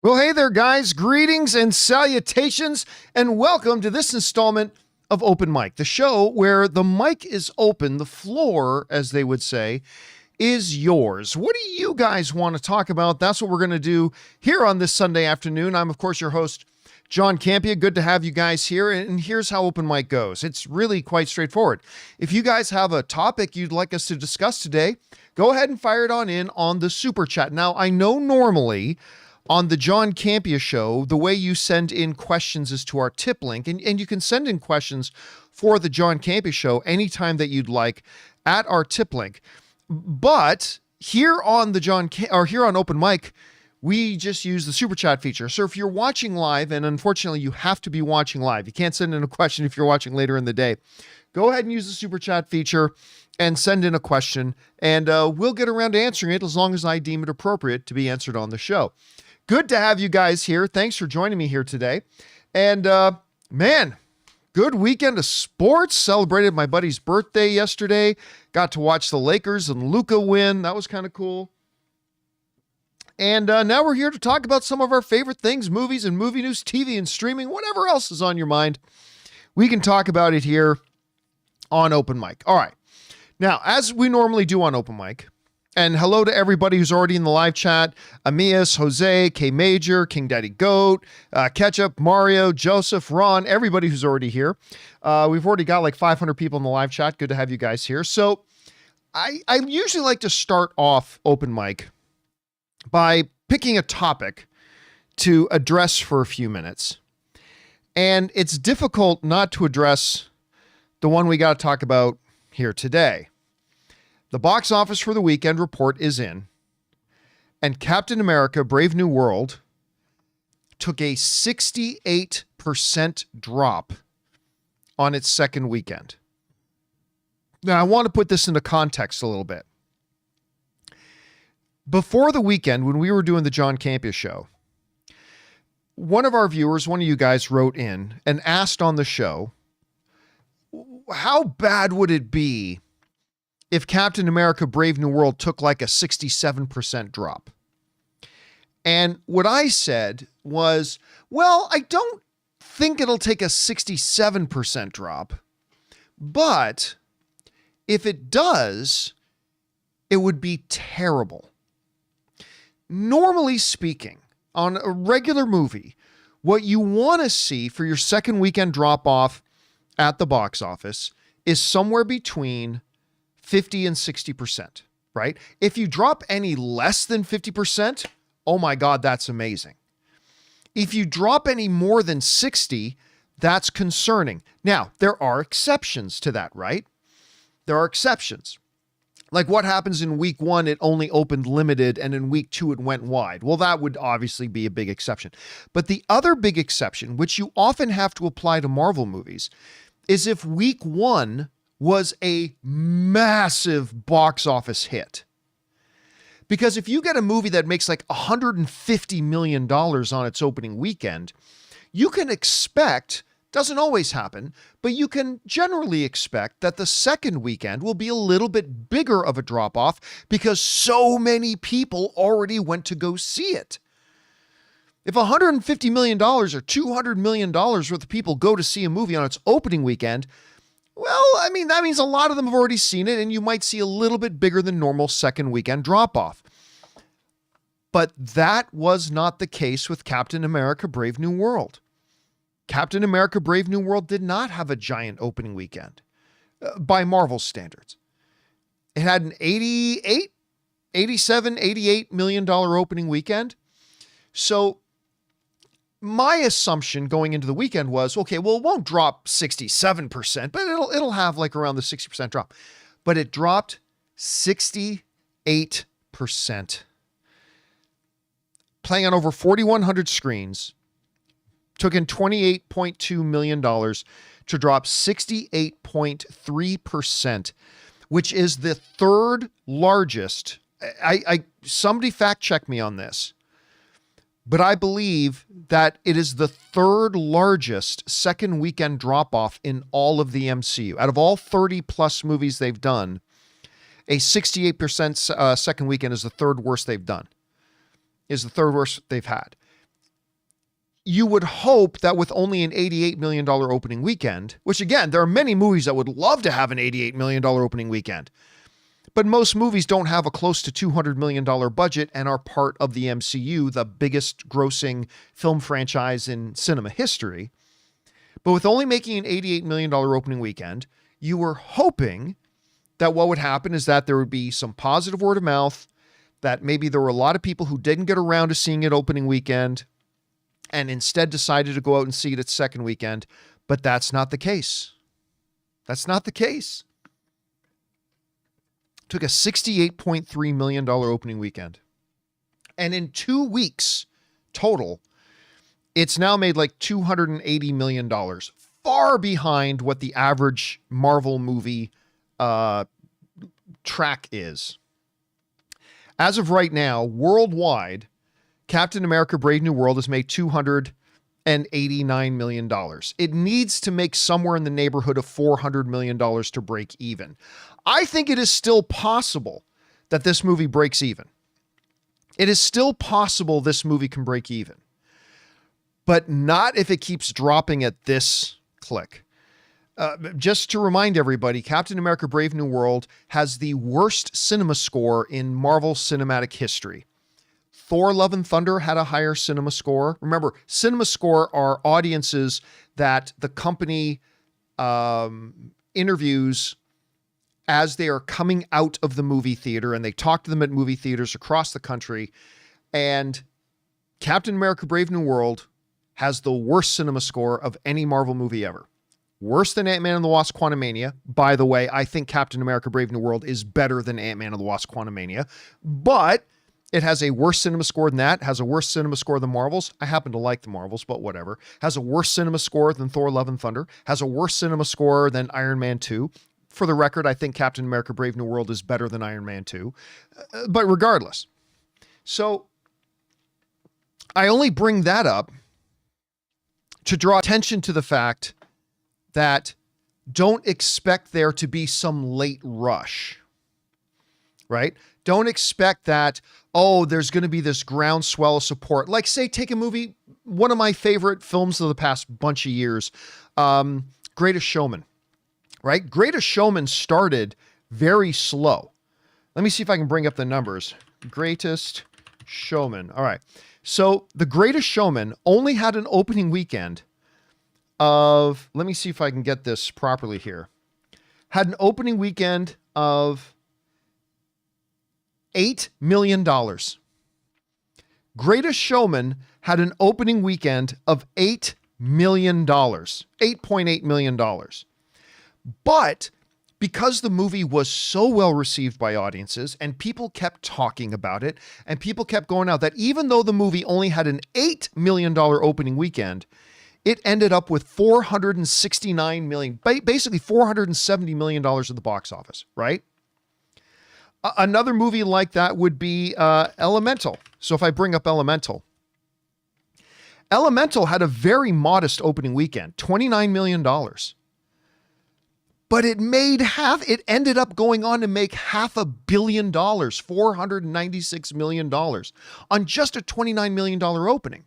Well, hey there, guys. Greetings and salutations, and welcome to this installment of Open Mic, the show where the mic is open, the floor, as they would say, is yours. What do you guys want to talk about? That's what we're going to do here on this Sunday afternoon. I'm, of course, your host, John Campea. Good to have you guys here, and here's how Open Mic goes. It's really quite straightforward. If you guys have a topic you'd like us to discuss today, go ahead and fire it on in on the Super Chat. Now, I know normally on the John Campea show, the way you send in questions is to our tip link, and you can send in questions for the John Campea show anytime that you'd like at our tip link. But here on here on Open Mic, we just use the Super Chat feature. So if you're watching live, and unfortunately you have to be watching live, you can't send in a question if you're watching later in the day, go ahead and use the Super Chat feature and send in a question, and we'll get around to answering it as long as I deem it appropriate to be answered on the show. Good to have you guys here. Thanks for joining me here today. And man, good weekend of sports. Celebrated my buddy's birthday yesterday. Got to watch the Lakers and Luka win. That was kind of cool. And now we're here to talk about some of our favorite things, movies and movie news, TV and streaming, whatever else is on your mind. We can talk about it here on Open Mic. All right. Now, as we normally do on Open Mic, and hello to everybody who's already in the live chat. Amias, Jose, K Major, King Daddy Goat, Ketchup, Mario, Joseph, Ron, everybody who's already here. We've already got like 500 people in the live chat. Good to have you guys here. So I usually like to start off Open Mic by picking a topic to address for a few minutes. And it's difficult not to address the one we got to talk about here today. The box office for the weekend report is in, and Captain America: Brave New World took a 68% drop on its second weekend. Now, I want to put this into context a little bit. Before the weekend, when we were doing the John Campea show, one of our viewers, one of you guys, wrote in and asked on the show, how bad would it be if Captain America: Brave New World took like a 67% drop? And what I said was, well, I don't think it'll take a 67% drop, but if it does, it would be terrible. Normally speaking, on a regular movie, what you want to see for your second weekend drop off at the box office is somewhere between 50 and 60%, right? If you drop any less than 50%, oh my God, that's amazing. If you drop any more than 60, that's concerning. Now, there are exceptions to that, right? There are exceptions. Like what happens in week one, it only opened limited, and in week two, it went wide. Well, that would obviously be a big exception. But the other big exception, which you often have to apply to Marvel movies, is if week one was a massive box office hit. Because if you get a movie that makes like $150 million on its opening weekend, you can expect, doesn't always happen, but you can generally expect that the second weekend will be a little bit bigger of a drop off because so many people already went to go see it. If $150 million or $200 million worth of people go to see a movie on its opening weekend, well, I mean, that means a lot of them have already seen it, and you might see a little bit bigger than normal second weekend drop-off. But that was not the case with Captain America: Brave New World. Captain America: Brave New World did not have a giant opening weekend by Marvel standards. It had an $88 million opening weekend. So my assumption going into the weekend was, okay, well, it won't drop 67%, but it'll have like around the 60% drop. But it dropped 68%. Playing on over 4,100 screens, took in $28.2 million to drop 68.3%, which is the third largest. Somebody fact check me on this, but I believe that it is the third largest second weekend drop off in all of the MCU. Out of all 30 plus movies they've done, a 68% second weekend is the third worst they've done, is the third worst they've had. you would hope that with only an $88 million opening weekend, which again, there are many movies that would love to have an $88 million opening weekend, but most movies don't have a close to $200 million budget and are part of the MCU, the biggest grossing film franchise in cinema history. But with only making an $88 million opening weekend, you were hoping that what would happen is that there would be some positive word of mouth, that maybe there were a lot of people who didn't get around to seeing it opening weekend and instead decided to go out and see it its second weekend. But that's not the case. That's not the case. It took a $68.3 million opening weekend. And in 2 weeks total, it's now made like $280 million, far behind what the average Marvel movie track is. As of right now, worldwide, Captain America Brave New World has made $289 million. It needs to make somewhere in the neighborhood of $400 million to break even. I think it is still possible that this movie breaks even. It is still possible this movie can break even, but not if it keeps dropping at this click. Just to remind everybody, Captain America Brave New World has the worst cinema score in Marvel cinematic history. Thor Love and Thunder had a higher cinema score. Remember, cinema score are audiences that the company interviews as they are coming out of the movie theater, and they talk to them at movie theaters across the country. And Captain America Brave New World has the worst cinema score of any Marvel movie ever. Worse than Ant-Man and the Wasp: Quantumania. By the way, I think Captain America Brave New World is better than Ant-Man and the Wasp: Quantumania, but it has a worse cinema score than that, has a worse cinema score than Marvels. I happen to like the Marvels, but whatever. Has a worse cinema score than Thor Love and Thunder, has a worse cinema score than Iron Man 2. For the record, I think Captain America Brave New World is better than Iron Man 2. But regardless. So I only bring that up to draw attention to the fact that don't expect there to be some late rush, right? Don't expect that, oh, there's going to be this groundswell of support. Like, say, take a movie, one of my favorite films of the past bunch of years, Greatest Showman, right? Greatest Showman started very slow. Let me see if I can bring up the numbers. Greatest Showman. All right. So The Greatest Showman only had an opening weekend of, let me see if I can get this properly here, had an opening weekend of $8 million. Greatest Showman had an opening weekend of $8 million, $8.8 million. But because the movie was so well received by audiences and people kept talking about it and people kept going out, that even though the movie only had an $8 million opening weekend, it ended up with $469 million, basically $470 million at the box office, right? Another movie like that would be Elemental. So if I bring up Elemental had a very modest opening weekend, $29 million. But it ended up going on to make $500 million, $496 million on just a $29 million opening.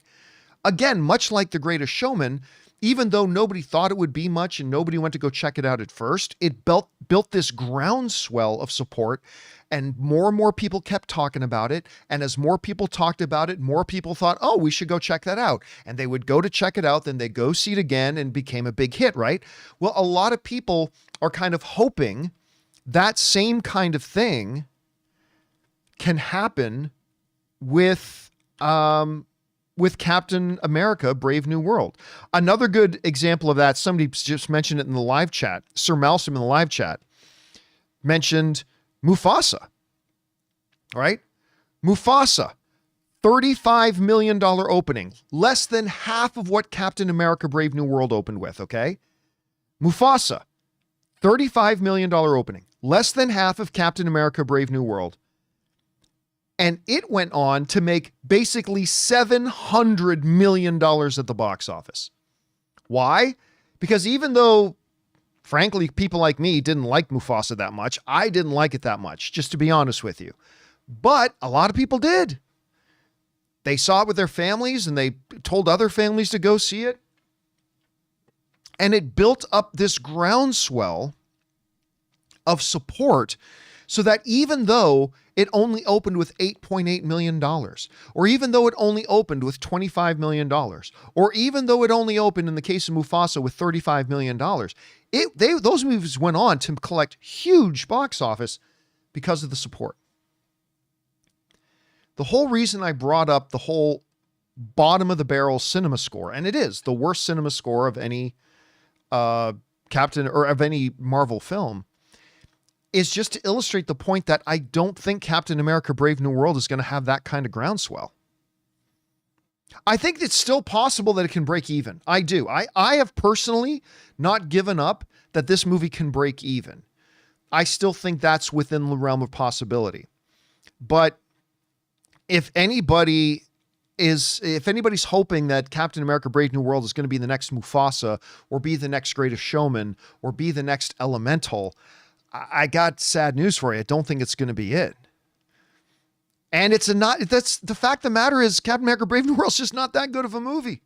Again, much like The Greatest Showman, even though nobody thought it would be much and nobody went to go check it out at first, it built this groundswell of support, and more people kept talking about it. And as more people talked about it, more people thought, oh, we should go check that out. And they would go to check it out, then they go see it again, and became a big hit, right? Well, a lot of people are kind of hoping that same kind of thing can happen with Captain America Brave New World. Another good example of that, somebody just mentioned it in the live chat, Sir Malcolm in the live chat mentioned Mufasa, right? Mufasa, $35 million opening, less than half of what Captain America Brave New World opened with, okay? Mufasa, $35 million opening, less than half of Captain America Brave New World. And it went on to make basically $700 million at the box office. Why? Because even though, frankly, people like me didn't like Mufasa that much, I didn't like it that much, just to be honest with you. But a lot of people did. They saw it with their families and they told other families to go see it. And it built up this groundswell of support so that even though it only opened with $8.8 million, or even though it only opened with $25 million, or even though it only opened in the case of Mufasa with $35 million, those movies went on to collect huge box office because of the support. The whole reason I brought up the whole bottom of the barrel cinema score, and it is the worst cinema score of any of any Marvel film, is just to illustrate the point that I don't think Captain America Brave New World is going to have that kind of groundswell. I think it's still possible that it can break even. I do. I have personally not given up that this movie can break even. I still think that's within the realm of possibility. But if anybody's hoping that Captain America Brave New World is going to be the next Mufasa, or be the next Greatest Showman, or be the next Elemental, I got sad news for you. I don't think it's going to be it. And that's the fact of the matter is Captain America Brave New World is just not that good of a movie.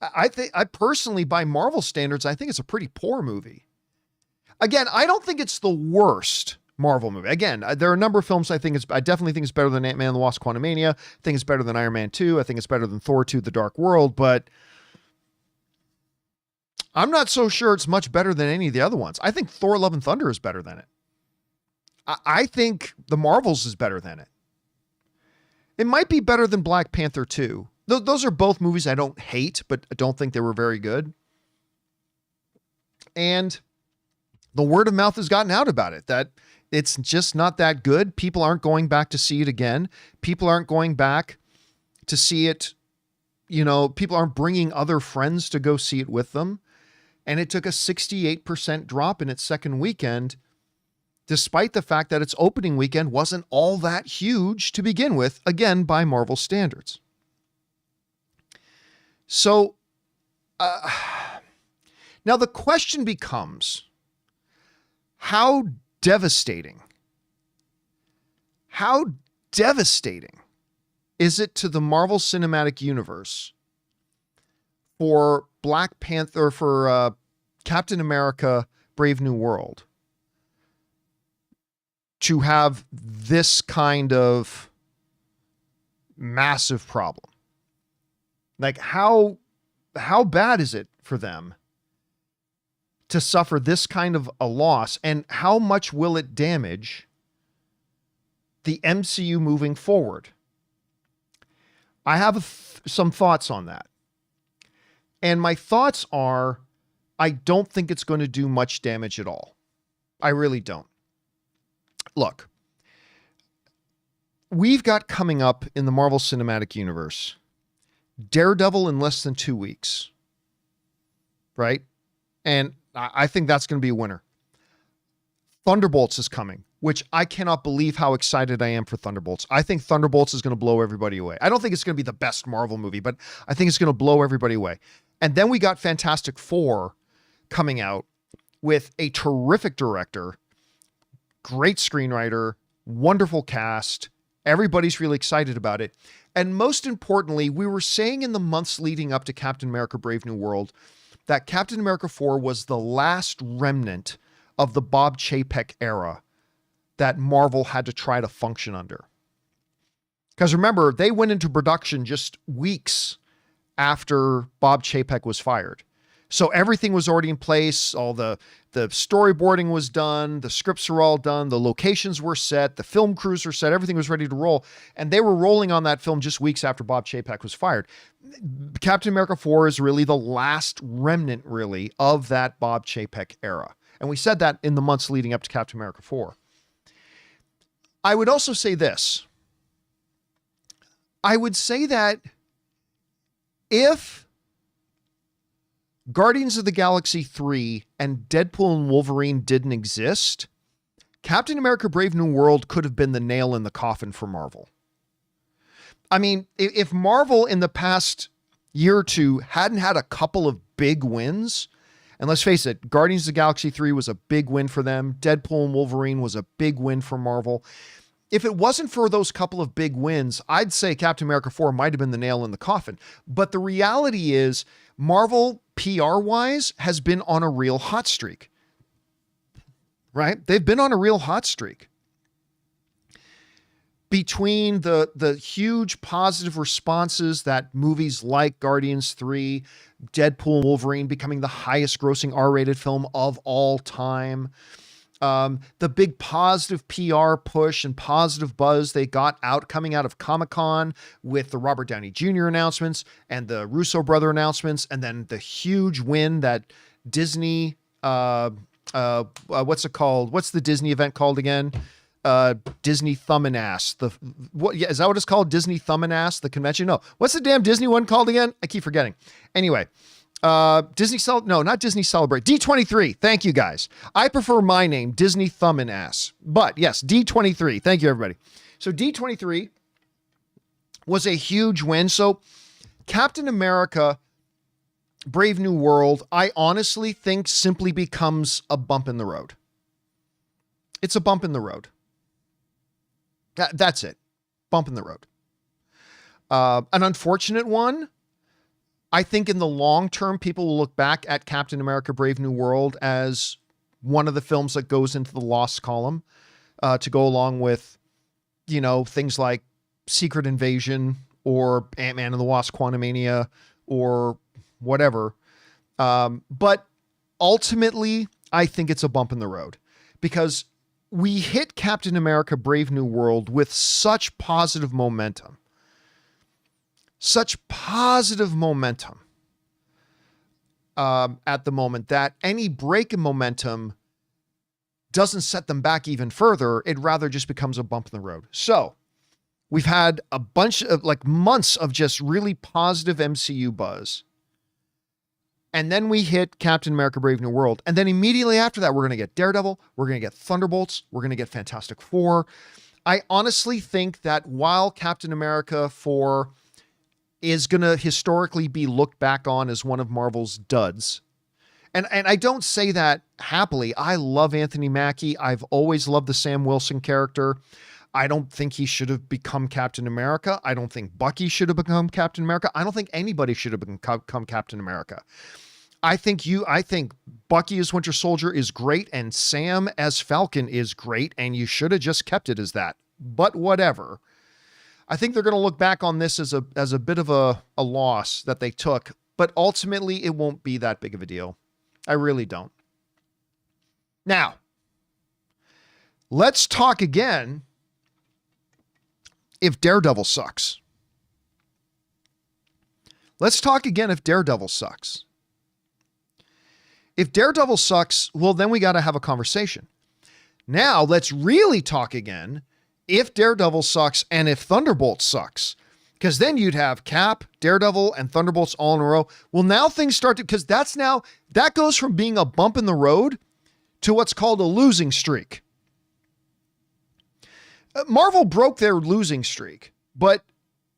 I personally, by Marvel standards, I think it's a pretty poor movie. Again, I don't think it's the worst Marvel movie. Again, there are a number of films I definitely think it's better than Ant-Man and the Wasp: Quantumania. I think it's better than Iron Man 2. I think it's better than Thor 2: The Dark World, but I'm not so sure it's much better than any of the other ones. I think Thor: Love and Thunder is better than it. I think The Marvels is better than it. It might be better than Black Panther 2. Those are both movies I don't hate, but I don't think they were very good. And the word of mouth has gotten out about it, that it's just not that good. People aren't going back to see it again. People aren't going back to see it. People aren't bringing other friends to go see it with them. And it took a 68% drop in its second weekend, despite the fact that its opening weekend wasn't all that huge to begin with, again, by Marvel standards. So, now the question becomes, how devastating is it to the Marvel Cinematic Universe for Black Panther, for Captain America Brave New World to have this kind of massive problem? Like, how bad is it for them to suffer this kind of a loss, and how much will it damage the MCU moving forward? I have some thoughts on that. And my thoughts are, I don't think it's going to do much damage at all. I really don't. Look, we've got coming up in the Marvel Cinematic Universe Daredevil in less than 2 weeks, right? And I think that's going to be a winner. Thunderbolts is coming, which I cannot believe how excited I am for Thunderbolts. I think Thunderbolts is going to blow everybody away. I don't think it's going to be the best Marvel movie, but I think it's going to blow everybody away. And then we got Fantastic Four coming out with a terrific director, great screenwriter, wonderful cast. Everybody's really excited about it. And most importantly, we were saying in the months leading up to Captain America Brave New World that Captain America 4 was the last remnant of the Bob Chapek era that Marvel had to try to function under. Because remember, they went into production just weeks after Bob Chapek was fired. So everything was already in place. All the storyboarding was done. The scripts were all done. The locations were set. The film crews were set. Everything was ready to roll. And they were rolling on that film just weeks after Bob Chapek was fired. Captain America 4 is really the last remnant, really, of that Bob Chapek era. And we said that in the months leading up to Captain America 4. I would also say this. I would say that if Guardians of the Galaxy 3 and Deadpool and Wolverine didn't exist, Captain America Brave New World could have been the nail in the coffin for Marvel. I mean, if Marvel in the past year or two hadn't had a couple of big wins, and let's face it, Guardians of the Galaxy 3 was a big win for them. Deadpool and Wolverine was a big win for Marvel. if it wasn't for those couple of big wins, I'd say Captain America 4 might have been the nail in the coffin. But the reality is Marvel PR-wise has been on a real hot streak, right? They've been on a real hot streak. Between the huge positive responses that movies like Guardians 3, Deadpool, Wolverine becoming the highest grossing R-rated film of all time, the big positive PR push and positive buzz they got coming out of Comic-Con with the Robert Downey Jr. announcements and the Russo brother announcements, and then the huge win that Disney, what's it called? What's the Disney event called again? Disney Thumb and Ass. Is that what it's called? Disney Thumb and Ass, the convention? No. What's the damn Disney one called again? I keep forgetting. Anyway, not Disney Celebrate. D23. Thank you guys. I prefer my name, Disney Thumb and Ass. But yes, D23. Thank you, everybody. So D23 was a huge win. So Captain America, Brave New World, I honestly think simply becomes a bump in the road. It's a bump in the road. That's it. Bump in the road. An unfortunate one. I think in the long term, people will look back at Captain America Brave New World as one of the films that goes into the lost column to go along with, things like Secret Invasion or Ant-Man and the Wasp Quantumania or whatever. But ultimately, I think it's a bump in the road because we hit Captain America Brave New World with such positive momentum. Such positive momentum at the moment that any break in momentum doesn't set them back even further. It rather just becomes a bump in the road. So we've had a bunch of months of just really positive MCU buzz. And then we hit Captain America Brave New World. And then immediately after that, we're going to get Daredevil. We're going to get Thunderbolts. We're going to get Fantastic Four. I honestly think that while Captain America 4 is going to historically be looked back on as one of Marvel's duds, and I don't say that happily. I love Anthony Mackie. I've always loved the Sam Wilson character. I don't think he should have become Captain America. I don't think Bucky should have become Captain America. I don't think anybody should have become Captain America. I think Bucky as Winter Soldier is great and Sam as Falcon is great, and you should have just kept it as that. But whatever. I think they're going to look back on this as a bit of a loss that they took, but ultimately it won't be that big of a deal. I really don't. Now, let's talk again if Daredevil sucks. Let's talk again if Daredevil sucks. If Daredevil sucks, well, then we got to have a conversation. Now, let's really talk again if Daredevil sucks and if Thunderbolts sucks. Because then you'd have Cap, Daredevil, and Thunderbolts all in a row. Well, now things start to, because that goes from being a bump in the road to what's called a losing streak. Marvel broke their losing streak, but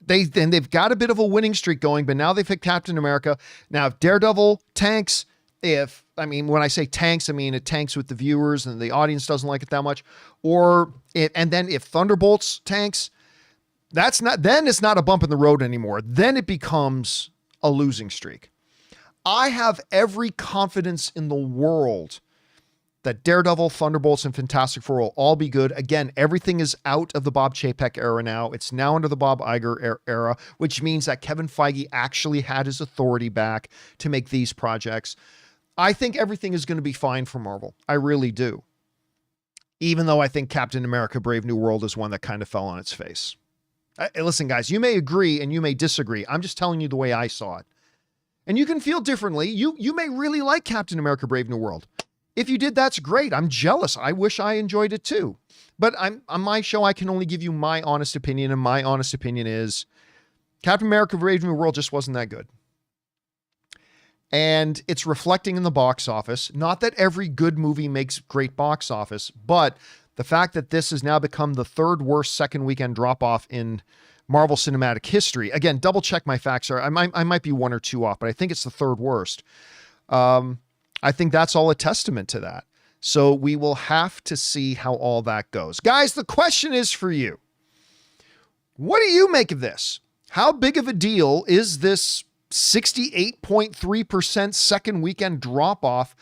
they've got a bit of a winning streak going, but now they've hit Captain America. Now, if Daredevil tanks, when I say tanks, I mean it tanks with the viewers and the audience doesn't like it that much. And then if Thunderbolts tanks, then it's not a bump in the road anymore. Then it becomes a losing streak. I have every confidence in the world that Daredevil, Thunderbolts, and Fantastic Four will all be good. Again, everything is out of the Bob Chapek era now. It's now under the Bob Iger era, which means that Kevin Feige actually had his authority back to make these projects. I think everything is going to be fine for Marvel. I really do. Even though I think Captain America Brave New World is one that kind of fell on its face. Listen, guys, you may agree and you may disagree. I'm just telling you the way I saw it. And you can feel differently. You may really like Captain America Brave New World. If you did, that's great. I'm jealous. I wish I enjoyed it too. But on my show, I can only give you my honest opinion. And my honest opinion is Captain America Brave New World just wasn't that good. And it's reflecting in the box office. Not that every good movie makes great box office, but the fact that this has now become the third worst second weekend drop-off in Marvel Cinematic history. Again, double check my facts. I might be one or two off, but I think it's the third worst. I think that's all a testament to that. So we will have to see how all that goes. Guys, the question is for you. What do you make of this? How big of a deal is this 68.3% second weekend drop-off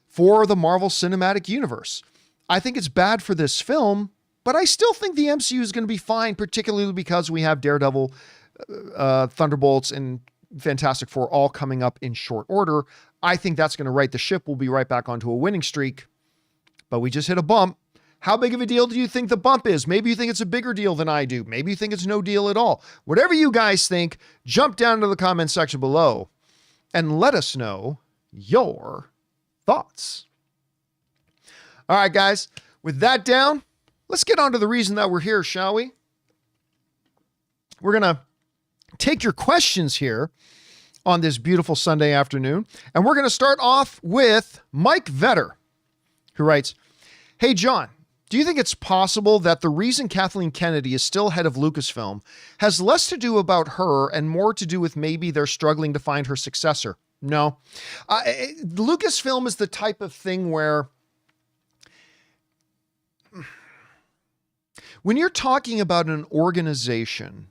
for the Marvel Cinematic Universe? I think it's bad for this film, but I still think the MCU is going to be fine, particularly because we have Daredevil, Thunderbolts, and Fantastic Four all coming up in short order. I think that's going to right the ship. We'll be right back onto a winning streak, but we just hit a bump. How big of a deal do you think the bump is? Maybe you think it's a bigger deal than I do. Maybe you think it's no deal at all. Whatever you guys think, jump down into the comment section below and let us know your thoughts. All right, guys, with that down, let's get on to the reason that we're here, shall we? We're going to take your questions here on this beautiful Sunday afternoon, and we're going to start off with Mike Vetter, who writes, "Hey, John, do you think it's possible that the reason Kathleen Kennedy is still head of Lucasfilm has less to do about her and more to do with maybe they're struggling to find her successor?" No. Lucasfilm is the type of thing where when you're talking about an organization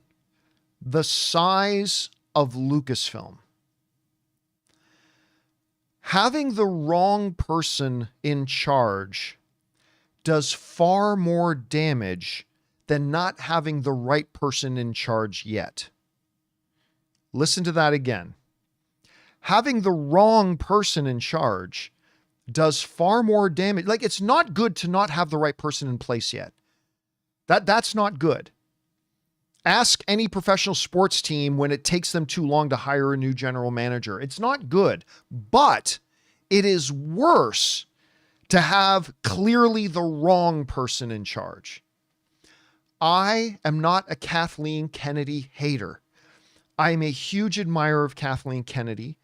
the size of Lucasfilm, having the wrong person in charge does far more damage than not having the right person in charge yet. Listen to that again. Having the wrong person in charge does far more damage. Like, it's not good to not have the right person in place yet. That's not good. Ask any professional sports team when it takes them too long to hire a new general manager. It's not good, but it is worse to have clearly the wrong person in charge. I am not a Kathleen Kennedy hater. I am a huge admirer of Kathleen Kennedy.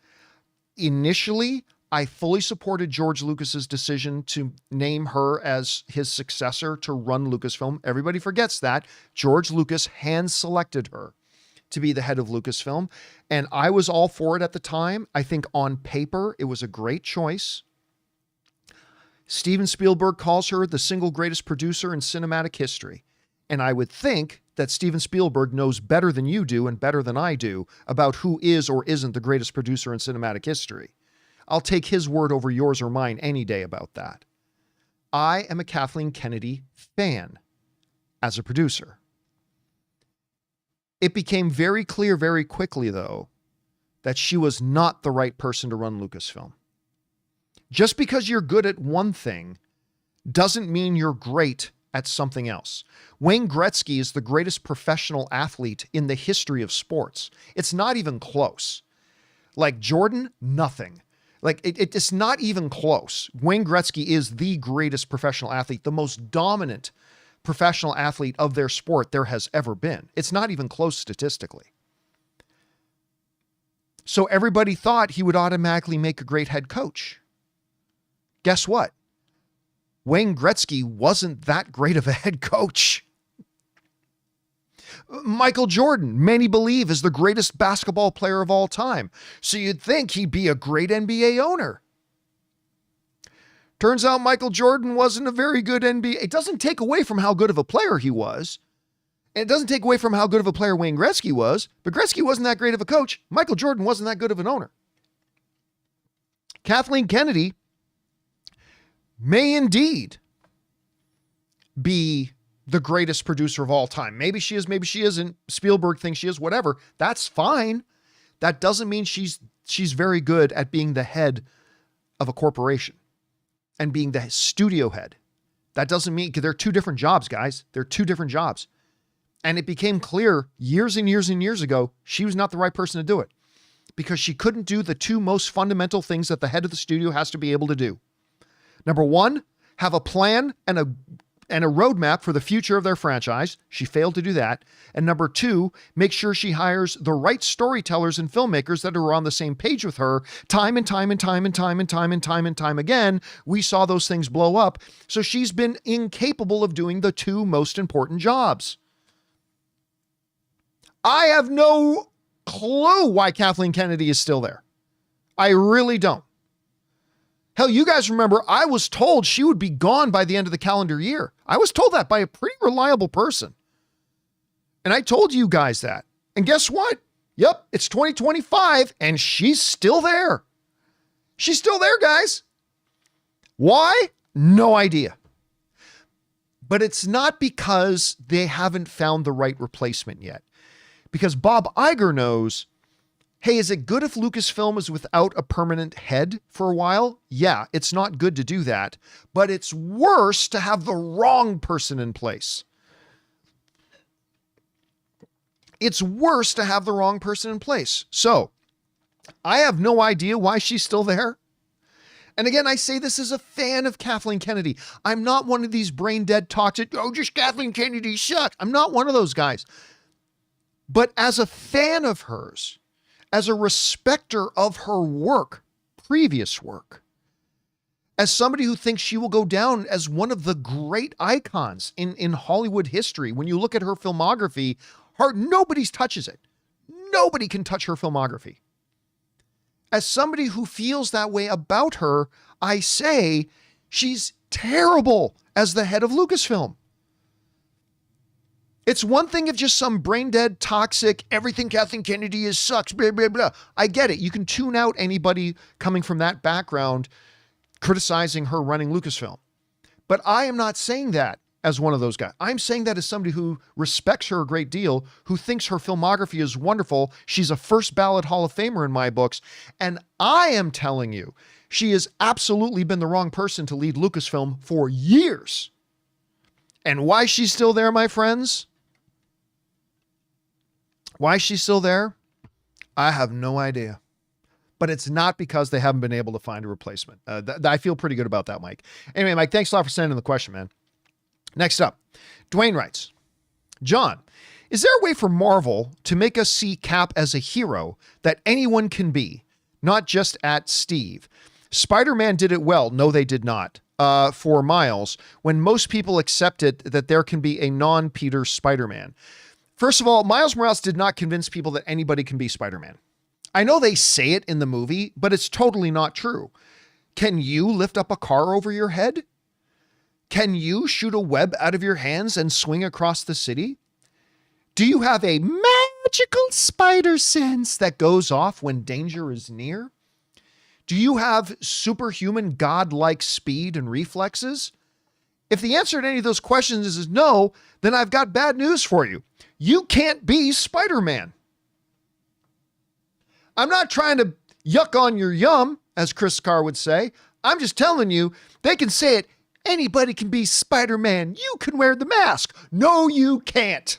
Initially, I fully supported George Lucas's decision to name her as his successor to run Lucasfilm. Everybody forgets that. George Lucas hand-selected her to be the head of Lucasfilm, and I was all for it at the time. I think on paper, it was a great choice. Steven Spielberg calls her the single greatest producer in cinematic history. And I would think that Steven Spielberg knows better than you do and better than I do about who is or isn't the greatest producer in cinematic history. I'll take his word over yours or mine any day about that. I am a Kathleen Kennedy fan as a producer. It became very clear very quickly, though, that she was not the right person to run Lucasfilm. Just because you're good at one thing doesn't mean you're great at something else. Wayne Gretzky is the greatest professional athlete in the history of sports. It's not even close. Like Jordan, nothing. Like it's not even close. Wayne Gretzky is the greatest professional athlete, the most dominant professional athlete of their sport there has ever been. It's not even close statistically. So everybody thought he would automatically make a great head coach. Guess what? Wayne Gretzky wasn't that great of a head coach. Michael Jordan, many believe, is the greatest basketball player of all time. So you'd think he'd be a great NBA owner. Turns out Michael Jordan wasn't a very good NBA. It doesn't take away from how good of a player he was. And it doesn't take away from how good of a player Wayne Gretzky was. But Gretzky wasn't that great of a coach. Michael Jordan wasn't that good of an owner. Kathleen Kennedy may indeed be the greatest producer of all time. Maybe she is, maybe she isn't. Spielberg thinks she is, whatever. That's fine. That doesn't mean she's very good at being the head of a corporation and being the studio head. That doesn't mean, because they're two different jobs, guys. They're two different jobs. And it became clear years and years and years ago, she was not the right person to do it because she couldn't do the two most fundamental things that the head of the studio has to be able to do. Number one, have a plan and a roadmap for the future of their franchise. She failed to do that. And number two, make sure she hires the right storytellers and filmmakers that are on the same page with her time and time and time and time and time and time and time again. We saw those things blow up. So she's been incapable of doing the two most important jobs. I have no clue why Kathleen Kennedy is still there. I really don't. Hell, you guys remember I was told she would be gone by the end of the calendar year. I was told that by a pretty reliable person. And I told you guys that. And guess what? Yep, it's 2025 and she's still there. She's still there, guys. Why? No idea. But it's not because they haven't found the right replacement yet. Because Bob Iger knows, hey, is it good if Lucasfilm is without a permanent head for a while? Yeah, it's not good to do that, but it's worse to have the wrong person in place. It's worse to have the wrong person in place. So I have no idea why she's still there. And again, I say this as a fan of Kathleen Kennedy. I'm not one of these brain dead toxic, oh, just Kathleen Kennedy sucks. I'm not one of those guys. But as a fan of hers, as a respecter of her work, previous work, as somebody who thinks she will go down as one of the great icons in Hollywood history, when you look at her filmography, nobody touches it. Nobody can touch her filmography. As somebody who feels that way about her, I say she's terrible as the head of Lucasfilm. It's one thing if just some brain dead, toxic, everything Kathleen Kennedy is sucks, blah, blah, blah. I get it. You can tune out anybody coming from that background criticizing her running Lucasfilm. But I am not saying that as one of those guys. I'm saying that as somebody who respects her a great deal, who thinks her filmography is wonderful. She's a first ballot Hall of Famer in my books. And I am telling you, she has absolutely been the wrong person to lead Lucasfilm for years. And why she's still there, my friends? Why she's still there? I have no idea. But it's not because they haven't been able to find a replacement. I feel pretty good about that, Mike. Anyway, Mike, thanks a lot for sending the question, man. Next up, Dwayne writes, John, is there a way for Marvel to make us see Cap as a hero that anyone can be, not just at Steve? Spider-Man did it well. No, they did not. For Miles, when most people accepted that there can be a non-Peter Spider-Man. First of all, Miles Morales did not convince people that anybody can be Spider-Man. I know they say it in the movie, but it's totally not true. Can you lift up a car over your head? Can you shoot a web out of your hands and swing across the city? Do you have a magical spider sense that goes off when danger is near? Do you have superhuman godlike speed and reflexes? If the answer to any of those questions is no, then I've got bad news for you. You can't be Spider-Man. I'm not trying to yuck on your yum, as Chris Carr would say. I'm just telling you, they can say it. Anybody can be Spider-Man. You can wear the mask. No, you can't.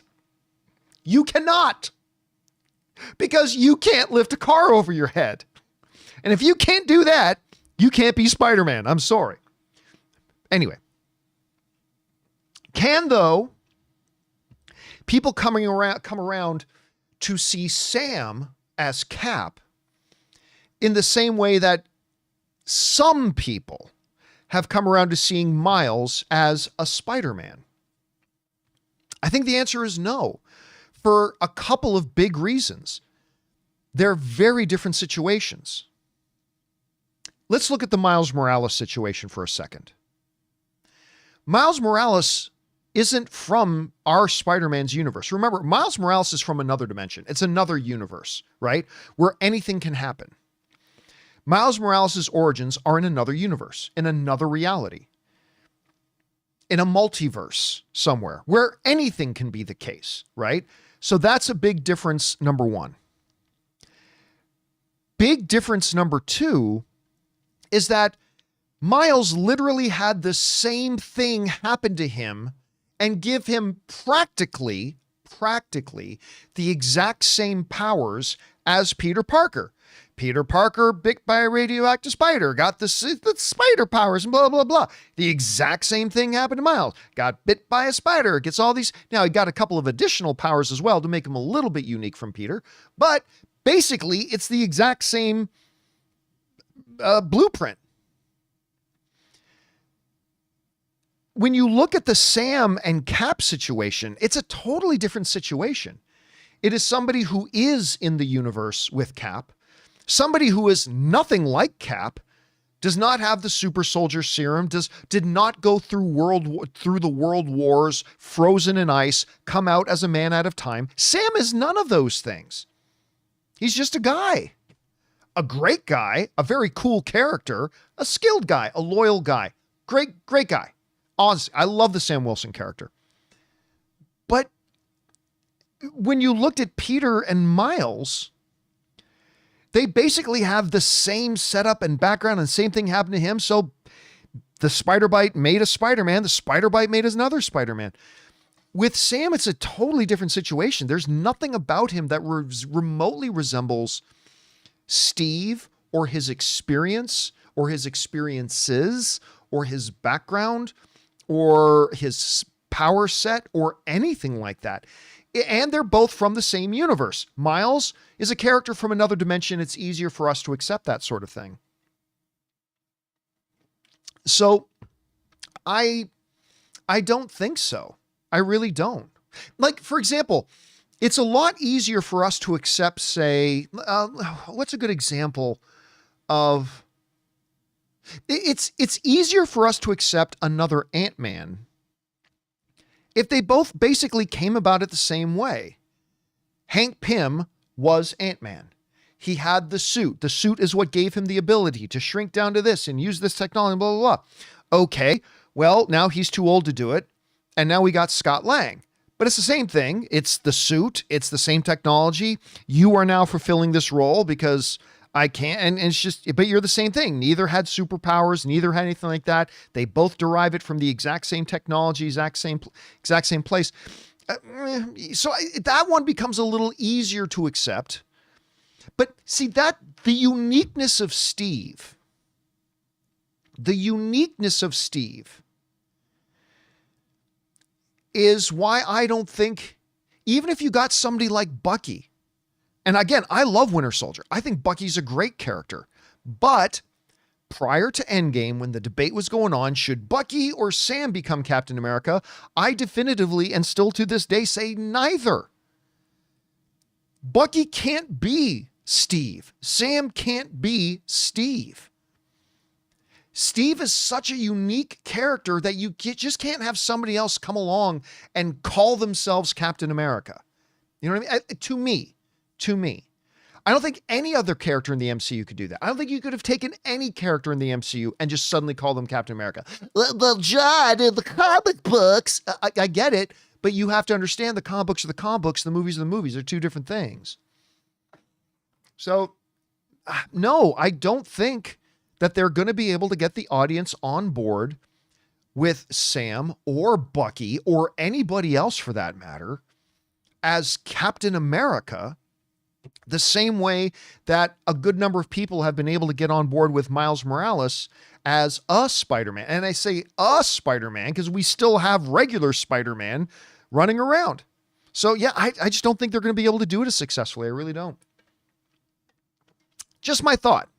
You cannot. Because you can't lift a car over your head. And if you can't do that, you can't be Spider-Man. I'm sorry. Anyway. Can, though, people come around to see Sam as Cap in the same way that some people have come around to seeing Miles as a Spider-Man? I think the answer is no, for a couple of big reasons. They're very different situations. Let's look at the Miles Morales situation for a second. Miles Morales isn't from our Spider-Man's universe. Remember, Miles Morales is from another dimension. It's another universe, right? Where anything can happen. Miles Morales' origins are in another universe, in another reality, in a multiverse somewhere where anything can be the case, right? So that's a big difference, number one. Big difference number two is that Miles literally had the same thing happen to him and give him practically the exact same powers as Peter Parker. Peter Parker, bit by a radioactive spider, got the spider powers and blah, blah, blah. The exact same thing happened to Miles. Got bit by a spider, gets all these. Now, he got a couple of additional powers as well to make him a little bit unique from Peter. But basically, it's the exact same blueprint. When you look at the Sam and Cap situation, it's a totally different situation. It is somebody who is in the universe with Cap, somebody who is nothing like Cap, does not have the super soldier serum, did not go through the world wars, frozen in ice, come out as a man out of time. Sam is none of those things. He's just a guy, a great guy, a very cool character, a skilled guy, a loyal guy, great guy. Honestly, I love the Sam Wilson character. But when you looked at Peter and Miles, they basically have the same setup and background, and same thing happened to him. So the spider bite made a Spider-Man. The spider bite made another Spider-Man. With Sam, it's a totally different situation. There's nothing about him that remotely resembles Steve or his experience or his experiences or his background or his power set or anything like that. And they're both from the same universe. Miles is a character from another dimension. It's easier for us to accept that sort of thing. So I don't think so. I really don't. Like, for example, it's a lot easier for us to accept, say, what's a good example of, it's easier for us to accept another Ant-Man if they both basically came about it the same way. Hank Pym was Ant-Man. He had the suit. The suit is what gave him the ability to shrink down to this and use this technology, blah, blah, blah. Okay, well, now he's too old to do it. And now we got Scott Lang. But it's the same thing. It's the suit. It's the same technology. You are now fulfilling this role because I can't. And it's just, but you're the same thing. Neither had superpowers. Neither had anything like that. They both derive it from the exact same technology, exact same place. So that one becomes a little easier to accept. But see, that the uniqueness of Steve is why I don't think, even if you got somebody like Bucky, and again, I love Winter Soldier. I think Bucky's a great character. But prior to Endgame, when the debate was going on, should Bucky or Sam become Captain America? I definitively, and still to this day, say neither. Bucky can't be Steve. Sam can't be Steve. Steve is such a unique character that you just can't have somebody else come along and call themselves Captain America. You know what I mean? To me. I don't think any other character in the MCU could do that. I don't think you could have taken any character in the MCU and just suddenly call them Captain America. Well, John, in the comic books, I get it, but you have to understand the comic books are the comic books, the movies are the movies. They're two different things. So, no, I don't think that they're going to be able to get the audience on board with Sam or Bucky or anybody else for that matter as Captain America the same way that a good number of people have been able to get on board with Miles Morales as a Spider-Man. And I say a Spider-Man because we still have regular Spider-Man running around. So yeah, I just don't think they're going to be able to do it as successfully. I really don't. Just my thought.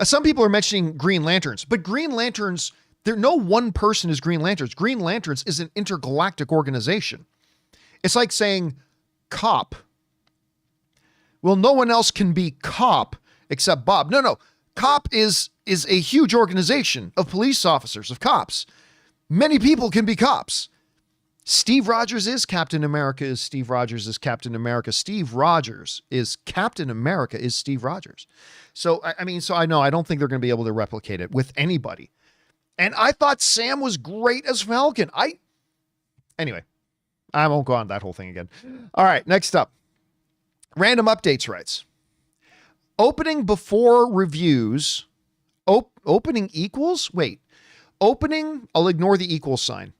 Some people are mentioning Green Lanterns, but Green Lanterns, no one person is Green Lanterns. Green Lanterns is an intergalactic organization. It's like saying cop. Well, no one else can be cop except Bob. No. Cop is a huge organization of police officers, of cops. Many people can be cops. Steve Rogers is Captain America is Steve Rogers is Captain America. Steve Rogers is Captain America is Steve Rogers. So, I know I don't think they're going to be able to replicate it with anybody. And I thought Sam was great as Falcon. Anyway, I won't go on that whole thing again. All right, next up. Random Updates writes, opening before reviews, opening equals? Wait, opening, I'll ignore the equal sign.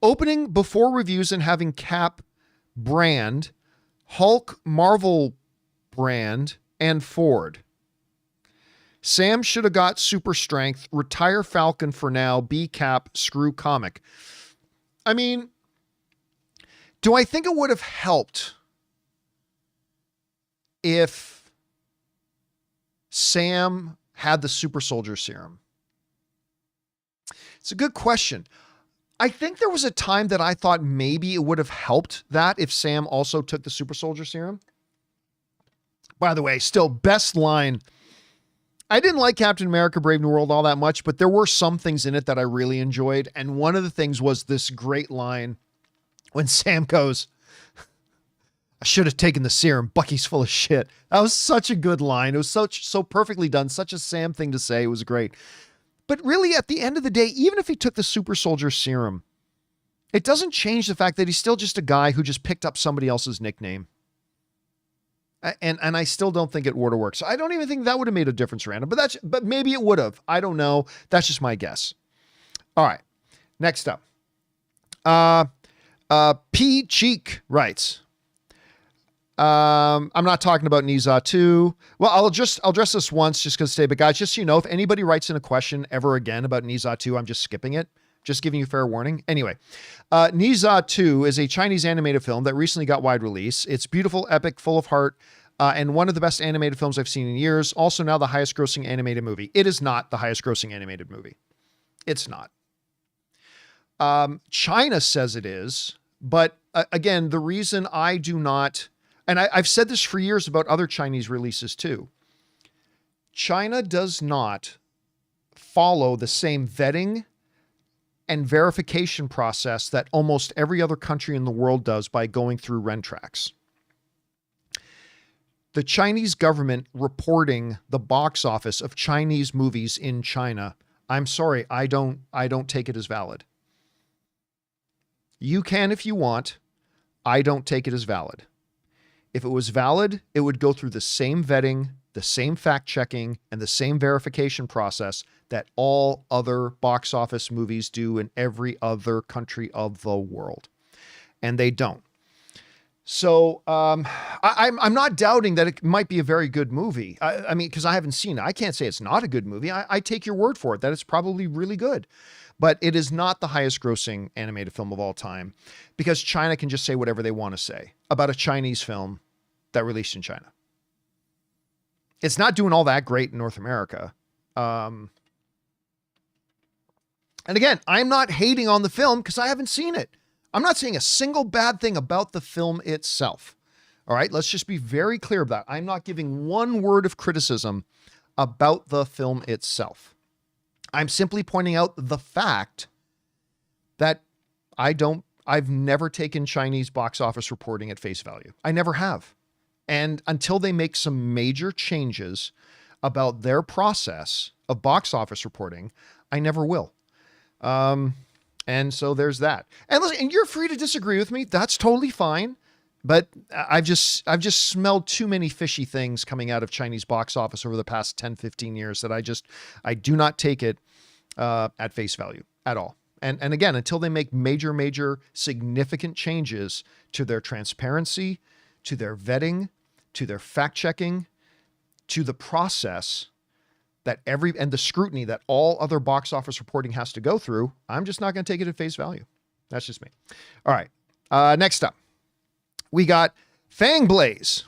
Opening before reviews and having Cap brand, Hulk Marvel brand, and Ford. Sam should have got super strength, retire Falcon for now, be Cap, screw comic. I mean, do I think it would have helped if Sam had the super soldier serum? It's a good question. I think there was a time that I thought maybe it would have helped that if Sam also took the super soldier serum. By the way, still best line I didn't like Captain America Brave New World all that much, but there were some things in it that I really enjoyed. And one of the things was this great line when Sam goes, I should have taken the serum. Bucky's full of shit. That was such a good line. It was so perfectly done. Such a Sam thing to say. It was great. But really, at the end of the day, even if he took the super soldier serum, it doesn't change the fact that he's still just a guy who just picked up somebody else's nickname. And I still don't think it would have worked. So I don't even think that would have made a difference, Random. But maybe it would have. I don't know. That's just my guess. All right. Next up. P. Cheek writes, I'm not talking about Niza 2. Well, I'll address this once just because today, but guys, just so you know, if anybody writes in a question ever again about Niza 2, I'm just skipping it. Just giving you fair warning. Anyway, Niza 2 is a Chinese animated film that recently got wide release. It's beautiful, epic, full of heart, and one of the best animated films I've seen in years. Also now the highest grossing animated movie. It is not the highest grossing animated movie. It's not. China says it is, but again, the reason I do not, and I've said this for years about other Chinese releases too. China does not follow the same vetting and verification process that almost every other country in the world does by going through Rentrax. The Chinese government reporting the box office of Chinese movies in China, I'm sorry, I don't take it as valid. You can if you want. I don't take it as valid. If it was valid, it would go through the same vetting, the same fact checking, and the same verification process that all other box office movies do in every other country of the world. And they don't. So I'm not doubting that it might be a very good movie. I mean, because I haven't seen it. I can't say it's not a good movie. I take your word for it that it's probably really good. But it is not the highest grossing animated film of all time because China can just say whatever they want to say about a Chinese film that released in China. It's not doing all that great in North America. And again, I'm not hating on the film because I haven't seen it. I'm not saying a single bad thing about the film itself. All right, let's just be very clear about that. I'm not giving one word of criticism about the film itself. I'm simply pointing out the fact that I've never taken Chinese box office reporting at face value. I never have. And until they make some major changes about their process of box office reporting, I never will. And so there's that. And listen, and you're free to disagree with me. That's totally fine. But I've just smelled too many fishy things coming out of Chinese box office over the past 10, 15 years that I do not take it at face value at all. And again, until they make major, significant changes to their transparency, to their vetting, to their fact checking, to the process and the scrutiny that all other box office reporting has to go through, I'm just not going to take it at face value. That's just me. All right. Next up, we got Fangblaze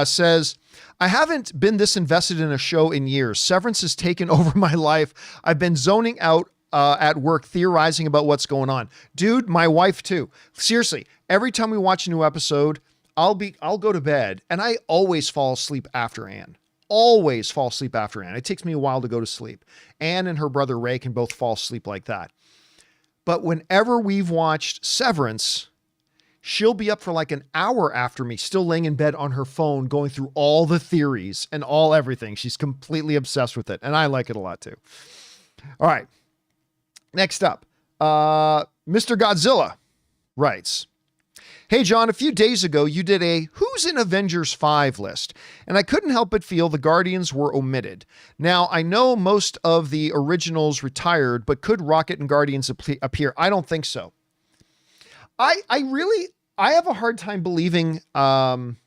says, I haven't been this invested in a show in years. Severance has taken over my life. I've been zoning out at work, theorizing about what's going on. Dude, my wife too. Seriously, every time we watch a new episode, I'll go to bed and I always fall asleep after Anne. Always fall asleep after Anne. It takes me a while to go to sleep. Anne and her brother Ray can both fall asleep like that. But whenever we've watched Severance, she'll be up for like an hour after me, still laying in bed on her phone, going through all the theories and everything. She's completely obsessed with it. And I like it a lot too. All right. Next up, Mr. Godzilla writes, hey, John, a few days ago, you did a Who's in Avengers 5 list, and I couldn't help but feel the Guardians were omitted. Now, I know most of the originals retired, but could Rocket and Guardians appear? I don't think so. I have a hard time believing any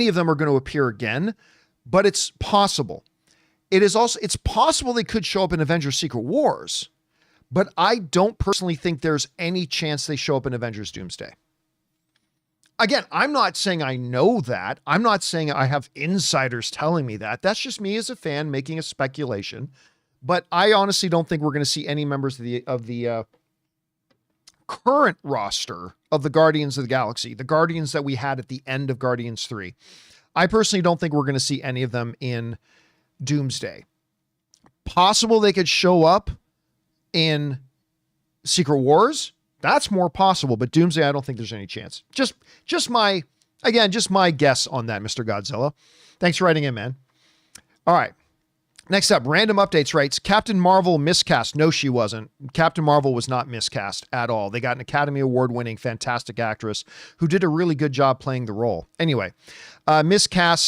of them are going to appear again, but it's possible. It's possible they could show up in Avengers Secret Wars, but I don't personally think there's any chance they show up in Avengers Doomsday. Again, I'm not saying I know that. I'm not saying I have insiders telling me that. That's just me as a fan making a speculation. But I honestly don't think we're going to see any members of the current roster of the Guardians of the Galaxy, the Guardians that we had at the end of Guardians 3. I personally don't think we're going to see any of them in Doomsday. Possible they could show up in Secret Wars. That's more possible, but Doomsday, I don't think there's any chance. Just my guess on that, Mr. Godzilla. Thanks for writing in, man. All right. Next up, Random Updates writes, Captain Marvel miscast. No, she wasn't. Captain Marvel was not miscast at all. They got an Academy Award winning fantastic actress who did a really good job playing the role. Anyway, miscast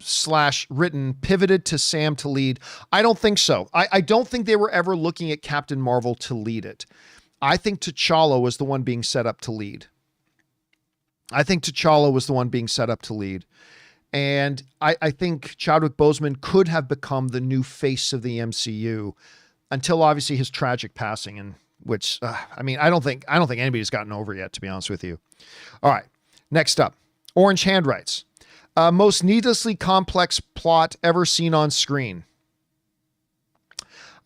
slash written, pivoted to Sam to lead. I don't think so. I don't think they were ever looking at Captain Marvel to lead it. I think T'Challa was the one being set up to lead. And I think Chadwick Boseman could have become the new face of the MCU until obviously his tragic passing, and which, I don't think anybody's gotten over yet, to be honest with you. All right. Next up, Orange Hand writes, most needlessly complex plot ever seen on screen.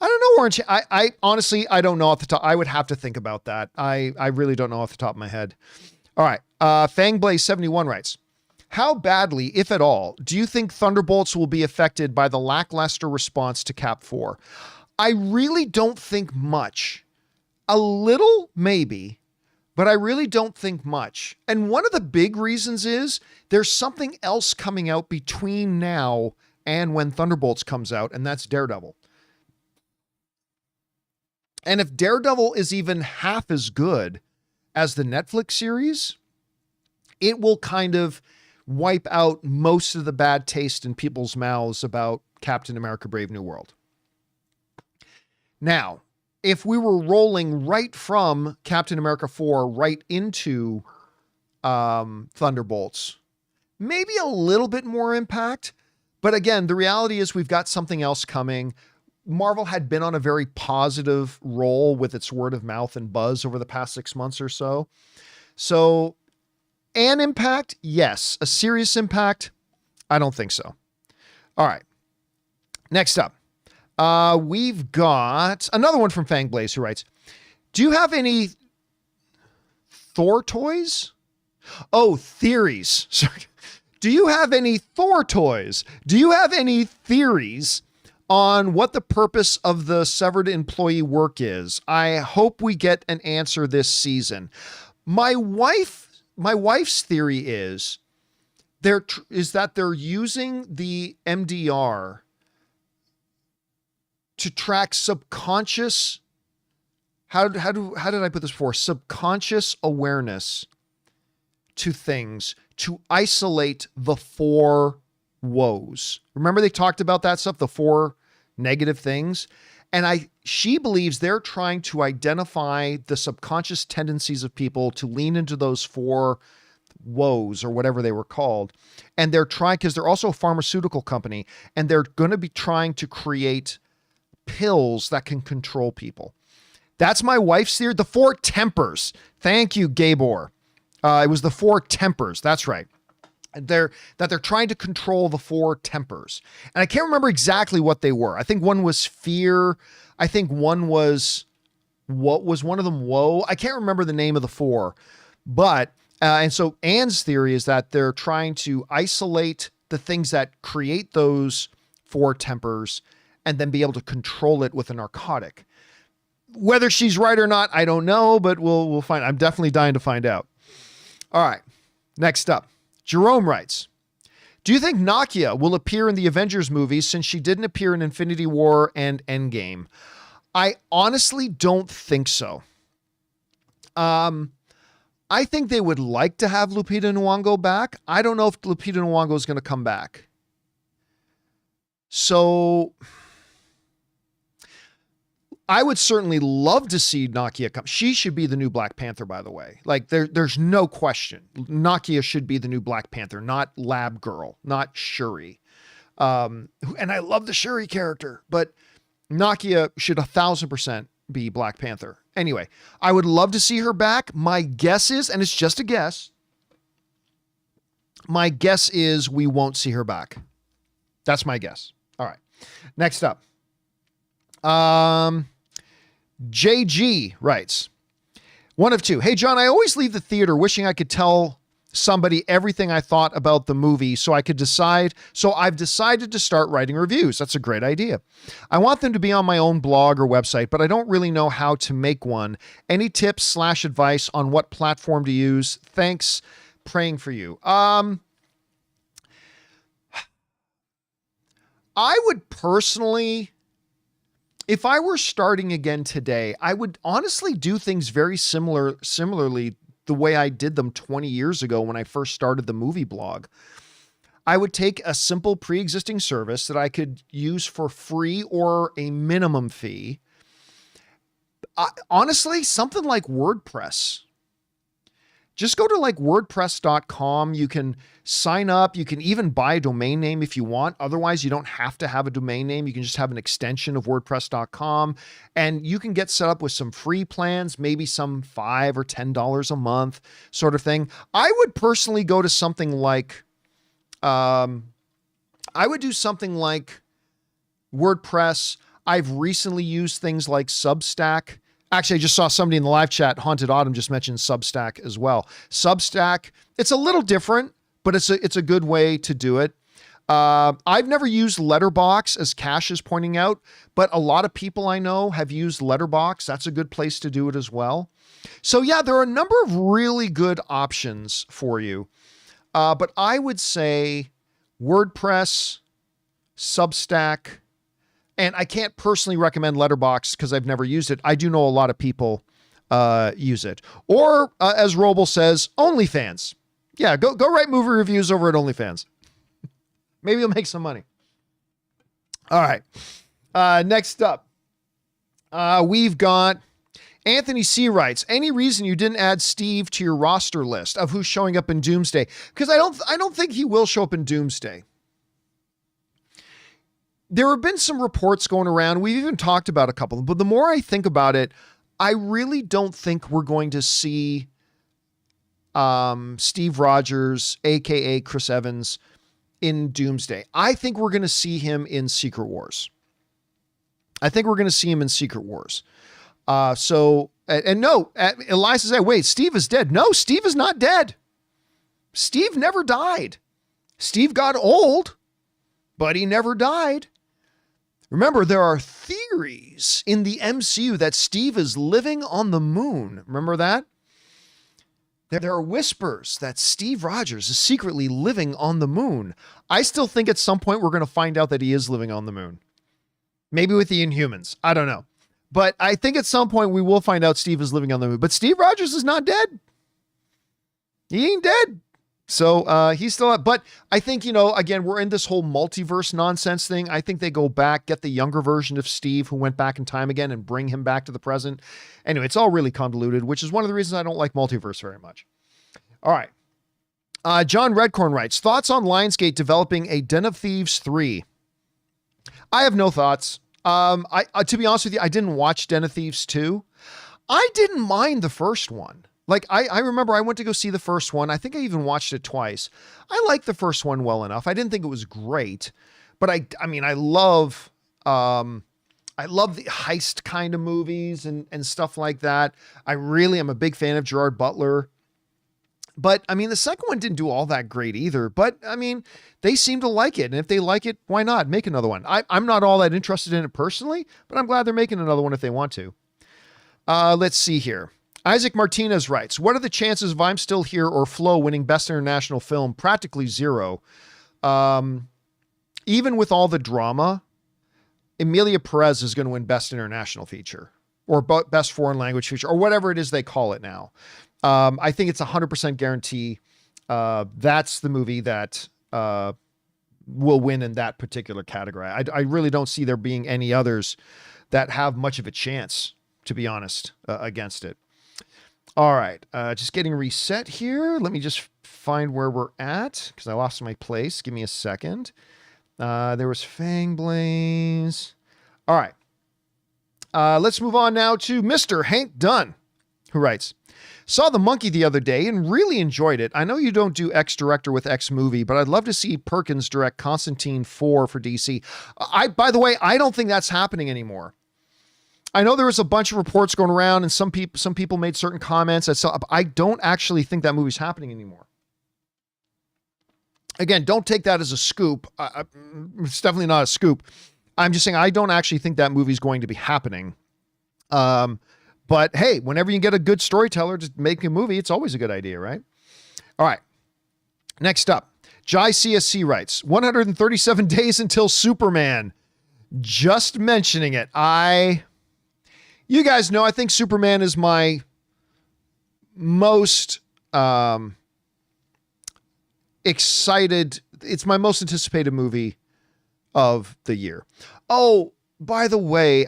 I don't know, Orange. I honestly, I don't know off the top. I would have to think about that. I really don't know off the top of my head. All right. Fangblaze71 writes, how badly, if at all, do you think Thunderbolts will be affected by the lackluster response to Cap 4? I really don't think much. A little, maybe, but I really don't think much. And one of the big reasons is there's something else coming out between now and when Thunderbolts comes out, and that's Daredevil. And if Daredevil is even half as good as the Netflix series, it will kind of wipe out most of the bad taste in people's mouths about Captain America: Brave New World. Now, if we were rolling right from Captain America 4 right into Thunderbolts, maybe a little bit more impact. But again, the reality is we've got something else coming. Marvel had been on a very positive roll with its word of mouth and buzz over the past 6 months or so. So an impact, yes. A serious impact, I don't think so. All right. Next up, we've got another one from Fangblaze who writes, do you have any Thor toys? Oh, theories. Sorry. Do you have any Thor toys? Do you have any theories on what the purpose of the severed employee work is? I hope we get an answer this season. My wife's theory is that they're using the MDR to track subconscious. How did I put this before? Subconscious awareness to things to isolate the 4 woes. Remember they talked about that stuff, the 4 negative things. And she believes they're trying to identify the subconscious tendencies of people to lean into those 4 woes or whatever they were called. And they're trying, because they're also a pharmaceutical company, and they're going to be trying to create pills that can control people. That's my wife's theory. The 4 tempers. Thank you, Gabor. It was the 4 tempers. That's right. They're trying to control the 4 tempers. And I can't remember exactly what they were. I think one was fear. I think one was, what was one of them? Woe. I can't remember the name of the 4, but, and so Anne's theory is that they're trying to isolate the things that create those 4 tempers and then be able to control it with a narcotic. Whether she's right or not, I don't know, but we'll find. I'm definitely dying to find out. All right. Next up. Jerome writes, do you think Nakia will appear in the Avengers movies since she didn't appear in Infinity War and Endgame? I honestly don't think so. I think they would like to have Lupita Nyong'o back. I don't know if Lupita Nyong'o is going to come back. So I would certainly love to see Nakia come. She should be the new Black Panther, by the way. Like there's no question. Nakia should be the new Black Panther, not Lab Girl, not Shuri. And I love the Shuri character, but Nakia should 1,000% be Black Panther. Anyway, I would love to see her back. My guess is, and it's just a guess, my guess is we won't see her back. That's my guess. All right. Next up. JG writes, one of two. Hey, John, I always leave the theater wishing I could tell somebody everything I thought about the movie so I could decide. So I've decided to start writing reviews. That's a great idea. I want them to be on my own blog or website, but I don't really know how to make one. Any tips / advice on what platform to use? Thanks. Praying for you. I would personally, if I were starting again today, I would honestly do things very similarly the way I did them 20 years ago when I first started the movie blog. I would take a simple pre-existing service that I could use for free or a minimum fee. Honestly, something like WordPress. Just go to like wordpress.com. You can sign up. You can even buy a domain name if you want. Otherwise, you don't have to have a domain name. You can just have an extension of wordpress.com, and you can get set up with some free plans, maybe some $5 or $10 a month sort of thing. I would personally go to something like, I would do something like WordPress. I've recently used things like Substack. Actually, I just saw somebody in the live chat, Haunted Autumn, just mentioned Substack as well. Substack, it's a little different, but it's a good way to do it. I've never used Letterboxd, as Cash is pointing out, but a lot of people I know have used Letterboxd. That's a good place to do it as well. So yeah, there are a number of really good options for you. But I would say WordPress, Substack, and I can't personally recommend Letterboxd because I've never used it. I do know a lot of people use it. Or, as Roble says, OnlyFans. Yeah, go write movie reviews over at OnlyFans. Maybe you'll make some money. All right. Next up, we've got Anthony C. writes, any reason you didn't add Steve to your roster list of who's showing up in Doomsday? Because I don't think he will show up in Doomsday. There have been some reports going around. We've even talked about a couple, but the more I think about it, I really don't think we're going to see Steve Rogers, aka Chris Evans, in Doomsday. I think we're going to see him in Secret Wars. And no, Elias says, wait, Steve is dead. No, Steve is not dead. Steve never died. Steve got old, but he never died. Remember, there are theories in the MCU that Steve is living on the moon. Remember that? There are whispers that Steve Rogers is secretly living on the moon. I still think at some point we're going to find out that he is living on the moon. Maybe with the Inhumans. I don't know. But I think at some point we will find out Steve is living on the moon. But Steve Rogers is not dead. He ain't dead. So he's still up. But I think, again, we're in this whole multiverse nonsense thing. I think they go back, get the younger version of Steve who went back in time again and bring him back to the present. Anyway, it's all really convoluted, which is one of the reasons I don't like multiverse very much. All right. John Redcorn writes, thoughts on Lionsgate developing a Den of Thieves 3? I have no thoughts. To be honest with you, I didn't watch Den of Thieves 2. I didn't mind the first one. Like, I remember I went to go see the first one. I think I even watched it twice. I liked the first one well enough. I didn't think it was great, but I love the heist kind of movies and stuff like that. I really am a big fan of Gerard Butler. But the second one didn't do all that great either. But they seem to like it. And if they like it, why not make another one? I'm not all that interested in it personally, but I'm glad they're making another one if they want to. Let's see here. Isaac Martinez writes, what are the chances of I'm Still Here or Flow winning Best International Film? Practically zero. Even with all the drama, Emilia Perez is going to win Best International Feature or Best Foreign Language Feature or whatever it is they call it now. I think it's 100% guarantee. That's the movie that will win in that particular category. I really don't see there being any others that have much of a chance, to be honest, against it. All right. Just getting reset here. Let me just find where we're at because I lost my place. Give me a second. There was Fangblaze. All right. Let's move on now to Mr. Hank Dunn, who writes, saw The Monkey the other day and really enjoyed it. I know you don't do X director with X movie, but I'd love to see Perkins direct Constantine 4 for DC. By the way, I don't think that's happening anymore. I know there was a bunch of reports going around and some people made certain comments. I don't actually think that movie's happening anymore. Again, don't take that as a scoop. It's definitely not a scoop. I'm just saying I don't actually think that movie's going to be happening. But hey, whenever you get a good storyteller to make a movie, it's always a good idea, right? All right. Next up, Jai CSC writes, 137 days until Superman. Just mentioning it. You guys know, I think Superman is my most excited. It's my most anticipated movie of the year. Oh, by the way,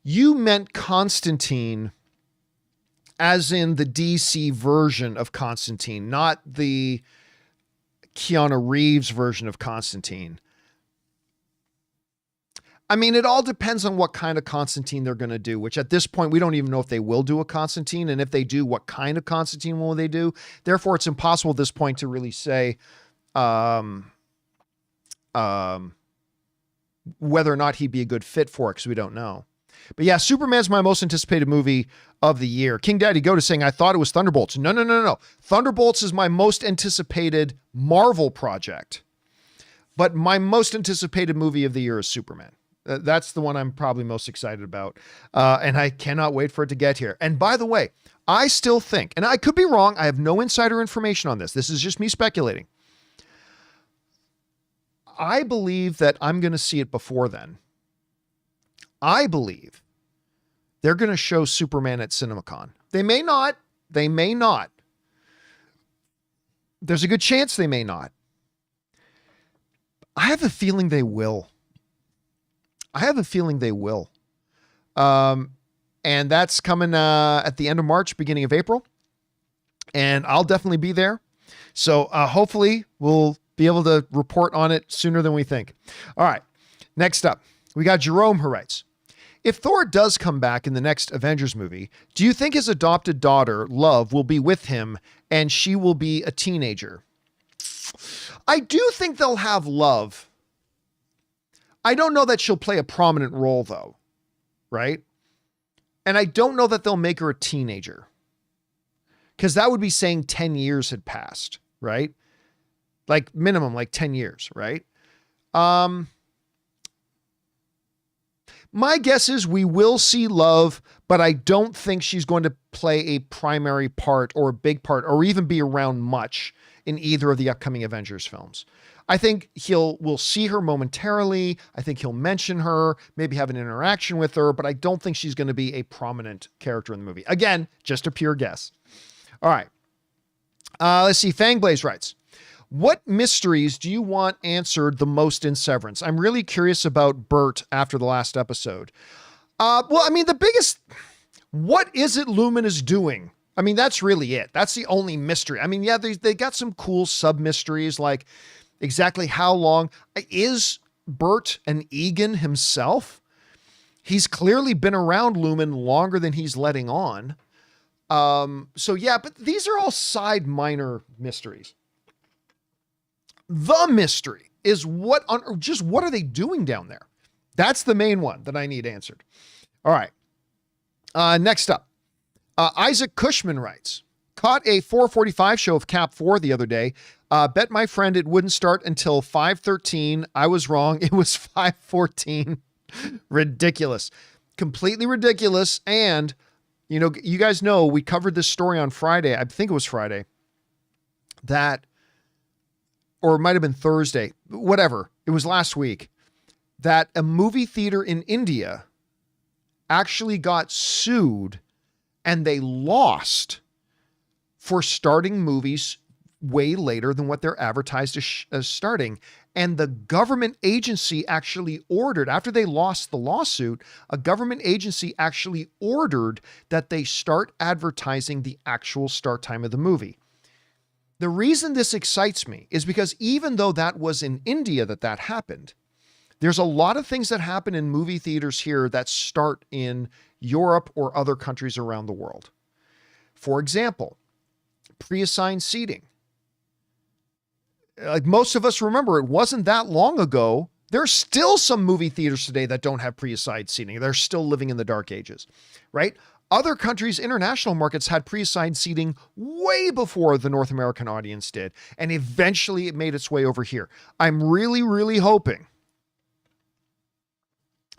you meant Constantine as in the DC version of Constantine, not the Keanu Reeves version of Constantine. I mean, it all depends on what kind of Constantine they're going to do, which at this point, we don't even know if they will do a Constantine. And if they do, what kind of Constantine will they do? Therefore, it's impossible at this point to really say whether or not he'd be a good fit for it, because we don't know. But yeah, Superman's my most anticipated movie of the year. King Daddy Go to saying, I thought it was Thunderbolts. No. Thunderbolts is my most anticipated Marvel project. But my most anticipated movie of the year is Superman. That's the one I'm probably most excited about. And I cannot wait for it to get here. And by the way, I still think, and I could be wrong, I have no insider information on this. This is just me speculating. I believe that I'm going to see it before then. I believe they're going to show Superman at Cinemacon. They may not. There's a good chance they may not. I have a feeling they will. And that's coming at the end of March, beginning of April. And I'll definitely be there. So hopefully we'll be able to report on it sooner than we think. All right. Next up, we got Jerome who writes, if Thor does come back in the next Avengers movie, do you think his adopted daughter, Love, will be with him and she will be a teenager? I do think they'll have Love. I don't know that she'll play a prominent role, though, right? And I don't know that they'll make her a teenager, because that would be saying 10 years had passed, right? Like minimum, like 10 years, right? My guess is we will see Love, but I don't think she's going to play a primary part or a big part or even be around much in either of the upcoming Avengers films. I think we'll see her momentarily. I think he'll mention her, maybe have an interaction with her, but I don't think she's going to be a prominent character in the movie. Again, just a pure guess. All right. Let's see. Fangblaze writes, what mysteries do you want answered the most in Severance? I'm really curious about Bert after the last episode. Well, I mean, the biggest, what is it Lumen is doing? I mean, that's really it. That's the only mystery. I mean, yeah, they got some cool sub mysteries, like exactly how long is Bert an Egan himself? He's clearly been around Lumen longer than he's letting on. So yeah, but these are all side minor mysteries. The mystery is what are they doing down there? That's the main one that I need answered. All right. Next up, Isaac Cushman writes, caught a 4:45 show of Cap 4 the other day. Bet my friend it wouldn't start until 5:13. I was wrong. It was 5:14. Ridiculous. Completely ridiculous. And, you know, you guys know we covered this story on Friday. I think it was Friday. Or it might have been Thursday, whatever. It was last week, that a movie theater in India actually got sued and they lost for starting movies way later than what they're advertised as starting. And the government agency actually ordered, after they lost the lawsuit, a government agency actually ordered that they start advertising the actual start time of the movie. The reason this excites me is because even though that was in India that happened, there's a lot of things that happen in movie theaters here that start in Europe or other countries around the world. For example, pre-assigned seating. Like most of us remember, it wasn't that long ago. There's still some movie theaters today that don't have pre-assigned seating. They're still living in the dark ages, right? Other countries' international markets had pre-assigned seating way before the North American audience did, and eventually it made its way over here. I'm really, really hoping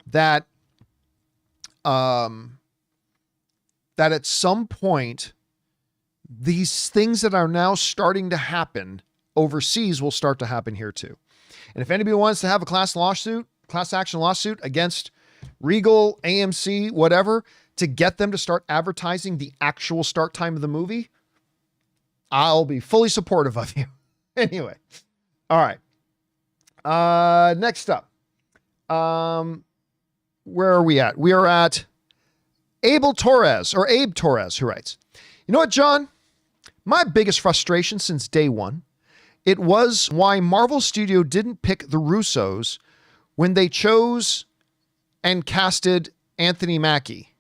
that that at some point, these things that are now starting to happen overseas will start to happen here too. And if anybody wants to have a class action lawsuit against Regal, AMC, whatever, to get them to start advertising the actual start time of the movie, I'll be fully supportive of you. Anyway. All right. Next up. Where are we at? We are at Abe Torres, who writes, you know what, John? My biggest frustration since day one, it was why Marvel Studio didn't pick the Russos when they chose and casted Anthony Mackie.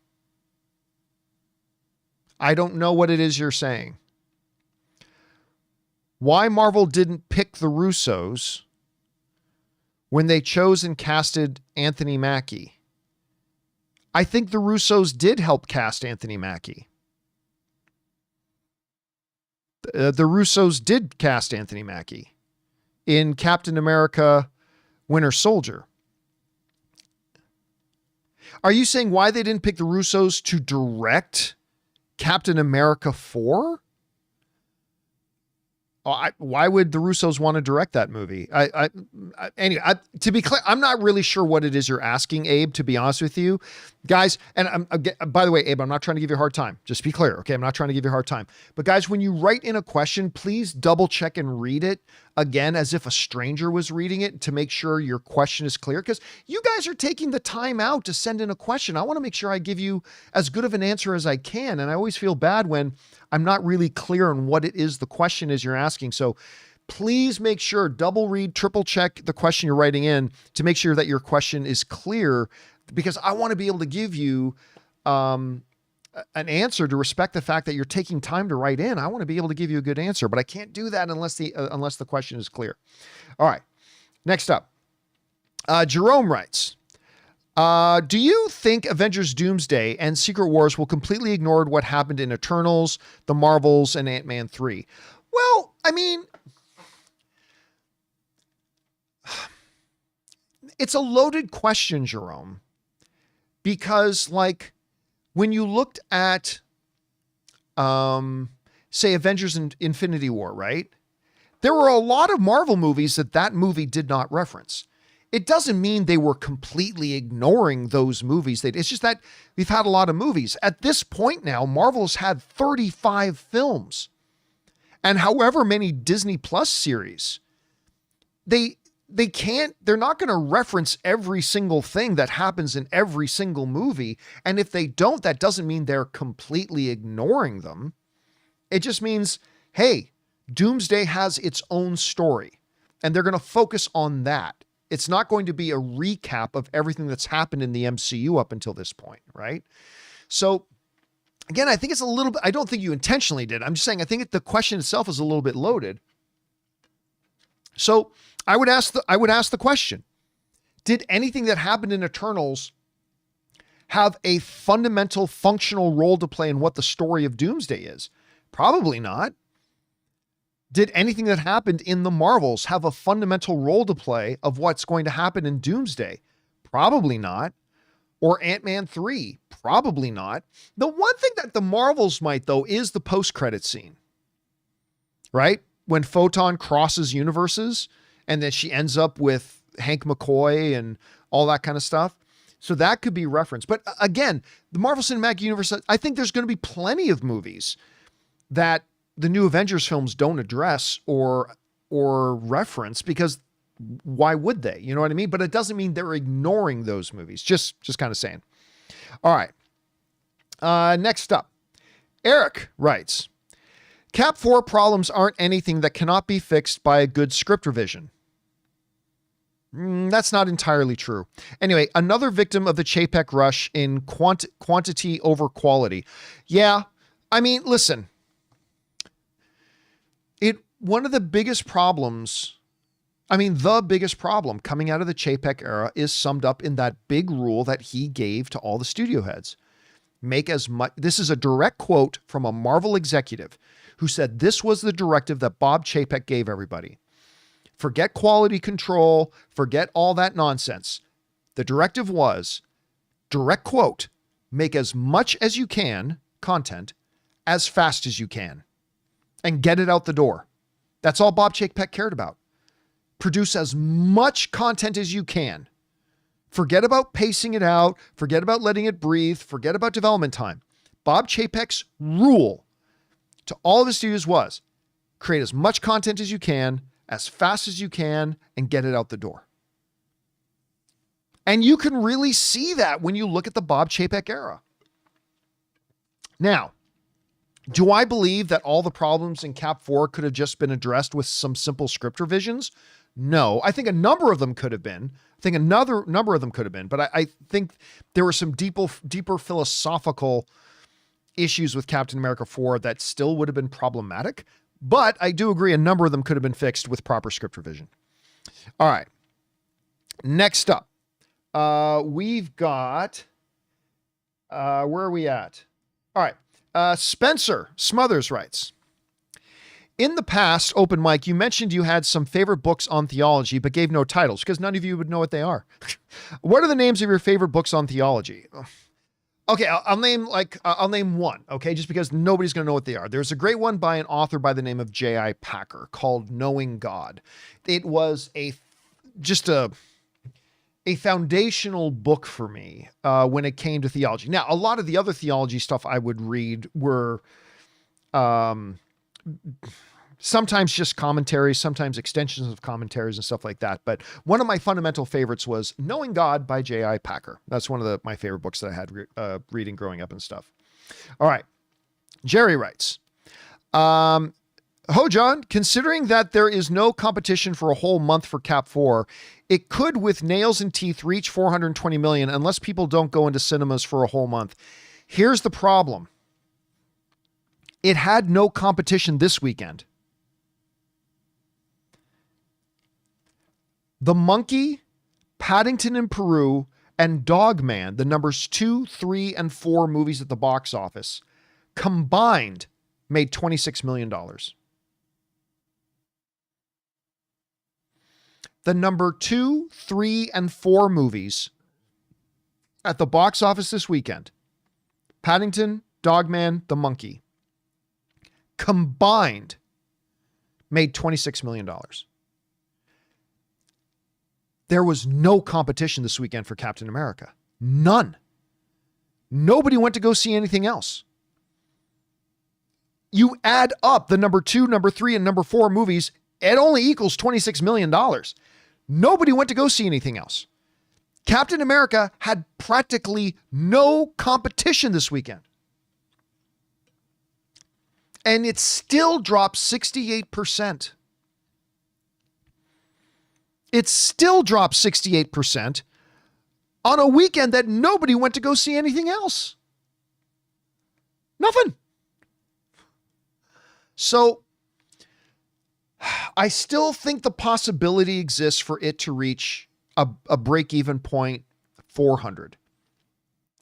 I don't know what it is you're saying. Why Marvel didn't pick the Russos when they chose and casted Anthony Mackie. I think the Russos did help cast Anthony Mackie. The Russos did cast Anthony Mackie in Captain America Winter Soldier. Are you saying why they didn't pick the Russos to direct Captain America 4? Why would the Russos want to direct that movie? Anyway, to be clear, I'm not really sure what it is you're asking, Abe, to be honest with you. Guys, and by the way, Abe, I'm not trying to give you a hard time. Just be clear, okay? I'm not trying to give you a hard time. But guys, when you write in a question, please double check and read it again as if a stranger was reading it to make sure your question is clear. Because you guys are taking the time out to send in a question. I want to make sure I give you as good of an answer as I can. And I always feel bad when I'm not really clear on what it is the question is you're asking. So please make sure, double read, triple check the question you're writing in to make sure that your question is clear, because I want to be able to give you an answer to respect the fact that you're taking time to write in. I want to be able to give you a good answer, but I can't do that unless the question is clear. All right. Next up, Jerome writes, do you think Avengers Doomsday and Secret Wars will completely ignore what happened in Eternals, The Marvels, and Ant-Man 3? Well, I mean, it's a loaded question, Jerome, because like when you looked at, say, Avengers and Infinity War, right? There were a lot of Marvel movies that movie did not reference. It doesn't mean they were completely ignoring those movies. It's just that we've had a lot of movies. At this point now, Marvel's had 35 films and however many Disney Plus series. They're not going to reference every single thing that happens in every single movie. And if they don't, that doesn't mean they're completely ignoring them. It just means, hey, Doomsday has its own story and they're going to focus on that. It's not going to be a recap of everything that's happened in the MCU up until this point, right? So again, I think it's a little bit, I don't think you intentionally did. I'm just saying, I think the question itself is a little bit loaded. So I would ask the question, did anything that happened in Eternals have a fundamental functional role to play in what the story of Doomsday is? Probably not. Did anything that happened in the Marvels have a fundamental role to play of what's going to happen in Doomsday? Probably not. Or Ant-Man 3? Probably not. The one thing that the Marvels might, though, is the post-credit scene, right? When Photon crosses universes and then she ends up with Hank McCoy and all that kind of stuff. So that could be referenced. But again, the Marvel Cinematic Universe, I think there's going to be plenty of movies that the new Avengers films don't address or reference, because why would they? You know what I mean? But it doesn't mean they're ignoring those movies. Just kind of saying. All right. Next up, Eric writes, Cap 4 problems aren't anything that cannot be fixed by a good script revision. That's not entirely true. Anyway, another victim of the Chapek rush in quantity over quality. Yeah. I mean, listen, one of the biggest problems, the biggest problem coming out of the Chapek era is summed up in that big rule that he gave to all the studio heads. make as much. This is a direct quote from a Marvel executive who said this was the directive that Bob Chapek gave everybody. Forget quality control, forget all that nonsense. The directive was, direct quote, make as much as you can content as fast as you can and get it out the door. That's all Bob Chapek cared about. Produce as much content as you can. Forget about pacing it out. Forget about letting it breathe. Forget about development time. Bob Chapek's rule to all of his studios was create as much content as you can, as fast as you can, and get it out the door. And you can really see that when you look at the Bob Chapek era. Now, do I believe that all the problems in Cap 4 could have just been addressed with some simple script revisions? No, I think a number of them could have been. I think another number of them could have been, but I think there were some deeper philosophical issues with Captain America 4 that still would have been problematic, but I do agree a number of them could have been fixed with proper script revision. All right. Next up, we've got, where are we at? All right. Spencer Smothers writes, in the past, Open Mic, you mentioned you had some favorite books on theology, but gave no titles because none of you would know what they are. What are the names of your favorite books on theology? Okay, I'll name one, okay, just because nobody's going to know what they are. There's a great one by an author by the name of J.I. Packer called Knowing God. It was just a foundational book for me when it came to theology. Now, a lot of the other theology stuff I would read were sometimes just commentaries, sometimes extensions of commentaries and stuff like that. But one of my fundamental favorites was Knowing God by J.I. Packer. That's one of my favorite books that I had reading growing up and stuff. All right. Jerry writes, Ho, John, considering that there is no competition for a whole month for Cap 4, it could, with nails and teeth, reach 420 million unless people don't go into cinemas for a whole month. Here's the problem. It had no competition this weekend. The Monkey, Paddington in Peru, and Dogman, the numbers 2, 3, and 4 movies at the box office, combined made $26 million. The number 2, 3, and 4 movies at the box office this weekend, Paddington, Dogman, The Monkey, combined made $26 million. There was no competition this weekend for Captain America. None. Nobody went to go see anything else. You add up the number 2, number 3, and number 4 movies, it only equals $26 million. Nobody went to go see anything else. Captain America had practically no competition this weekend. And it still dropped 68%. It still dropped 68% on a weekend that nobody went to go see anything else. Nothing. So I still think the possibility exists for it to reach a break-even point 400.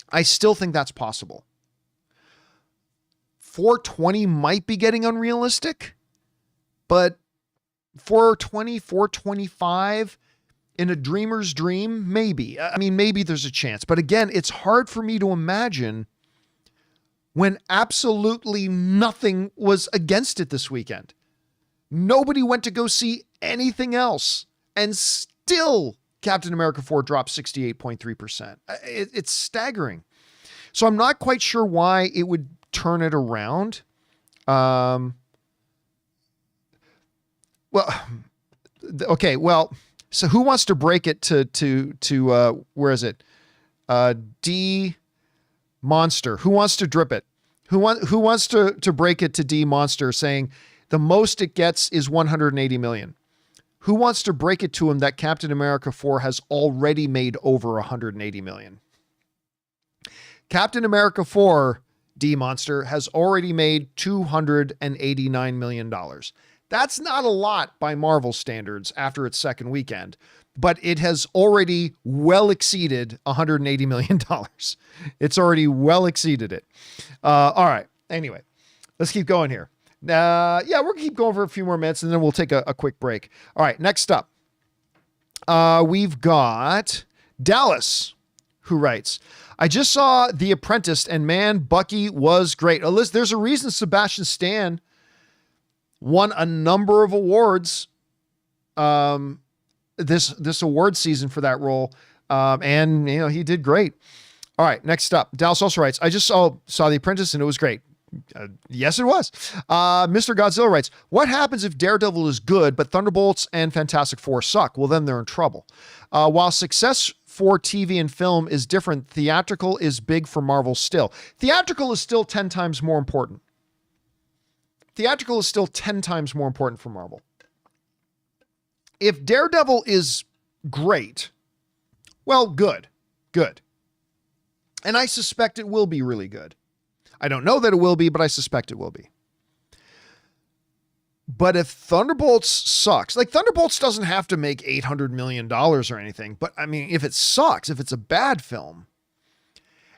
I still think that's possible. 420 might be getting unrealistic, but 420, 425 in a dreamer's dream, maybe. I mean, maybe there's a chance. But again, it's hard for me to imagine when absolutely nothing was against it this weekend. Nobody went to go see anything else. And still, Captain America 4 dropped 68.3%. It's staggering. So I'm not quite sure why it would turn it around. Okay. Well, so who wants to break it to where is it? D Monster. Who wants to drip it? Who wants to break it to D Monster saying the most it gets is 180 million? Who wants to break it to him that Captain America 4 has already made over 180 million? Captain America 4, D Monster, has already made $289 million. That's not a lot by Marvel standards after its second weekend, but it has already well exceeded $180 million. It's already well exceeded it. All right. Anyway, let's keep going here. Yeah, we're gonna keep going for a few more minutes and then we'll take a quick break. All right. Next up, we've got Dallas, who writes, I just saw The Apprentice and man, Bucky was great. There's a reason Sebastian Stan won a number of awards this award season for that role. And he did great. All right, next up, Dallas also writes, I just saw The Apprentice and it was great. Yes, it was. Mr. Godzilla writes, what happens if Daredevil is good, but Thunderbolts and Fantastic Four suck? Well, then they're in trouble. While success for TV and film is different, theatrical is big for Marvel still. Theatrical is still 10 times more important. Theatrical is still 10 times more important for Marvel. If Daredevil is great, well, good. And I suspect it will be really good. I don't know that it will be, but I suspect it will be. But if Thunderbolts sucks, like Thunderbolts doesn't have to make $800 million or anything, but I mean, if it sucks, if it's a bad film,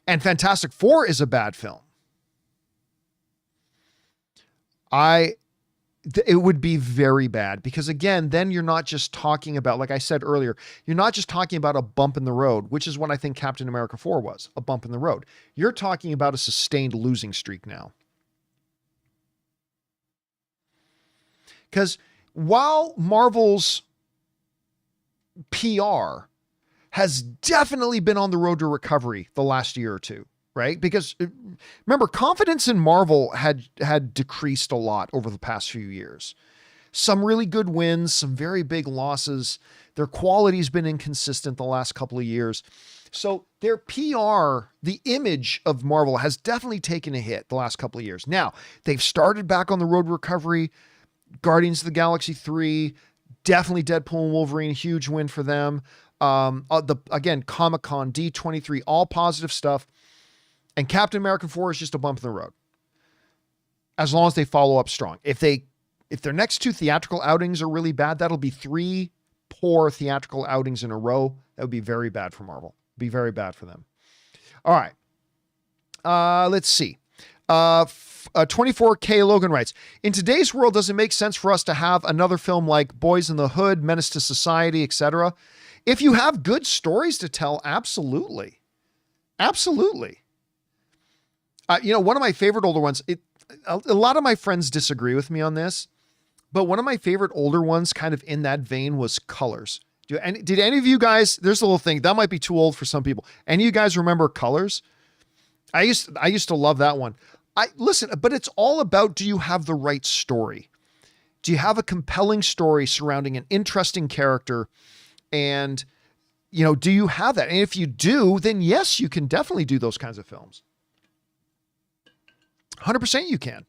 and Fantastic Four is a bad film, it would be very bad, because again, then you're not just talking about, like I said earlier, you're not just talking about a bump in the road, which is what I think Captain America 4 was, a bump in the road. You're talking about a sustained losing streak now. Because while Marvel's PR has definitely been on the road to recovery the last year or two, right? Because remember, confidence in Marvel had decreased a lot over the past few years. Some really good wins, some very big losses. Their quality's been inconsistent the last couple of years. So their PR, the image of Marvel, has definitely taken a hit the last couple of years. Now, they've started back on the road to recovery. Guardians of the Galaxy 3, definitely Deadpool and Wolverine, huge win for them. Again, Comic-Con, D23, all positive stuff. And Captain America 4 is just a bump in the road. As long as they follow up strong. If their next two theatrical outings are really bad, that'll be 3 poor theatrical outings in a row. That would be very bad for Marvel. Be very bad for them. All right. Let's see. 24K Logan writes, in today's world, does it make sense for us to have another film like Boys in the Hood, Menace to Society, etc.? If you have good stories to tell, absolutely. Absolutely. One of my favorite older ones, a lot of my friends disagree with me on this, but one of my favorite older ones kind of in that vein was Colors. Did any of you guys, there's a little thing, that might be too old for some people. Any of you guys remember Colors? I used to love that one. Listen, but it's all about, do you have the right story? Do you have a compelling story surrounding an interesting character? And, do you have that? And if you do, then yes, you can definitely do those kinds of films. 100% you can.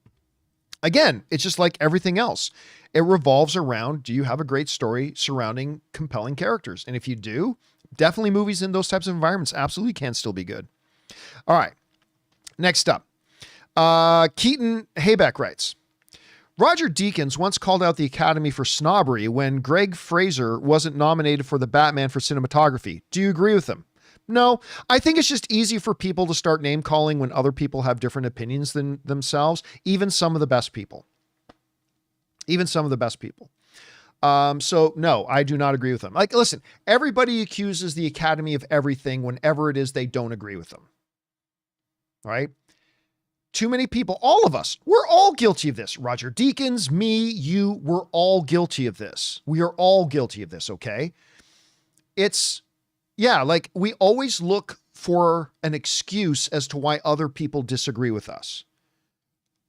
Again, it's just like everything else. It revolves around, do you have a great story surrounding compelling characters? And if you do, definitely movies in those types of environments absolutely can still be good. All right. Next up. Keaton Haybeck writes, Roger Deakins once called out the Academy for snobbery when Greg Fraser wasn't nominated for the Batman for cinematography. Do you agree with him? No, I think it's just easy for people to start name calling when other people have different opinions than themselves, even some of the best people. So no, I do not agree with them. Like, listen, everybody accuses the Academy of everything whenever it is they don't agree with them. All right. Too many people, all of us, we're all guilty of this. Roger Deakins, me, you, we're all guilty of this. We are all guilty of this. Okay. Like we always look for an excuse as to why other people disagree with us.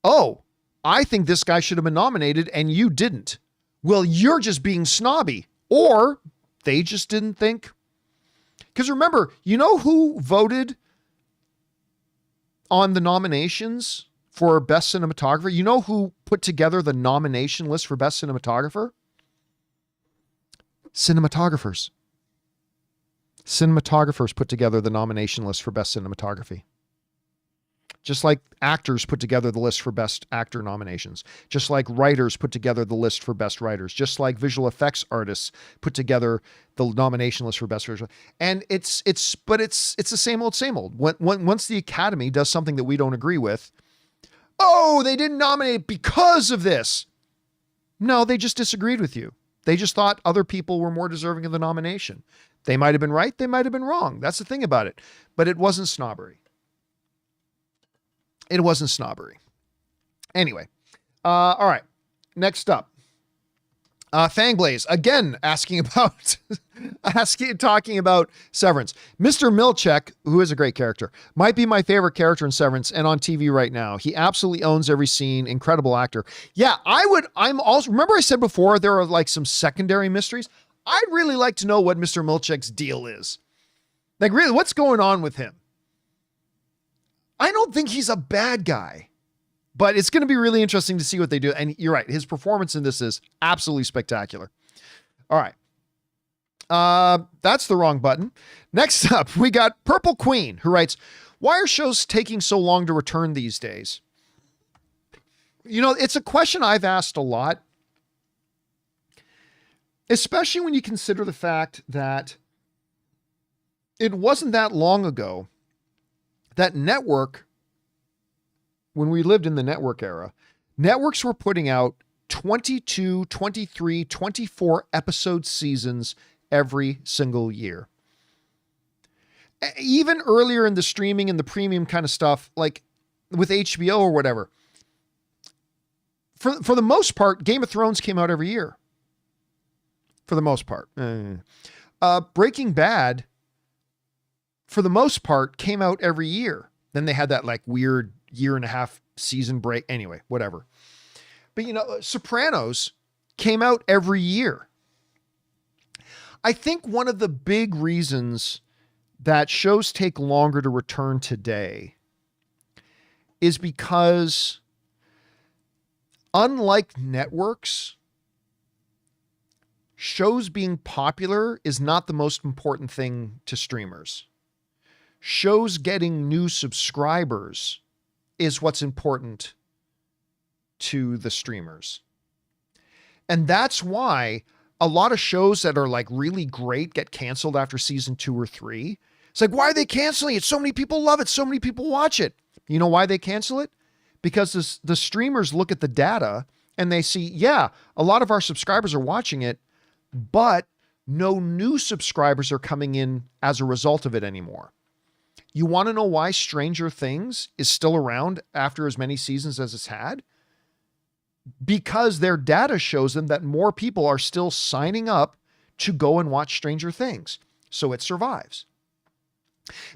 Oh, I think this guy should have been nominated and you didn't. Well, you're just being snobby, or they just didn't think. Because remember, you know who voted on the nominations for Best Cinematographer? You know who put together the nomination list for Best Cinematographer? Cinematographers. Cinematographers put together the nomination list for Best Cinematography. Just like actors put together the list for best actor nominations, just like writers put together the list for best writers, just like visual effects artists put together the nomination list for best visual. And it's the same old. Once the Academy does something that we don't agree with, oh, they didn't nominate because of this. No, they just disagreed with you. They just thought other people were more deserving of the nomination. They might have been right. They might have been wrong. That's the thing about it. But it wasn't snobbery. It wasn't snobbery. Anyway. All right. Next up. Fangblaze, again, talking about Severance. Mr. Milchek, who is a great character, might be my favorite character in Severance and on TV right now. He absolutely owns every scene. Incredible actor. Yeah, remember I said before, there are like some secondary mysteries. I'd really like to know what Mr. Milchek's deal is. Like, really, what's going on with him? I don't think he's a bad guy. But it's going to be really interesting to see what they do. And you're right. His performance in this is absolutely spectacular. All right. That's the wrong button. Next up, we got Purple Queen, who writes, why are shows taking so long to return these days? You know, it's a question I've asked a lot, especially when you consider the fact that it wasn't that long ago that when we lived in the network era, networks were putting out 22, 23, 24 episode seasons every single year. Even earlier in the streaming and the premium kind of stuff, like with HBO or whatever, for the most part, Game of Thrones came out every year. For the most part. Breaking Bad, for the most part, came out every year. Then they had that like weird year and a half season break. Anyway, whatever. But you know, Sopranos came out every year. I think one of the big reasons that shows take longer to return today is because unlike networks, shows being popular is not the most important thing to streamers. Shows getting new subscribers is what's important to the streamers. And that's why a lot of shows that are like really great get canceled after season 2 or 3. It's like, why are they canceling it? So many people love it. So many people watch it. You know why they cancel it? Because the streamers look at the data and they see, yeah, a lot of our subscribers are watching it, but no new subscribers are coming in as a result of it anymore. You want to know why Stranger Things is still around after as many seasons as it's had? Because their data shows them that more people are still signing up to go and watch Stranger Things. So it survives.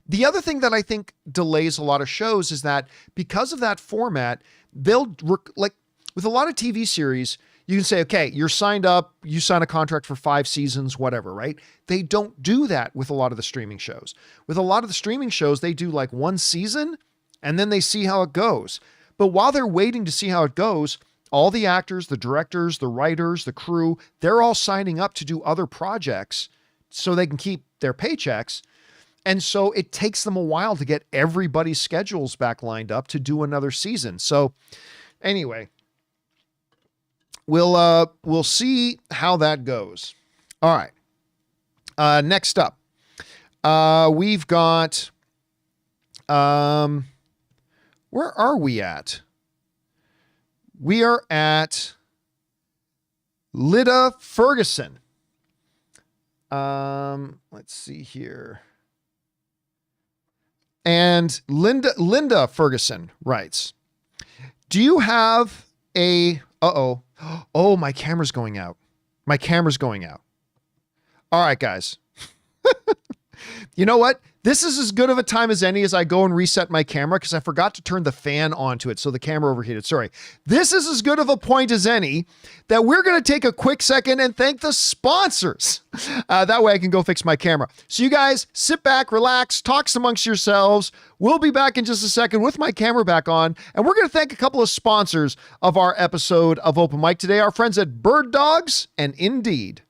The other thing that I think delays a lot of shows is that because of that format, like with a lot of TV series, you can say, okay, you're signed up, you sign a contract for 5 seasons, whatever, right? They don't do that with a lot of the streaming shows. With a lot of the streaming shows, they do like 1 season and then they see how it goes. But while they're waiting to see how it goes, all the actors, the directors, the writers, the crew, they're all signing up to do other projects so they can keep their paychecks. And so it takes them a while to get everybody's schedules back lined up to do another season. So anyway, we'll see how that goes. All right. Next up, we've got, where are we at? We are at Lyda Ferguson. Let's see here. And Linda Ferguson writes, do you have a, oh, my camera's going out. My camera's going out. All right, guys. You know what? This is as good of a time as any as I go and reset my camera because I forgot to turn the fan onto it. So the camera overheated. Sorry. This is as good of a point as any that we're going to take a quick second and thank the sponsors. That way I can go fix my camera. So you guys sit back, relax, talk amongst yourselves. We'll be back in just a second with my camera back on. And we're going to thank a couple of sponsors of our episode of Open Mic today. Our friends at Birddogs and Indeed.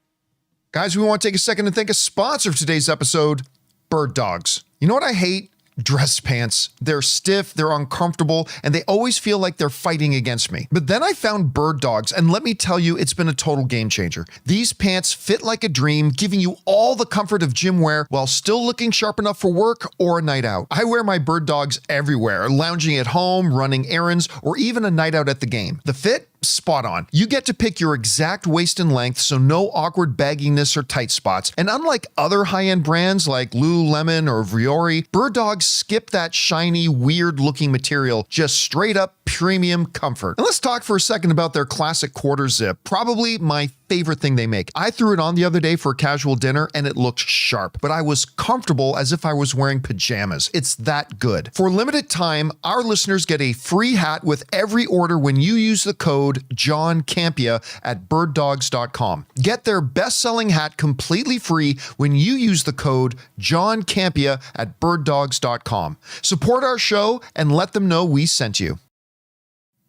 Guys, we want to take a second and thank a sponsor of today's episode, Birddogs. You know what I hate? dress pants. They're stiff, they're uncomfortable, and they always feel like they're fighting against me. But then I found Birddogs, and let me tell you, it's been a total game changer. These pants fit like a dream, giving you all the comfort of gym wear while still looking sharp enough for work or a night out. I wear my Birddogs everywhere, lounging at home, running errands, or even a night out at the game. The fit? Spot on. You get to pick your exact waist and length, so no awkward bagginess or tight spots. And unlike other high-end brands like Lululemon or Vuori, Birddogs skip that shiny, weird-looking material, just straight up premium comfort. And let's talk for a second about their classic quarter zip, probably my favorite thing they make. I threw it on the other day for a casual dinner and it looked sharp, but I was comfortable as if I was wearing pajamas. It's that good. For a limited time, our listeners get a free hat with every order when you use the code John Campea at birddogs.com. Get their best-selling hat completely free when you use the code John Campea at birddogs.com. Support our show and let them know we sent you.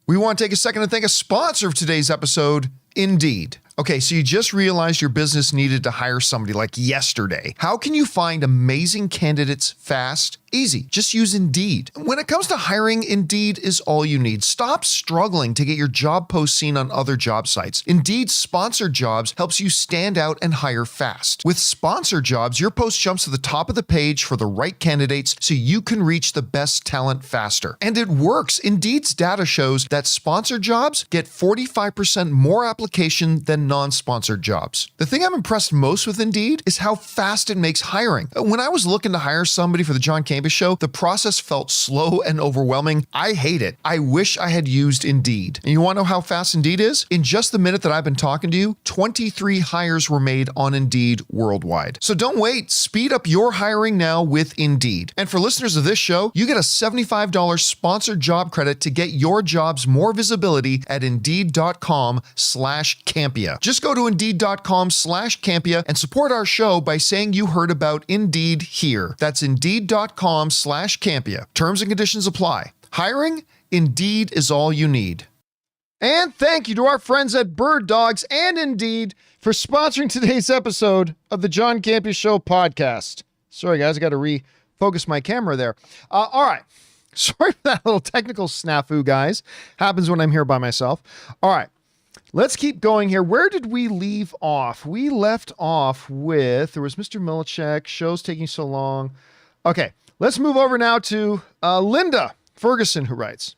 We want to take a second to thank a sponsor of today's episode, Indeed. Okay, so you just realized your business needed to hire somebody like yesterday. How can you find amazing candidates fast? Easy. Just use Indeed. When it comes to hiring, Indeed is all you need. Stop struggling to get your job post seen on other job sites. Indeed's sponsored jobs helps you stand out and hire fast. With sponsored jobs, your post jumps to the top of the page for the right candidates so you can reach the best talent faster. And it works. Indeed's data shows that sponsored jobs get 45% more application than non-sponsored jobs. The thing I'm impressed most with Indeed is how fast it makes hiring. When I was looking to hire somebody for the John Campea Show, the process felt slow and overwhelming. I hate it. I wish I had used Indeed. And you want to know how fast Indeed is? In just the minute that I've been talking to you, 23 hires were made on Indeed worldwide. So don't wait. Speed up your hiring now with Indeed. And for listeners of this show, you get a $75 sponsored job credit to get your jobs more visibility at Indeed.com/Campea. Just go to Indeed.com/Campea and support our show by saying you heard about Indeed here. That's Indeed.com/Campea. Terms and conditions apply. Hiring? Indeed is all you need. And thank you to our friends at Birddogs and Indeed for sponsoring today's episode of the John Campea Show podcast. Sorry, guys, I got to refocus my camera there. All right. Sorry for that little technical snafu, guys. Happens when I'm here by myself. All right. Let's keep going here. Where did we leave off? We left off with, there was Mr. Milchek, show's taking so long. Okay, let's move over now to Linda Ferguson, who writes,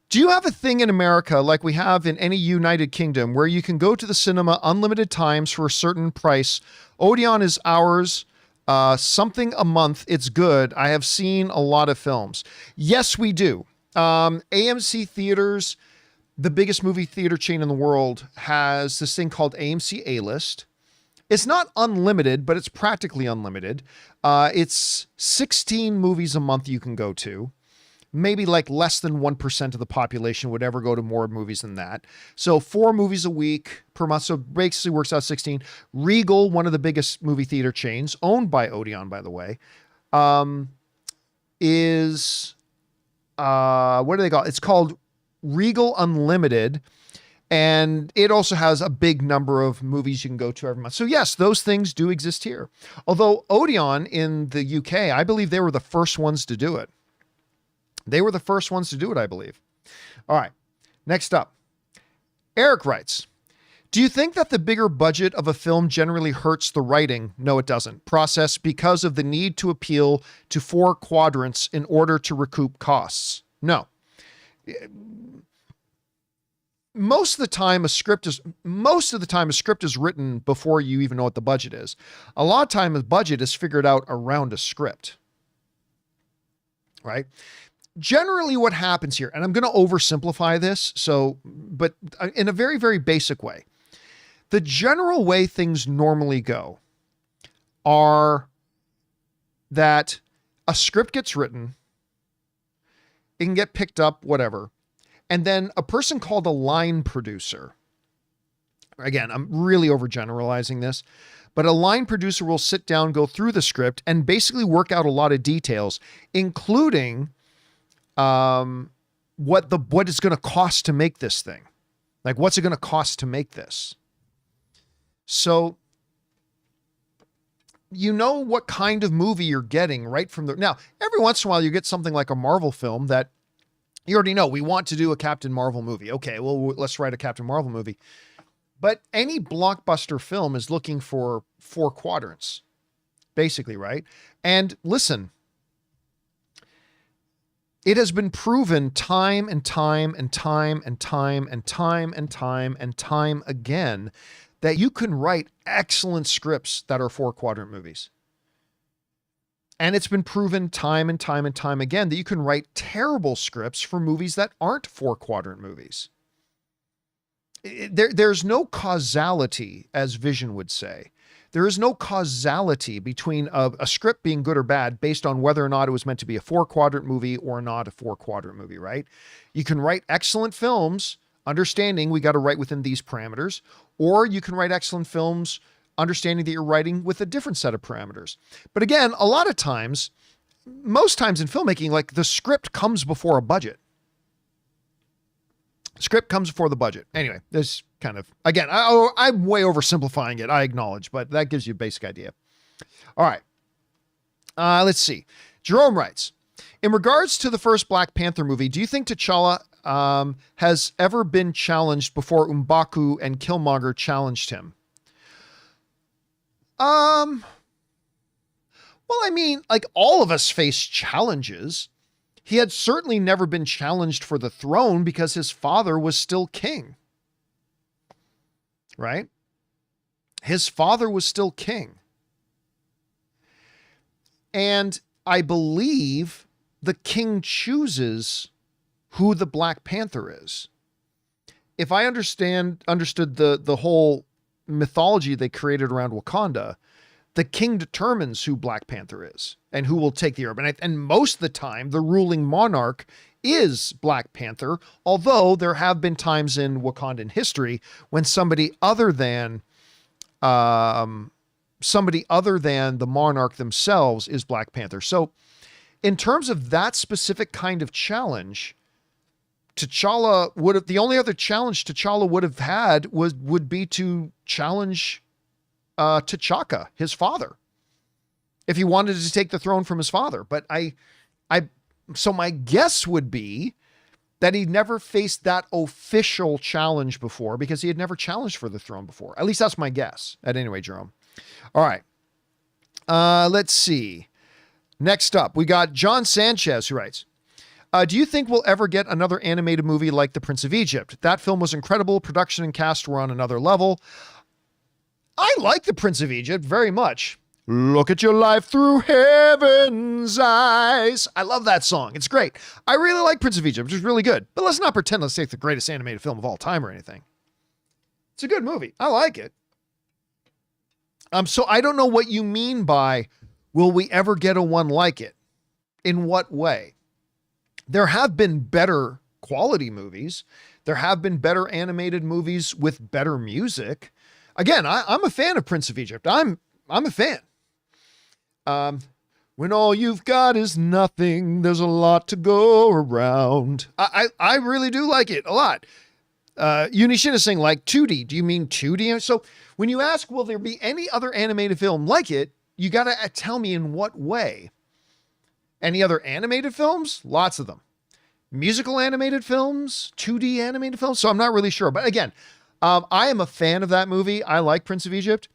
do you have a thing in America like we have in any United Kingdom where you can go to the cinema unlimited times for a certain price? Odeon is ours, something a month. It's good. I have seen a lot of films. Yes, we do. AMC Theaters, the biggest movie theater chain in the world, has this thing called AMC A-List. It's not unlimited, but it's practically unlimited. It's 16 movies a month you can go to. Maybe like less than 1% of the population would ever go to more movies than that. So 4 movies a week per month. So basically works out 16. Regal, one of the biggest movie theater chains, owned by Odeon, by the way, is, what do they call it? It's called Regal Unlimited, and it also has a big number of movies you can go to every month. So yes, those things do exist here. Although Odeon in the UK, I believe they were the first ones to do it. They were the first ones to do it, I believe. All right, next up. Eric writes, do you think that the bigger budget of a film generally hurts the writing? No, it doesn't. Process because of the need to appeal to 4 quadrants in order to recoup costs? No. Most of the time a script is written before you even know what the budget is. A lot of time the budget is figured out around a script, right? Generally what happens here, and I'm going to oversimplify this, but in a very, very basic way, the general way things normally go are that a script gets written, it can get picked up, whatever. And then a person called a line producer, again, I'm really overgeneralizing this, but a line producer will sit down, go through the script, and basically work out a lot of details, including what it's going to cost to make this thing. Like, what's it going to cost to make this? So you know what kind of movie you're getting right from the, now, every once in a while you get something like a Marvel film that you already know, we want to do a Captain Marvel movie. Okay, well, let's write a Captain Marvel movie. But any blockbuster film is looking for 4 quadrants, basically, right? And listen, it has been proven time and time and time and time and time and time and time again that you can write excellent scripts that are 4 quadrant movies. And it's been proven time and time and time again that you can write terrible scripts for movies that aren't 4 quadrant movies. There's no causality, as Vision would say. There is no causality between a script being good or bad based on whether or not it was meant to be a 4 quadrant movie or not a 4 quadrant movie, right? You can write excellent films understanding we got to write within these parameters, or you can write excellent films understanding that you're writing with a different set of parameters. But again, a lot of times, most times in filmmaking, like the script comes before a budget. Script comes before the budget. Anyway, this kind of, again, I'm way oversimplifying it, I acknowledge, but that gives you a basic idea. All right. Let's see. Jerome writes, in regards to the first Black Panther movie, do you think T'Challa has ever been challenged before M'Baku and Killmonger challenged him? Well, I mean, like all of us face challenges. He had certainly never been challenged for the throne because his father was still king. Right? His father was still king. And I believe the king chooses who the Black Panther is. If I understood the whole mythology they created around Wakanda, the king determines who Black Panther is and who will take the herb. And most of the time, the ruling monarch is Black Panther, although there have been times in Wakandan history when somebody other than the monarch themselves is Black Panther. So in terms of that specific kind of challenge, T'Challa the only other challenge T'Challa would have had would be to challenge T'Chaka, his father, if he wanted to take the throne from his father. But so my guess would be that he never faced that official challenge before because he had never challenged for the throne before. At least that's my guess. At any rate, Jerome. All right. Let's see. Next up, we got John Sanchez who writes, do you think we'll ever get another animated movie like The Prince of Egypt? That film was incredible. Production and cast were on another level. I like The Prince of Egypt very much. Look at your life through heaven's eyes. I love that song. It's great. I really like Prince of Egypt, which is really good. But let's not pretend let's take the greatest animated film of all time or anything. It's a good movie. I like it. So I don't know what you mean by, will we ever get a one like it? In what way? There have been better quality movies. There have been better animated movies with better music. Again, I'm a fan of Prince of Egypt. I'm a fan. When all you've got is nothing, there's a lot to go around. I really do like it a lot. Unishin is saying like 2D. Do you mean 2D? So when you ask, will there be any other animated film like it? You got to tell me in what way. Any other animated films? Lots of them. Musical animated films, 2D animated films. So I'm not really sure. But again, I am a fan of that movie. I like Prince of Egypt.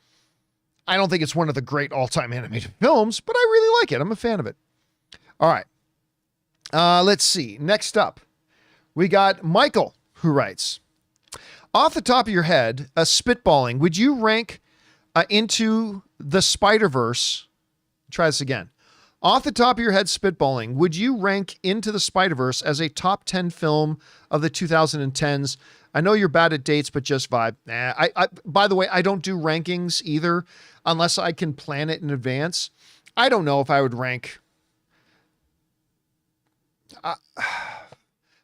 I don't think it's one of the great all-time animated films, but I really like it. I'm a fan of it. All right. Let's see. Next up, we got Michael, who writes, off the top of your head, spitballing, would you rank Into the Spider-Verse? Try this again. Off the top of your head, spitballing, would you rank Into the Spider-Verse as a top 10 film of the 2010s? I know you're bad at dates, but just vibe. By the way, I don't do rankings either unless I can plan it in advance. I don't know if I would rank off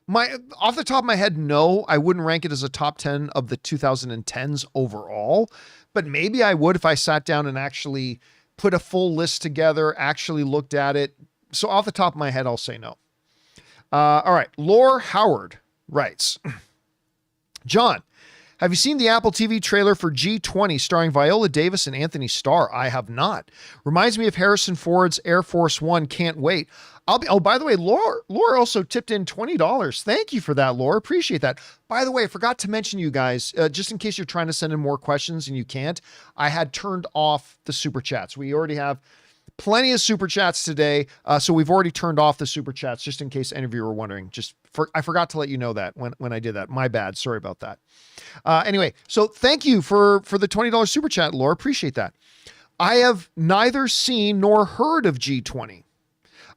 the top of my head. No, I wouldn't rank it as a top 10 of the 2010s overall, but maybe I would if I sat down and actually put a full list together, actually looked at it. So off the top of my head, I'll say no. All right. Lore Howard writes, John, Have you seen the Apple TV trailer for G20 starring Viola Davis and Anthony Starr? I have not. Reminds me of Harrison Ford's Air Force One. Can't wait. By the way, Laura also tipped in $20. Thank you for that, Laura. Appreciate that. By the way, I forgot to mention, you guys, just in case you're trying to send in more questions and you can't, I had turned off the super chats. We already have plenty of super chats today. So we've already turned off the super chats, just in case any of you were wondering. I forgot to let you know that when I did that. My bad. Sorry about that. Anyway, so thank you for the $20 super chat, Laura. Appreciate that. I have neither seen nor heard of G20.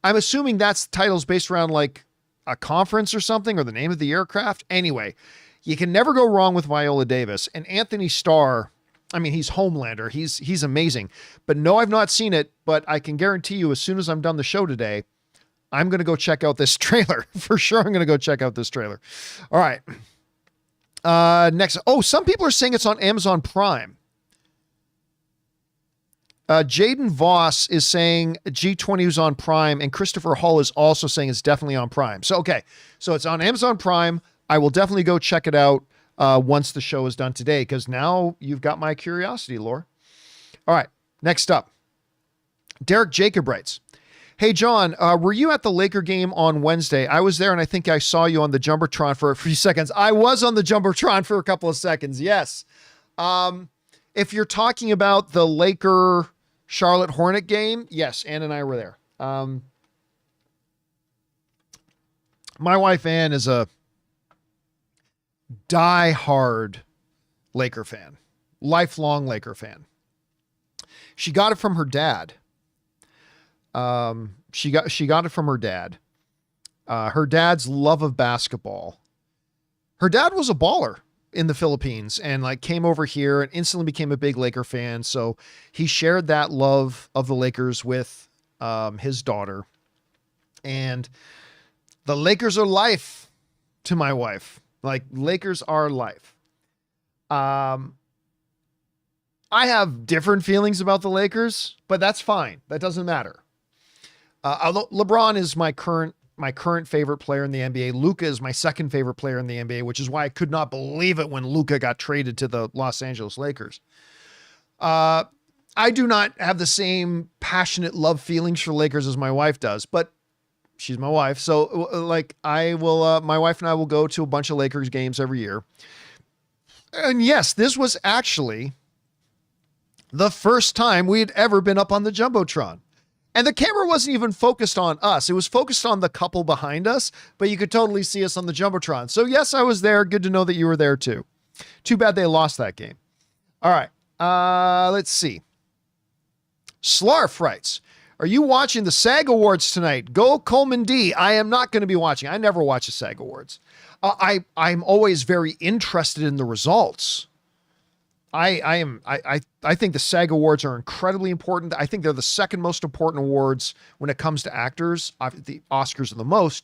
I'm assuming that's titles based around like a conference or something, or the name of the aircraft. Anyway, you can never go wrong with Viola Davis and Anthony Starr. I mean, he's Homelander. He's amazing. But no, I've not seen it, but I can guarantee you as soon as I'm done the show today, I'm going to go check out this trailer. For sure, I'm going to go check out this trailer. All right. Next. Oh, some people are saying it's on Amazon Prime. Jaden Voss is saying G20 is on Prime, and Christopher Hull is also saying it's definitely on Prime. So, okay. So it's on Amazon Prime. I will definitely go check it out once the show is done today, because now you've got my curiosity, Laura. All right. Next up. Derek Jacob writes, hey, John, were you at the Laker game on Wednesday? I was there, and I think I saw you on the Jumbotron for a few seconds. I was on the Jumbotron for a couple of seconds. Yes. If you're talking about the Laker Charlotte Hornet game, yes, Ann and I were there. My wife, Ann, is a die-hard Laker fan, lifelong Laker fan. She got it from her dad. She got it from her dad. Her dad's love of basketball. Her dad was a baller in the Philippines and like came over here and instantly became a big Laker fan. So he shared that love of the Lakers with his daughter, and the Lakers are life to my wife. Like, Lakers are life. I have different feelings about the Lakers, but that's fine. That doesn't matter. Although LeBron is my current favorite player in the NBA. Luka is my second favorite player in the NBA, which is why I could not believe it when Luka got traded to the Los Angeles Lakers. I do not have the same passionate love feelings for Lakers as my wife does, but she's my wife. So like my wife and I will go to a bunch of Lakers games every year. And yes, this was actually the first time we had ever been up on the Jumbotron. And the camera wasn't even focused on us. It was focused on the couple behind us, but you could totally see us on the Jumbotron. So yes, I was there. Good to know that you were there too. Too bad they lost that game. All right. Let's see. Slarf writes, are you watching the SAG Awards tonight? Go Coleman D. I am not going to be watching. I never watch the SAG Awards. I'm always very interested in the results. I think the SAG Awards are incredibly important. I think they're the second most important awards when it comes to actors. The Oscars are the most.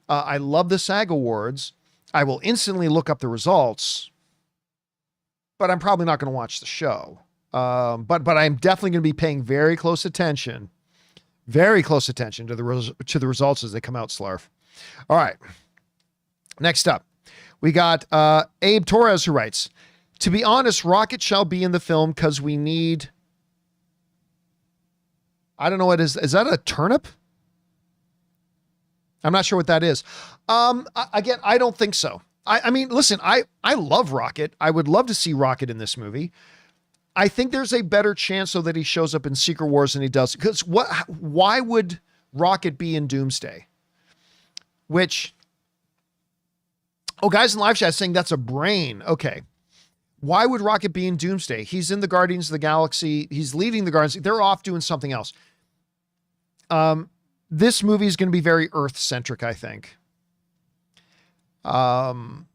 I love the SAG Awards. I will instantly look up the results, but I'm probably not going to watch the show. But I'm definitely going to be paying very close attention to the results as they come out, Slarf. All right. Next up, we got Abe Torres, who writes, to be honest, Rocket shall be in the film because we need, I don't know what is that a turnip? I'm not sure what that is. Again, I don't think so. I mean, listen, I love Rocket. I would love to see Rocket in this movie. I think there's a better chance though that he shows up in Secret Wars than he does. Because why would Rocket be in Doomsday? Guys in live chat saying that's a brain. Okay. Why would Rocket be in Doomsday? He's in the Guardians of the Galaxy. He's leading the Guardians. They're off doing something else. This movie is going to be very Earth-centric, I think. And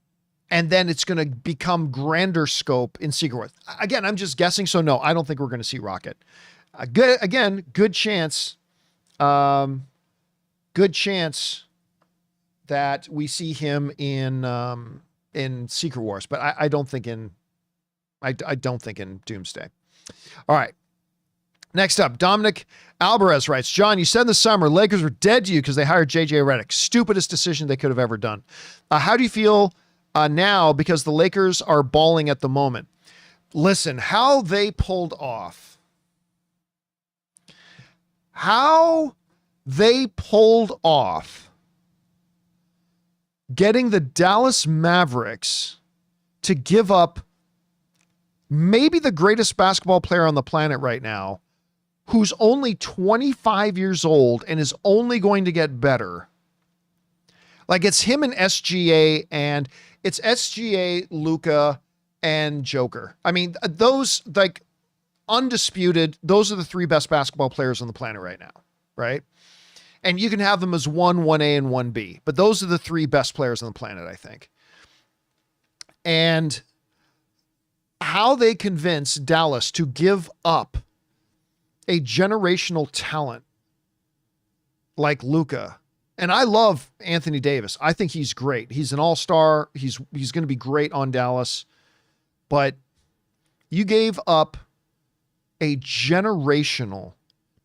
then it's going to become grander scope in Secret Wars. Again, I'm just guessing. So no, I don't think we're going to see Rocket. Good chance. Good chance that we see him in Secret Wars, but I don't think in Doomsday. All right. Next up, Dominic Alvarez writes, John, you said in the summer Lakers were dead to you because they hired JJ Redick. Stupidest decision they could have ever done. How do you feel now because the Lakers are balling at the moment. Listen, how they pulled off getting the Dallas Mavericks to give up maybe the greatest basketball player on the planet right now, who's only 25 years old and is only going to get better. Like, it's him and SGA, and it's SGA, Luka, and Joker. I mean, those, like, undisputed, those are the three best basketball players on the planet right now, right? And you can have them as 1A, and 1B, but those are the three best players on the planet, I think. And how they convince Dallas to give up a generational talent like Luka. And I love Anthony Davis. I think he's great. He's an all-star. He's going to be great on Dallas. But you gave up a generational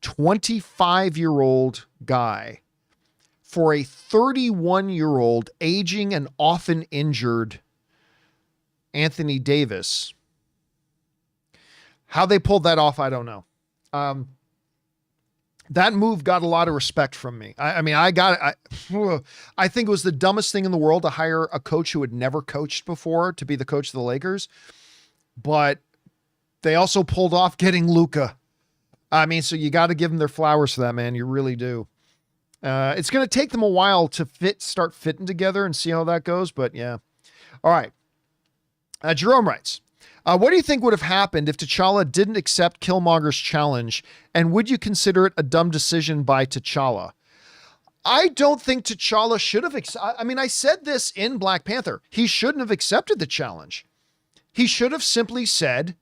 25-year-old guy for a 31-year-old aging and often injured Anthony Davis. How they pulled that off, I don't know. That move got a lot of respect from me. I think it was the dumbest thing in the world to hire a coach who had never coached before to be the coach of the Lakers. But they also pulled off getting Luka. I mean, so you got to give them their flowers for that, man. You really do. It's going to take them a while to start fitting together and see how that goes. But yeah. All right. Jerome writes, what do you think would have happened if T'Challa didn't accept Killmonger's challenge? And would you consider it a dumb decision by T'Challa? I don't think T'Challa should have. I mean, I said this in Black Panther. He shouldn't have accepted the challenge. He should have simply said,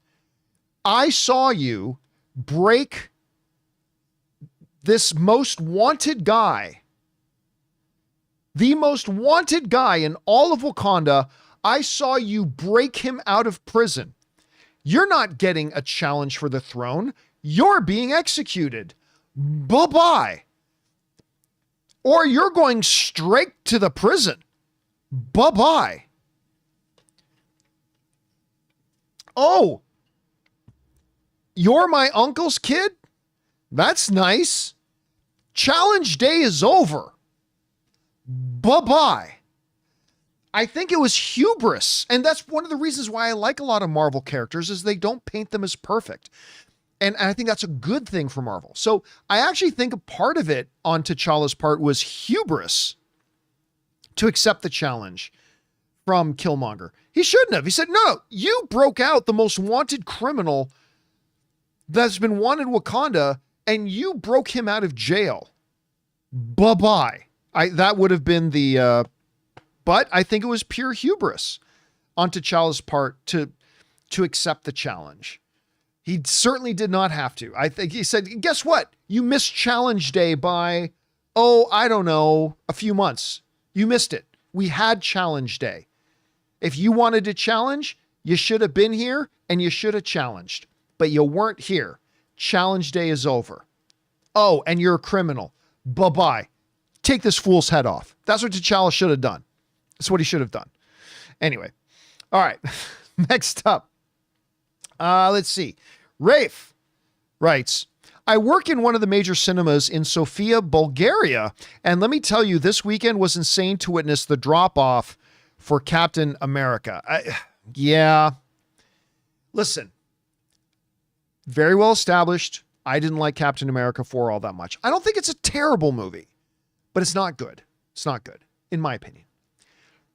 I saw you break this most wanted guy, the most wanted guy in all of Wakanda. I saw you break him out of prison. You're not getting a challenge for the throne. You're being executed. Bye-bye. Or you're going straight to the prison. Bye-bye. Oh, you're my uncle's kid? That's nice. Challenge day is over. Bye-bye. I think it was hubris. And that's one of the reasons why I like a lot of Marvel characters is they don't paint them as perfect. And I think that's a good thing for Marvel. So I actually think a part of it on T'Challa's part was hubris to accept the challenge from Killmonger. He shouldn't have. He said, no, you broke out the most wanted criminal that's been wanted in Wakanda, and you broke him out of jail. Bye-bye. That would have been the... But I think it was pure hubris on T'Challa's part to accept the challenge. He certainly did not have to. I think he said, guess what? You missed challenge day by, I don't know, a few months. You missed it. We had challenge day. If you wanted to challenge, you should have been here and you should have challenged. But you weren't here. Challenge day is over. Oh, and you're a criminal. Bye-bye. Take this fool's head off. That's what T'Challa should have done. That's what he should have done. Anyway. All right. Next up. Let's see. Rafe writes, I work in one of the major cinemas in Sofia, Bulgaria. And let me tell you, this weekend was insane to witness the drop-off for Captain America. Yeah. Listen. Very well established. I didn't like Captain America 4 all that much. I don't think it's a terrible movie, but it's not good. It's not good, in my opinion.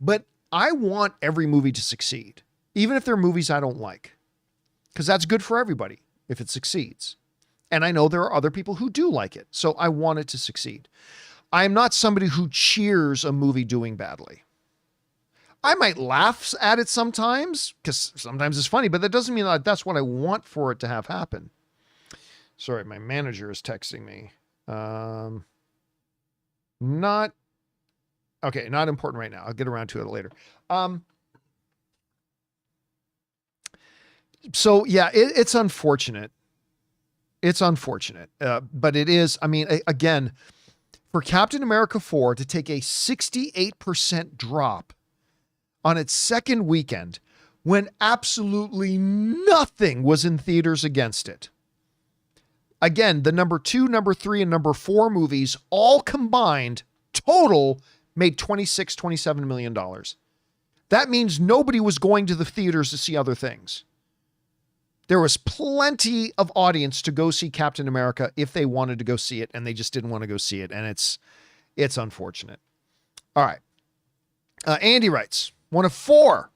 But I want every movie to succeed, even if they're movies I don't like, because that's good for everybody if it succeeds. And I know there are other people who do like it, so I want it to succeed. I am not somebody who cheers a movie doing badly. I might laugh at it sometimes, because sometimes it's funny, but that doesn't mean that that's what I want for it to have happen. Sorry, my manager is texting me. Not important right now. I'll get around to it later. So yeah, it's unfortunate. It's unfortunate. But it is, I mean, again, for Captain America 4 to take a 68% drop on its second weekend when absolutely nothing was in theaters against it. Again, the number 2, number 3, and number 4 movies all combined total made $27 million. That means nobody was going to the theaters to see other things. There was plenty of audience to go see Captain America if they wanted to go see it, and they just didn't want to go see it. And it's unfortunate. All right. Andy writes, one of 4.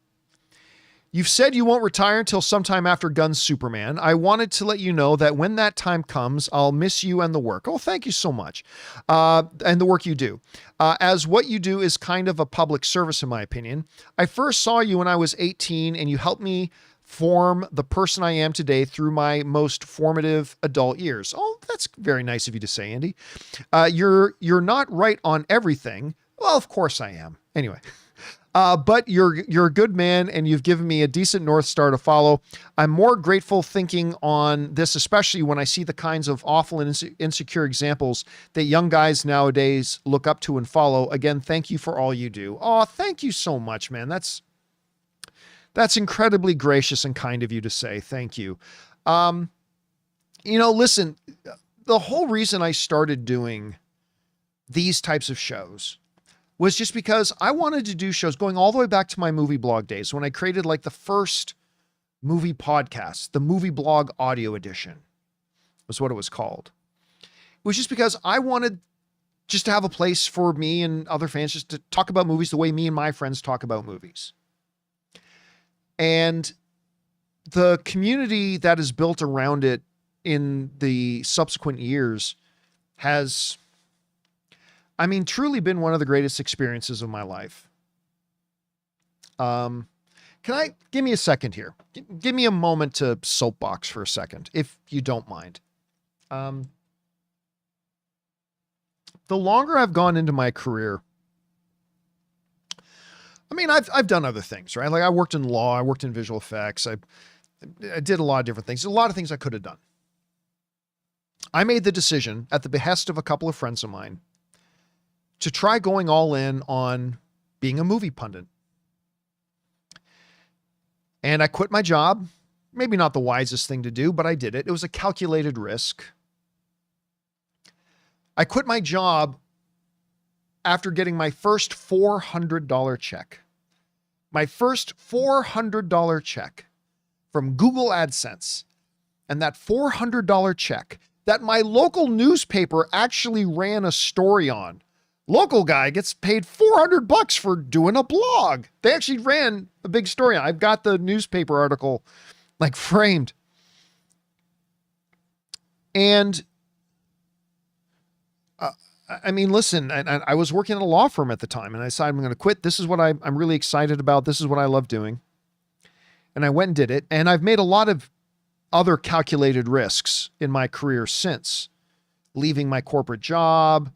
You've said you won't retire until sometime after Gunn's Superman. I wanted to let you know that when that time comes, I'll miss you and the work. Oh, thank you so much. And the work you do. As what you do is kind of a public service, in my opinion. I first saw you when I was 18, and you helped me form the person I am today through my most formative adult years. Oh, that's very nice of you to say, Andy. You're not right on everything. Well, of course I am. Anyway. But you're a good man, and you've given me a decent North Star to follow. I'm more grateful thinking on this, especially when I see the kinds of awful and insecure examples that young guys nowadays look up to and follow. Again, thank you for all you do. Oh, thank you so much, man. That's incredibly gracious and kind of you to say. Thank you. Listen, the whole reason I started doing these types of shows was just because I wanted to do shows going all the way back to my movie blog days when I created like the first movie podcast, the movie blog audio edition was what it was called. It was just because I wanted just to have a place for me and other fans just to talk about movies the way me and my friends talk about movies. And the community that is built around it in the subsequent years has, truly been one of the greatest experiences of my life. Give me a second here. Give me a moment to soapbox for a second, if you don't mind. The longer I've gone into my career, I've done other things, right? Like I worked in law, I worked in visual effects. I did a lot of different things. A lot of things I could have done. I made the decision at the behest of a couple of friends of mine to try going all in on being a movie pundit. And I quit my job. Maybe not the wisest thing to do, but I did it. It was a calculated risk. I quit my job after getting my first $400 check. My first $400 check from Google AdSense. And that $400 check that my local newspaper actually ran a story on. Local guy gets paid $400 for doing a blog. They actually ran a big story. I've got the newspaper article like framed. And listen, I was working at a law firm at the time and I decided I'm going to quit. This is what I'm really excited about. This is what I love doing. And I went and did it. And I've made a lot of other calculated risks in my career since leaving my corporate job,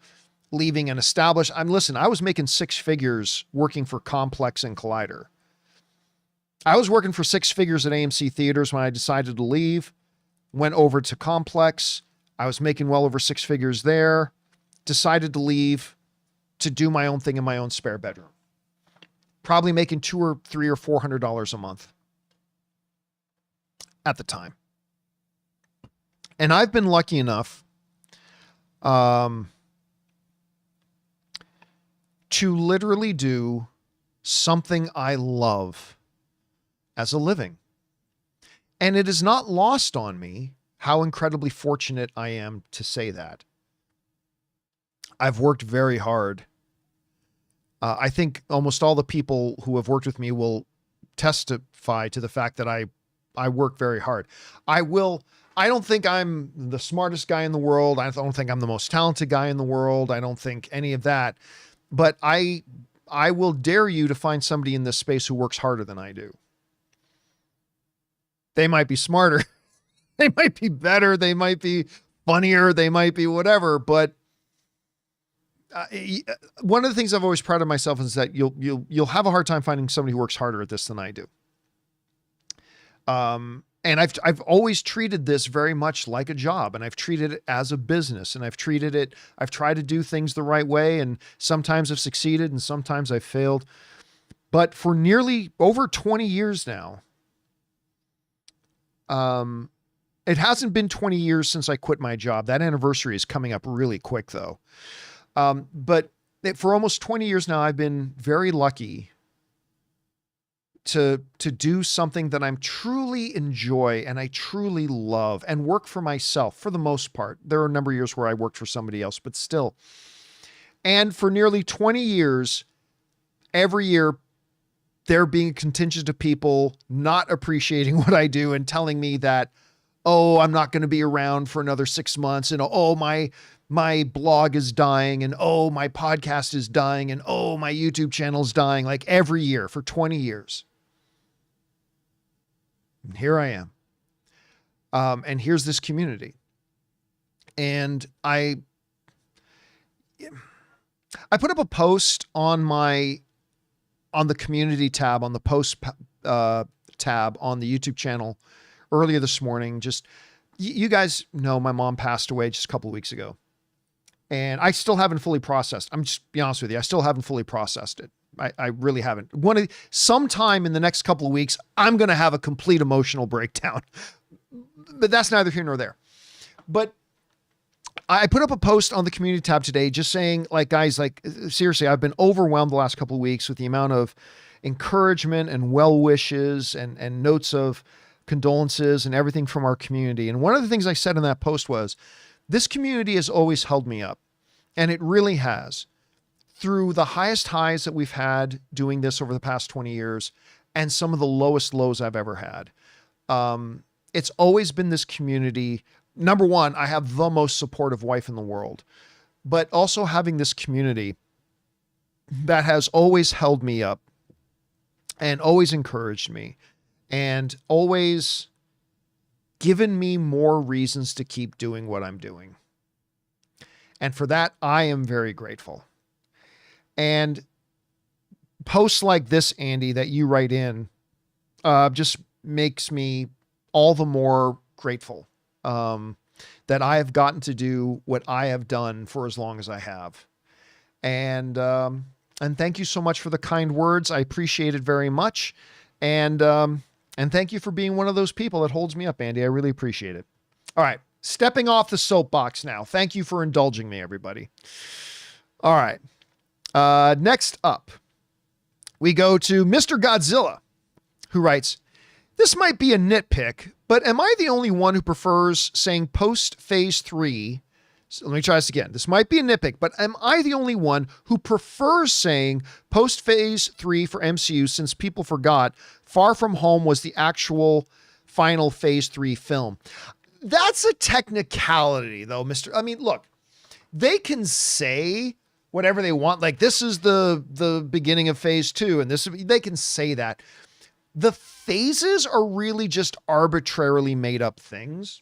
leaving an established, I was making 6 figures working for Complex and Collider. I was working for 6 figures at AMC Theaters when I decided to leave, went over to Complex. I was making well over 6 figures there, decided to leave to do my own thing in my own spare bedroom. Probably making $200 or $300 or $400 a month at the time. And I've been lucky enough, to literally do something I love as a living. And it is not lost on me how incredibly fortunate I am to say that. I've worked very hard. I think almost all the people who have worked with me will testify to the fact that I work very hard. I don't think I'm the smartest guy in the world. I don't think I'm the most talented guy in the world. I don't think any of that. But I will dare you to find somebody in this space who works harder than I do. They might be smarter. They might be better. They might be funnier. They might be whatever. But one of the things I've always prided myself is that you'll have a hard time finding somebody who works harder at this than I do. And I've always treated this very much like a job, and I've treated it as a business, and I've tried to do things the right way, and sometimes I've succeeded and sometimes I've failed. But for nearly over 20 years now, it hasn't been 20 years since I quit my job. That anniversary is coming up really quick though. But for almost 20 years now, I've been very lucky to do something that I'm truly enjoy and I truly love and work for myself for the most part. There are a number of years where I worked for somebody else, but still. And for nearly 20 years, every year, there being a contingent of people not appreciating what I do and telling me that, oh, I'm not going to be around for another 6 months. And oh, my blog is dying. And oh, my podcast is dying. And oh, my YouTube channel is dying, like every year for 20 years. And here I am. And here's this community. And I put up a post on the community tab, on the post tab on the YouTube channel earlier this morning. Just, you guys know my mom passed away just a couple of weeks ago. And I still haven't fully processed. I'm just be honest with you. I still haven't fully processed it. I really haven't. Sometime in the next couple of weeks, I'm going to have a complete emotional breakdown, but that's neither here nor there. But I put up a post on the community tab today, just saying, like, guys, like, seriously, I've been overwhelmed the last couple of weeks with the amount of encouragement and well wishes and notes of condolences and everything from our community. And one of the things I said in that post was, this community has always held me up, and it really has, through the highest highs that we've had doing this over the past 20 years and some of the lowest lows I've ever had. It's always been this community. Number one, I have the most supportive wife in the world, but also having this community that has always held me up and always encouraged me and always given me more reasons to keep doing what I'm doing. And for that, I am very grateful. And posts like this, Andy, that you write in, just makes me all the more grateful that I have gotten to do what I have done for as long as I have. And thank you so much for the kind words. I appreciate it very much. And thank you for being one of those people that holds me up, Andy. I really appreciate it. All right. Stepping off the soapbox now. Thank you for indulging me, everybody. All right. Next up, we go to Mr. Godzilla, who writes, this might be a nitpick, but am I the only one who prefers saying post phase 3? So let me try this again. This might be a nitpick, but am I the only one who prefers saying post phase 3 for MCU, since people forgot Far From Home was the actual final phase 3 film? That's a technicality though, Mr. I mean, look, they can say whatever they want. Like, this is the beginning of phase 2 and they can say that. The phases are really just arbitrarily made up things.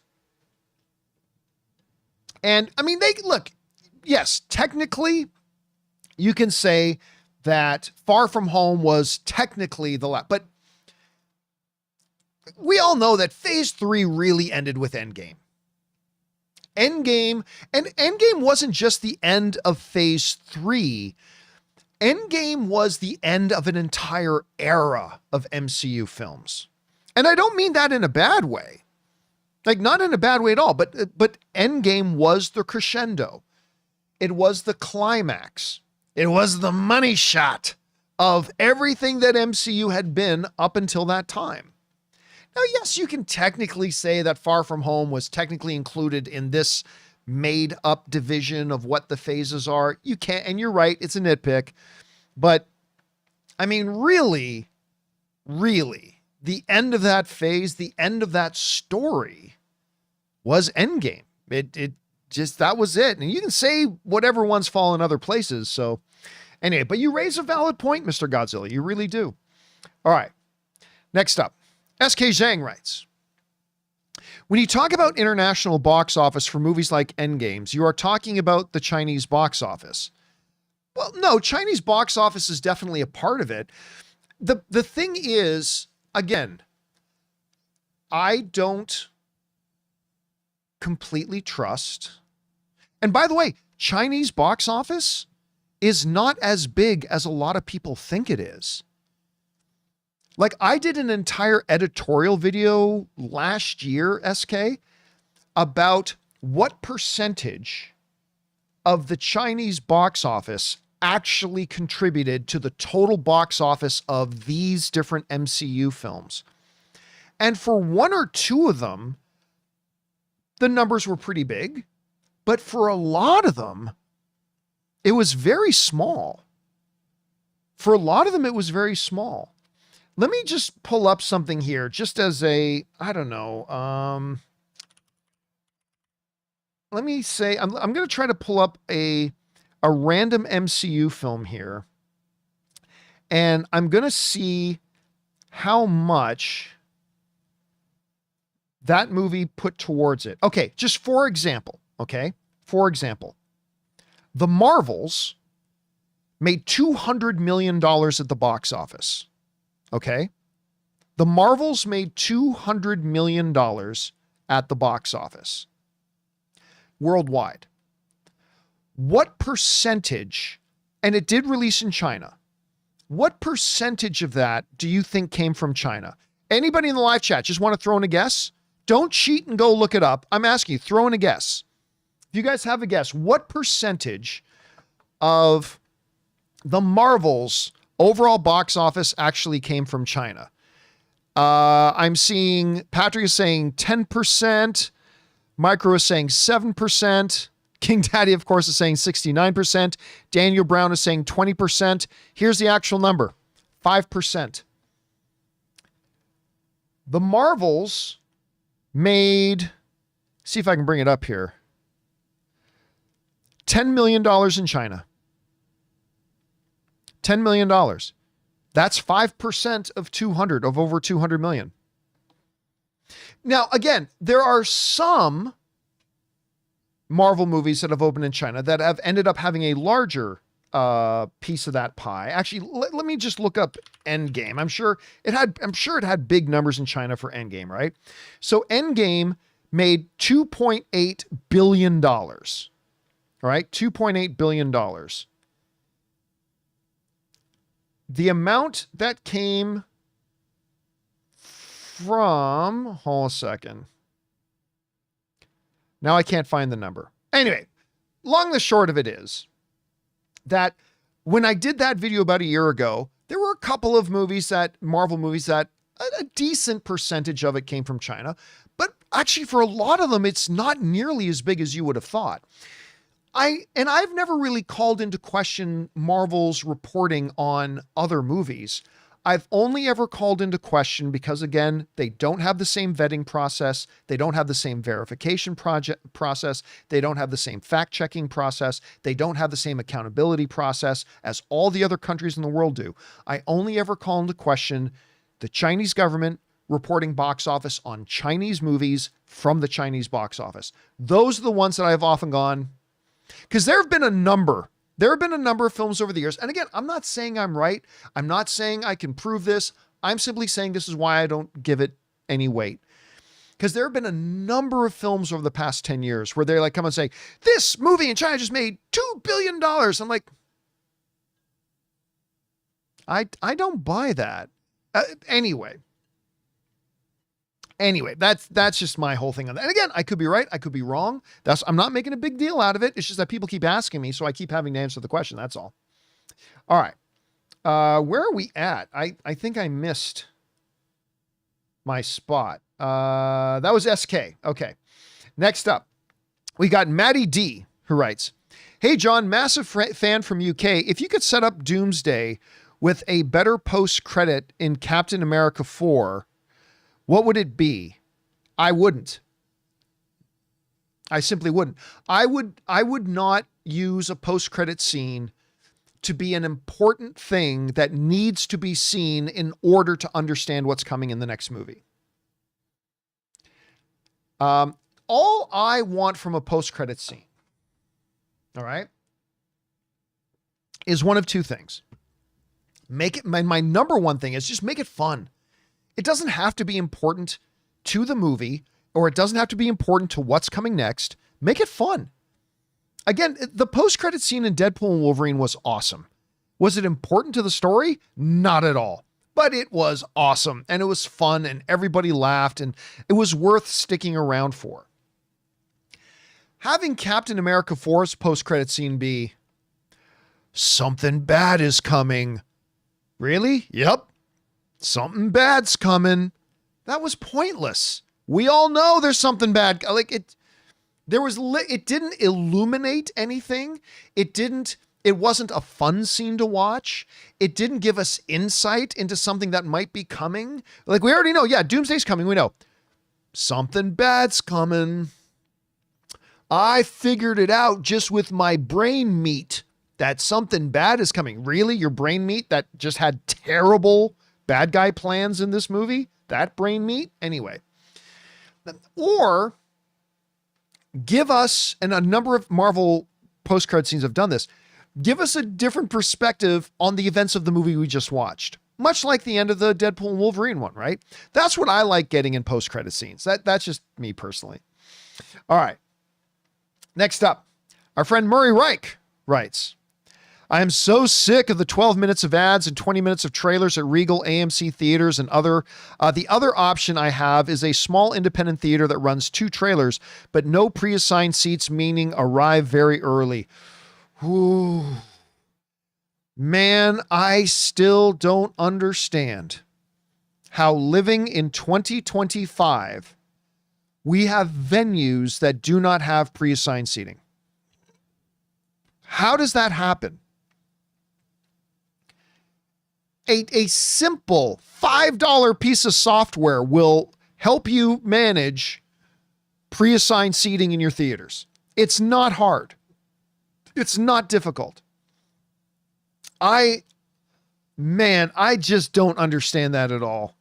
And I mean, yes, technically you can say that Far From Home was technically the last, but we all know that phase 3 really ended with Endgame. Endgame wasn't just the end of phase 3. Endgame was the end of an entire era of MCU films. And I don't mean that in a bad way. Like, not in a bad way at all, but Endgame was the crescendo. It was the climax. It was the money shot of everything that MCU had been up until that time. Now, yes, you can technically say that Far From Home was technically included in this made up division of what the phases are. You can't, and you're right, it's a nitpick, but I mean, really, the end of that phase, the end of that story was Endgame. It just, that was it. And you can say whatever ones fall in other places. So anyway, but you raise a valid point, Mr. Godzilla. You really do. All right. Next up, SK Zhang writes, when you talk about international box office for movies like Endgames, you are talking about the Chinese box office. Well, no, Chinese box office is definitely a part of it. The thing is, again, I don't completely trust. And by the way, Chinese box office is not as big as a lot of people think it is. Like, I did an entire editorial video last year, SK, about what percentage of the Chinese box office actually contributed to the total box office of these different MCU films. And for one or two of them, the numbers were pretty big, but for a lot of them, it was very small. For a lot of them, it was very small. Let me just pull up something here, just as a, I don't know. Let me say, I'm going to try to pull up a random MCU film here. And I'm going to see how much that movie put towards it. Okay, just for example, okay? For example, The Marvels made $200 million at the box office, okay? The Marvels made $200 million at the box office worldwide. What percentage, and it did release in China, what percentage of that do you think came from China? Anybody in the live chat just want to throw in a guess? Don't cheat and go look it up. I'm asking you, throw in a guess. If you guys have a guess, what percentage of the Marvels overall box office actually came from China? I'm seeing Patrick is saying 10%. Micro is saying 7%. King Daddy, of course, is saying 69%. Daniel Brown is saying 20%. Here's the actual number, 5%. The Marvels made, see if I can bring it up here, $10 million in China. $10 million. That's 5% of 200, of over 200 million. Now, again, there are some Marvel movies that have opened in China that have ended up having a larger piece of that pie. Actually, let me just look up Endgame. I'm sure it had big numbers in China for Endgame, right? So Endgame made $2.8 billion. All right, $2.8 billion. The amount that came from, hold on a second. Now I can't find the number. Anyway, long the short of it is that when I did that video about a year ago, there were a couple of movies Marvel movies that a decent percentage of it came from China, but actually for a lot of them, it's not nearly as big as you would have thought. I've never really called into question Marvel's reporting on other movies. I've only ever called into question because, again, they don't have the same vetting process. They don't have the same verification process. They don't have the same fact-checking process. They don't have the same accountability process as all the other countries in the world do. I only ever call into question the Chinese government reporting box office on Chinese movies from the Chinese box office. Those are the ones that I've often gone, because there have been a number of films over the years. And again, I'm not saying I'm right. I'm not saying I can prove this. I'm simply saying this is why I don't give it any weight. Because there have been a number of films over the past 10 years where they like come and say, this movie in China just made $2 billion. I'm like, I don't buy that. Anyway, that's just my whole thing on that. And again, I could be right. I could be wrong. I'm not making a big deal out of it. It's just that people keep asking me, so I keep having to answer the question. That's all. All right. Where are we at? I think I missed my spot. That was SK. Okay. Next up, we got Maddie D, who writes, hey, John, massive fan from UK. If you could set up Doomsday with a better post-credit in Captain America 4, what would it be? I wouldn't. I simply wouldn't. I would not use a post-credit scene to be an important thing that needs to be seen in order to understand what's coming in the next movie. All I want from a post-credit scene, all right, is one of two things. Make it, my number one thing is just make it fun. It doesn't have to be important to the movie, or it doesn't have to be important to what's coming next. Make it fun. Again, the post-credit scene in Deadpool and Wolverine was awesome. Was it important to the story? Not at all. but it was awesome and it was fun and everybody laughed and it was worth sticking around for. Having Captain America 4's post-credit scene be, something bad is coming. Really? Yep. Something bad's coming. That was pointless. We all know there's something bad. Like it didn't illuminate anything. It wasn't a fun scene to watch. It didn't give us insight into something that might be coming. Like we already know, yeah, Doomsday's coming. We know something bad's coming. I figured it out just with my brain meat that something bad is coming. Really? Your brain meat that just had terrible bad guy plans in this movie? That brain meat? Anyway. Or give us, and a number of Marvel post-credit scenes have done this, give us a different perspective on the events of the movie we just watched. Much like the end of the Deadpool and Wolverine one, right? That's what I like getting in post-credit scenes. That's just me personally. All right. Next up, our friend Murray Reich writes, I am so sick of the 12 minutes of ads and 20 minutes of trailers at Regal, AMC theaters and other. The other option I have is a small independent theater that runs 2 trailers, but no pre-assigned seats, meaning arrive very early. Ooh. Man, I still don't understand how living in 2025, we have venues that do not have pre-assigned seating. How does that happen? A simple $5 piece of software will help you manage pre-assigned seating in your theaters. It's not hard. It's not difficult. I just don't understand that at all.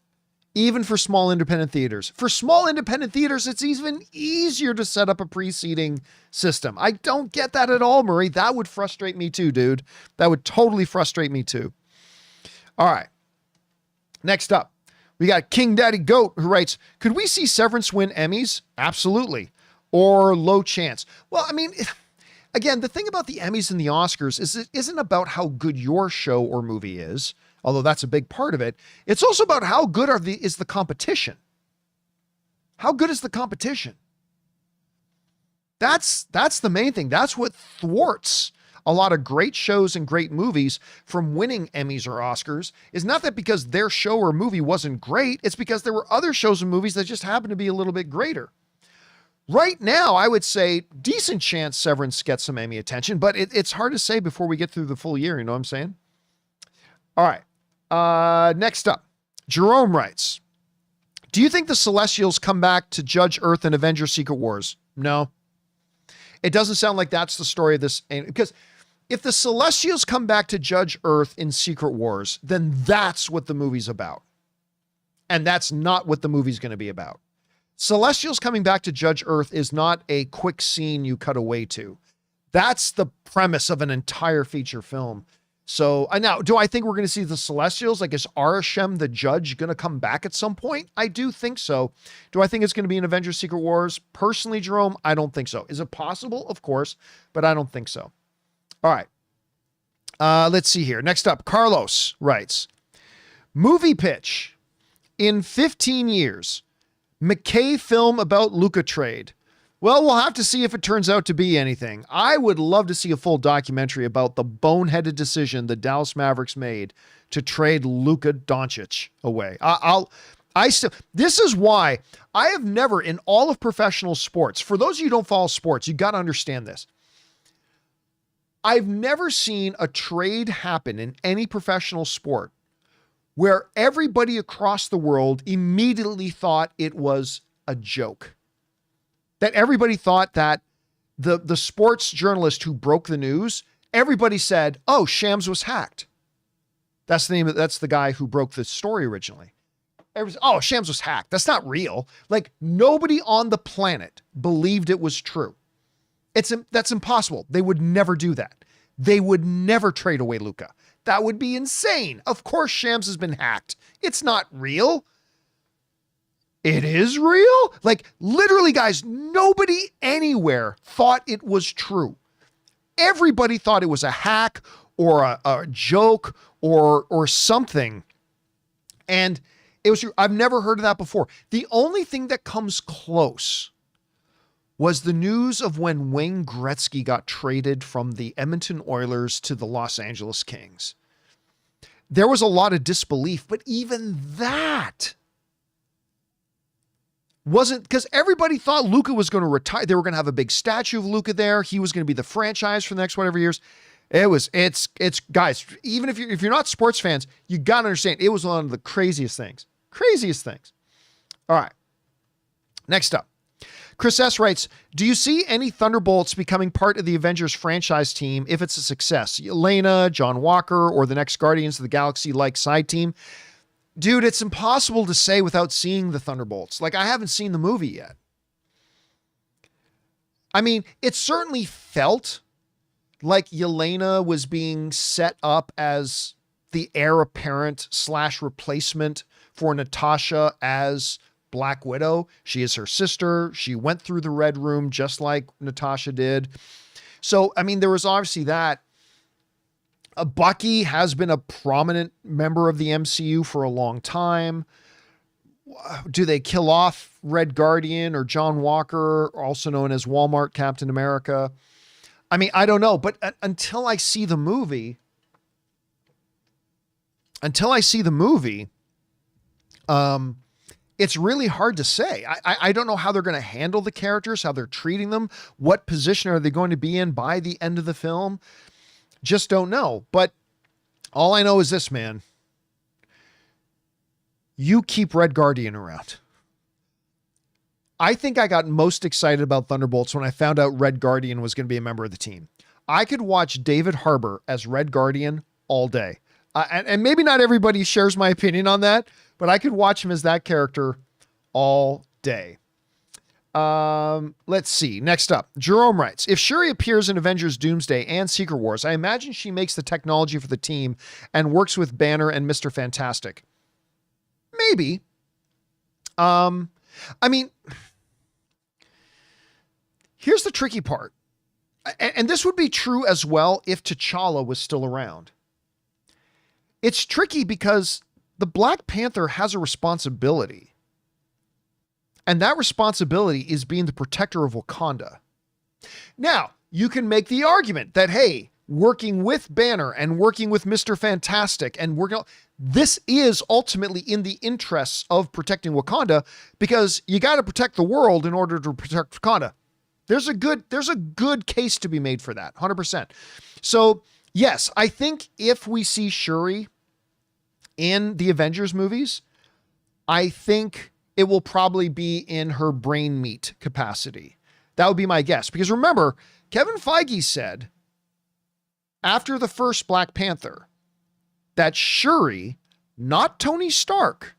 Even for small independent theaters. For small independent theaters, it's even easier to set up a pre-seating system. I don't get that at all, Murray. That would frustrate me too, dude. That would totally frustrate me too. All right. Next up, we got King Daddy Goat who writes, could we see Severance win Emmys? Absolutely. Or low chance. Well, I mean, again, the thing about the Emmys and the Oscars is it isn't about how good your show or movie is, although that's a big part of it. It's also about how good is the competition. How good is the competition? That's the main thing. That's what thwarts a lot of great shows and great movies from winning Emmys or Oscars, is not that because their show or movie wasn't great. It's because there were other shows and movies that just happened to be a little bit greater. Right now, I would say decent chance Severance gets some Emmy attention, but it's hard to say before we get through the full year. You know what I'm saying? All right. Next up, Jerome writes, do you think the Celestials come back to judge Earth in Avengers Secret Wars? No. It doesn't sound like that's the story of this, because if the Celestials come back to judge Earth in Secret Wars, then that's what the movie's about. And that's not what the movie's going to be about. Celestials coming back to judge Earth is not a quick scene you cut away to. That's the premise of an entire feature film. So now, do I think we're going to see the Celestials? Like, is Arishem the judge going to come back at some point? I do think so. Do I think it's going to be in Avengers Secret Wars? Personally, Jerome, I don't think so. Is it possible? Of course, but I don't think so. All right. Let's see here. Next up, Carlos writes, movie pitch. In 15 years, McKay film about Luka trade. Well, we'll have to see if it turns out to be anything. I would love to see a full documentary about the boneheaded decision the Dallas Mavericks made to trade Luka Doncic away. This is why I have never in all of professional sports, for those of you who don't follow sports, you got to understand this. I've never seen a trade happen in any professional sport where everybody across the world immediately thought it was a joke. That everybody thought that the sports journalist who broke the news, everybody said, oh, Shams was hacked. That's the guy who broke the story originally. Oh, Shams was hacked. That's not real. Like, nobody on the planet believed it was true. That's impossible. They would never do that. They would never trade away Luka. That would be insane. Of course, Shams has been hacked. It's not real. It is real? Like, literally, guys, nobody anywhere thought it was true. Everybody thought it was a hack or a joke or something And it was true. I've never heard of that before. The only thing that comes close was the news of when Wayne Gretzky got traded from the Edmonton Oilers to the Los Angeles Kings. There was a lot of disbelief, but even that wasn't, because everybody thought Luka was going to retire. They were going to have a big statue of Luka there. He was going to be the franchise for the next whatever years. It's guys, even if you're not sports fans, you got to understand it was one of the craziest things. All right. Next up, Chris S. writes, do you see any Thunderbolts becoming part of the Avengers franchise team if it's a success? Yelena, John Walker, or the next Guardians of the Galaxy-like side team? Dude, it's impossible to say without seeing the Thunderbolts. Like, I haven't seen the movie yet. I mean, it certainly felt like Yelena was being set up as the heir apparent / replacement for Natasha as Black Widow. She is her sister. She went through the Red Room just like Natasha did. So, I mean, there was obviously that. Bucky has been a prominent member of the MCU for a long time. Do they kill off Red Guardian or John Walker, also known as Walmart Captain America? I mean, I don't know, but until I see the movie, it's really hard to say. I don't know how they're going to handle the characters, how they're treating them. What position are they going to be in by the end of the film? Just don't know. But all I know is this, man. You keep Red Guardian around. I think I got most excited about Thunderbolts when I found out Red Guardian was going to be a member of the team. I could watch David Harbour as Red Guardian all day. And maybe not everybody shares my opinion on that, but I could watch him as that character all day. Let's see. Next up, Jerome writes, if Shuri appears in Avengers Doomsday and Secret Wars, I imagine she makes the technology for the team and works with Banner and Mr. Fantastic. Maybe. I mean, here's the tricky part. And this would be true as well if T'Challa was still around. It's tricky because the Black Panther has a responsibility. And that responsibility is being the protector of Wakanda. Now, you can make the argument that, hey, working with Banner and working with Mr. Fantastic and this is ultimately in the interests of protecting Wakanda, because you got to protect the world in order to protect Wakanda. There's a good case to be made for that, 100%. So, yes, I think if we see Shuri in the Avengers movies, I think it will probably be in her brain meat capacity. That would be my guess. Because remember, Kevin Feige said after the first Black Panther that Shuri, not Tony Stark,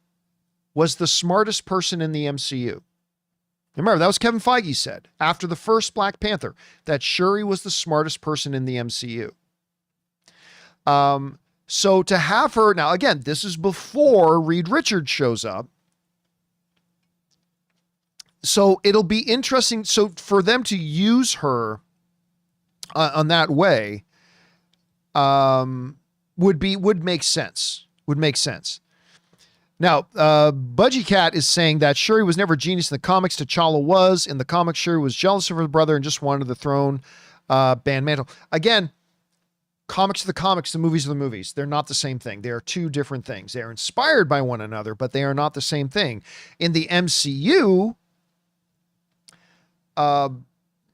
was the smartest person in the MCU. Remember, that was Kevin Feige said after the first Black Panther that Shuri was the smartest person in the MCU. So to have her, now again, this is before Reed Richards shows up. So it'll be interesting. So for them to use her on that way would make sense. Now, Budgie Cat is saying that Shuri was never a genius in the comics. T'Challa was. In the comics, Shuri was jealous of her brother and just wanted the throne band mantle. Again, comics are the comics, the movies are the movies. They're not the same thing. They are two different things. They are inspired by one another, but they are not the same thing. In the MCU,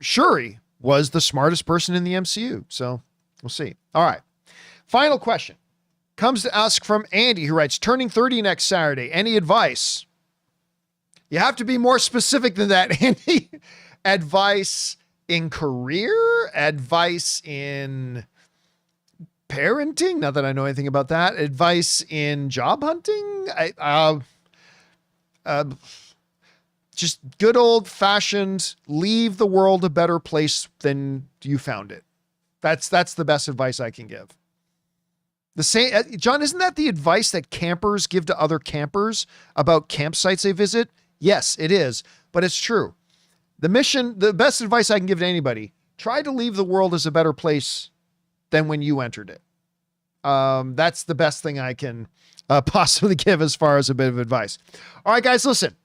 Shuri was the smartest person in the MCU. So we'll see. All right. Final question comes to us from Andy, who writes, turning 30 next Saturday. Any advice? You have to be more specific than that, Andy. Advice in career? Advice in parenting? Not that I know anything about that. Advice in job hunting? Just good old fashioned, leave the world a better place than you found it. That's the best advice I can give. The same, John, isn't that the advice that campers give to other campers about campsites they visit? Yes, it is, but it's true. The best advice I can give to anybody, try to leave the world as a better place than when you entered it. That's the best thing I can possibly give as far as a bit of advice. All right, guys, listen.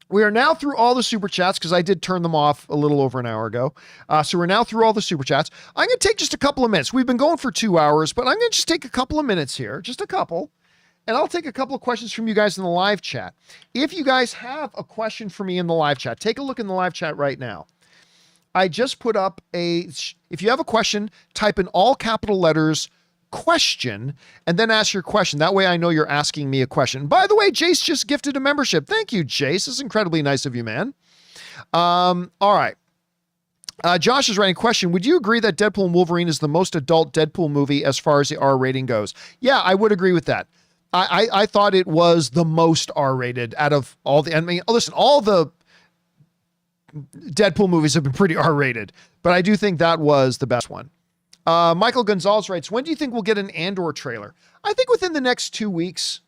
We are now through all the super chats because I did turn them off a little over an hour ago. So we're now through all the super chats. I'm going to take just a couple of minutes. We've been going for 2 hours, but I'm going to just take a couple of minutes here, just a couple. And I'll take a couple of questions from you guys in the live chat. If you guys have a question for me in the live chat, take a look in the live chat right now. I just put up if you have a question, type in all capital letters, question, and then ask your question. That way I know you're asking me a question. By the way, Jace just gifted a membership. Thank you, Jace. This is incredibly nice of you, man. All right. Josh is writing a question. Would you agree that Deadpool and Wolverine is the most adult Deadpool movie as far as the R rating goes? Yeah, I would agree with that. I thought it was the most R-rated out of all the, I mean, listen, all the Deadpool movies have been pretty R-rated, but I do think that was the best one. Michael Gonzalez writes, when do you think we'll get an Andor trailer? I think within the next 2 weeks.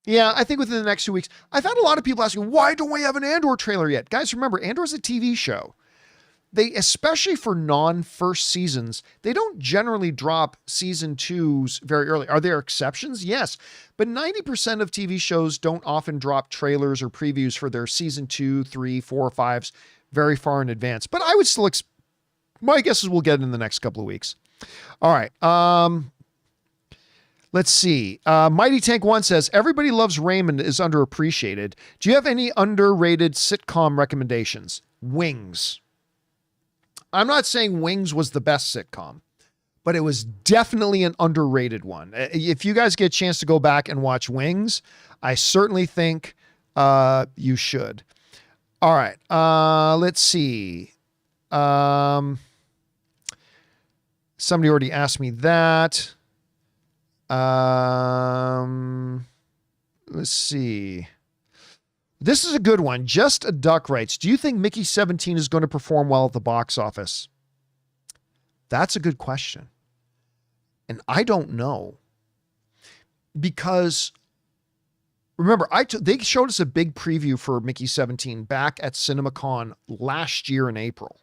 Yeah, I think within the next 2 weeks. I've had a lot of people asking, why don't we have an Andor trailer yet? Guys, remember, Andor is a TV show. They, especially for non-first seasons, they don't generally drop season 2s very early. Are there exceptions? Yes. But 90% of TV shows don't often drop trailers or previews for their season 2, 3, 4, 5s very far in advance. But I would still my guess is we'll get it in the next couple of weeks. All right. Let's see. Mighty Tank 1 says, everybody loves Raymond is underappreciated. Do you have any underrated sitcom recommendations? Wings. I'm not saying Wings was the best sitcom, but it was definitely an underrated one. If you guys get a chance to go back and watch Wings, I certainly think you should. All right. Let's see. Somebody already asked me that. Let's see. This is a good one. Just a Duck writes, do you think Mickey 17 is going to perform well at the box office? That's a good question. And I don't know. Because remember, they showed us a big preview for Mickey 17 back at Cinemacon last year in April.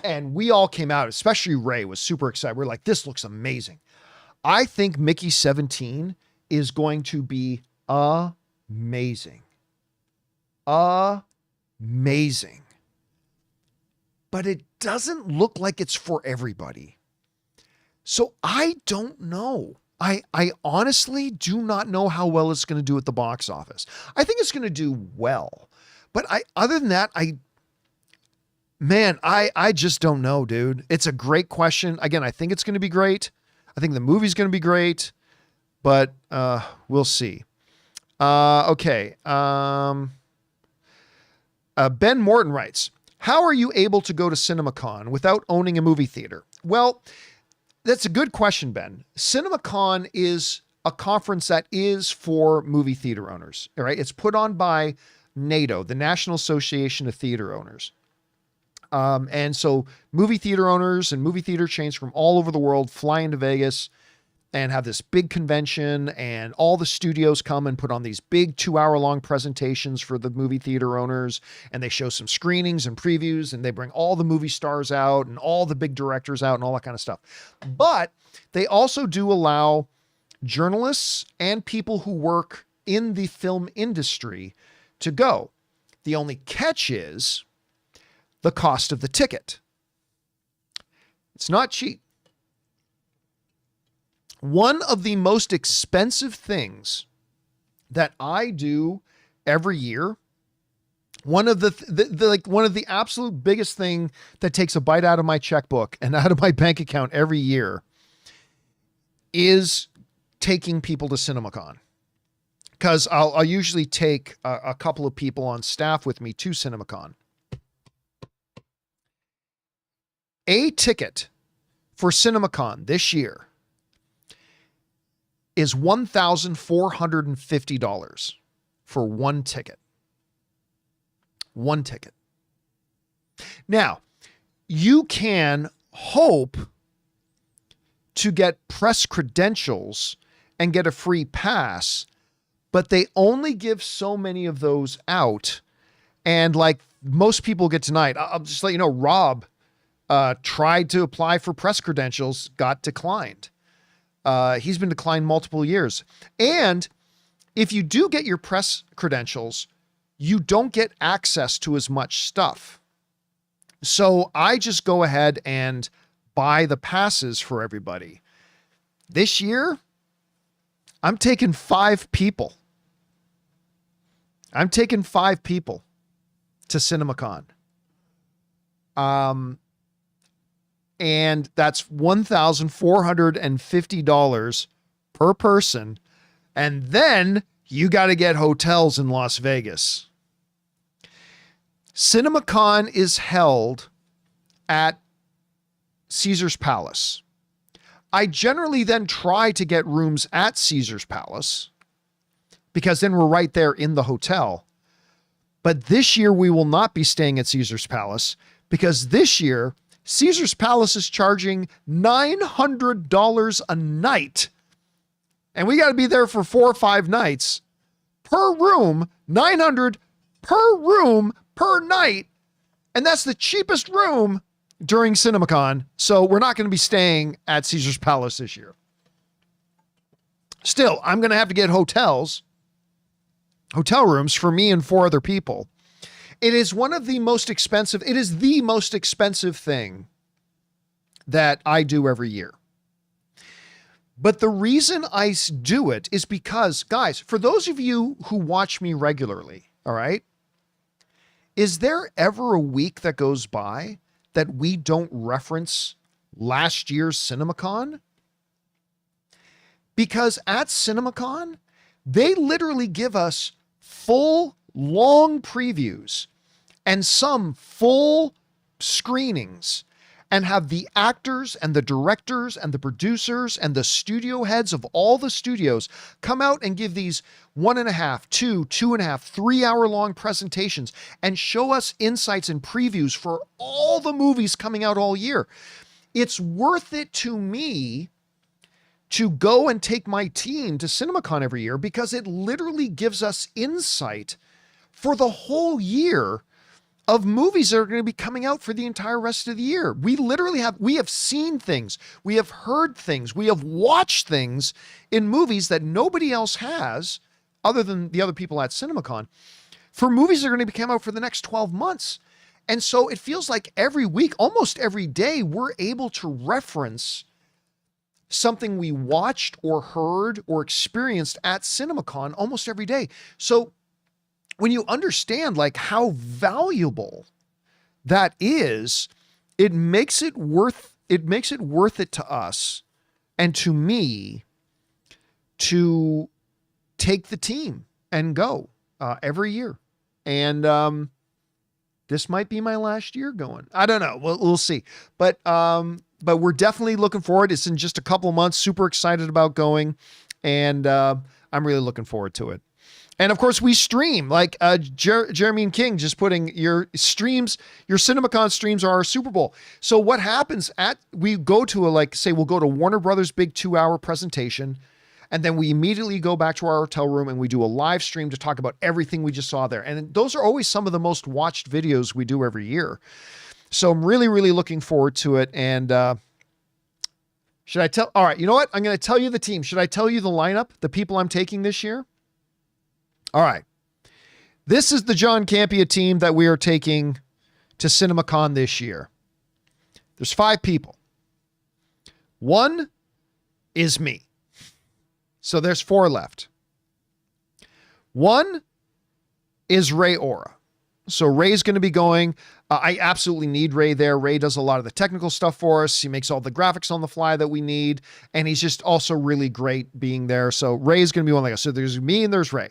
And we all came out, especially Ray was super excited. We're like, this looks amazing. I think Mickey 17 is going to be amazing. Amazing. But it doesn't look like it's for everybody. So I don't know. I honestly do not know how well it's going to do at the box office. I think it's going to do well. But other than that, I just don't know, dude. It's a great question. Again, I think it's going to be great. I think the movie's going to be great, but we'll see. Okay. Ben Morton writes, how are you able to go to Cinemacon without owning a movie theater? Well, that's a good question, Ben. Cinemacon is a conference that is for movie theater owners. All right. It's put on by NATO, the National Association of Theater Owners. And so movie theater owners and movie theater chains from all over the world fly into Vegas and have this big convention, and all the studios come and put on these big 2-hour-long presentations for the movie theater owners. And they show some screenings and previews, and they bring all the movie stars out and all the big directors out and all that kind of stuff. But they also do allow journalists and people who work in the film industry to go. The only catch is the cost of the ticket. It's not cheap. One of the most expensive things that I do every year, one of the absolute biggest thing that takes a bite out of my checkbook and out of my bank account every year is taking people to Cinemacon. Because I'll usually take a couple of people on staff with me to Cinemacon. A ticket for Cinemacon this year is $1,450 for one ticket. One ticket. Now, you can hope to get press credentials and get a free pass, but they only give so many of those out. And like most people get tonight, I'll just let you know, Rob tried to apply for press credentials, got declined. He's been declined multiple years. And if you do get your press credentials, you don't get access to as much stuff. So I just go ahead and buy the passes for everybody. This year, I'm taking 5 people. I'm taking 5 people to Cinemacon. And that's $1,450 per person. And then you got to get hotels in Las Vegas. Cinemacon is held at Caesar's Palace. I generally then try to get rooms at Caesar's Palace because then we're right there in the hotel. But this year we will not be staying at Caesar's Palace because this year Caesar's Palace is charging $900 a night. And we got to be there for 4 or 5 nights per room, $900 per room per night. And that's the cheapest room during Cinemacon. So we're not going to be staying at Caesar's Palace this year. Still, I'm going to have to get hotel rooms for me and 4 other people. It is one of the most expensive. It is the most expensive thing that I do every year. But the reason I do it is because, guys, for those of you who watch me regularly, all right, is there ever a week that goes by that we don't reference last year's Cinemacon? Because at Cinemacon, they literally give us full, long previews and some full screenings and have the actors and the directors and the producers and the studio heads of all the studios come out and give these 1.5, 2, 2.5, 3 hour long presentations and show us insights and previews for all the movies coming out all year. It's worth it to me to go and take my team to Cinemacon every year because it literally gives us insight for the whole year of movies that are going to be coming out for the entire rest of the year. We have seen things, we have heard things, we have watched things in movies that nobody else has other than the other people at Cinemacon for movies that are going to come out for the next 12 months. And so it feels like every week, almost every day, we're able to reference something we watched or heard or experienced at Cinemacon almost every day. So when you understand like how valuable that is, it makes it worth it to us and to me to take the team and go every year. And this might be my last year going. I don't know. We'll see. But we're definitely looking forward. It's in just a couple of months. Super excited about going. And I'm really looking forward to it. And of course we stream like Jeremy and King just putting your streams, your Cinemacon streams are our Super Bowl. So what happens we go to we'll go to Warner Brothers big 2-hour presentation. And then we immediately go back to our hotel room and we do a live stream to talk about everything we just saw there. And those are always some of the most watched videos we do every year. So I'm really, really looking forward to it. And should I tell? All right, you know what? I'm going to tell you the team. Should I tell you the lineup, the people I'm taking this year? All right. This is the John Campea team that we are taking to Cinemacon this year. There's 5 people. 1 is me. So there's 4 left. 1 is Ray Ora. So Ray's going to be going. I absolutely need Ray there. Ray does a lot of the technical stuff for us. He makes all the graphics on the fly that we need. And he's just also really great being there. So Ray's going to be one like us. So there's me and there's Ray.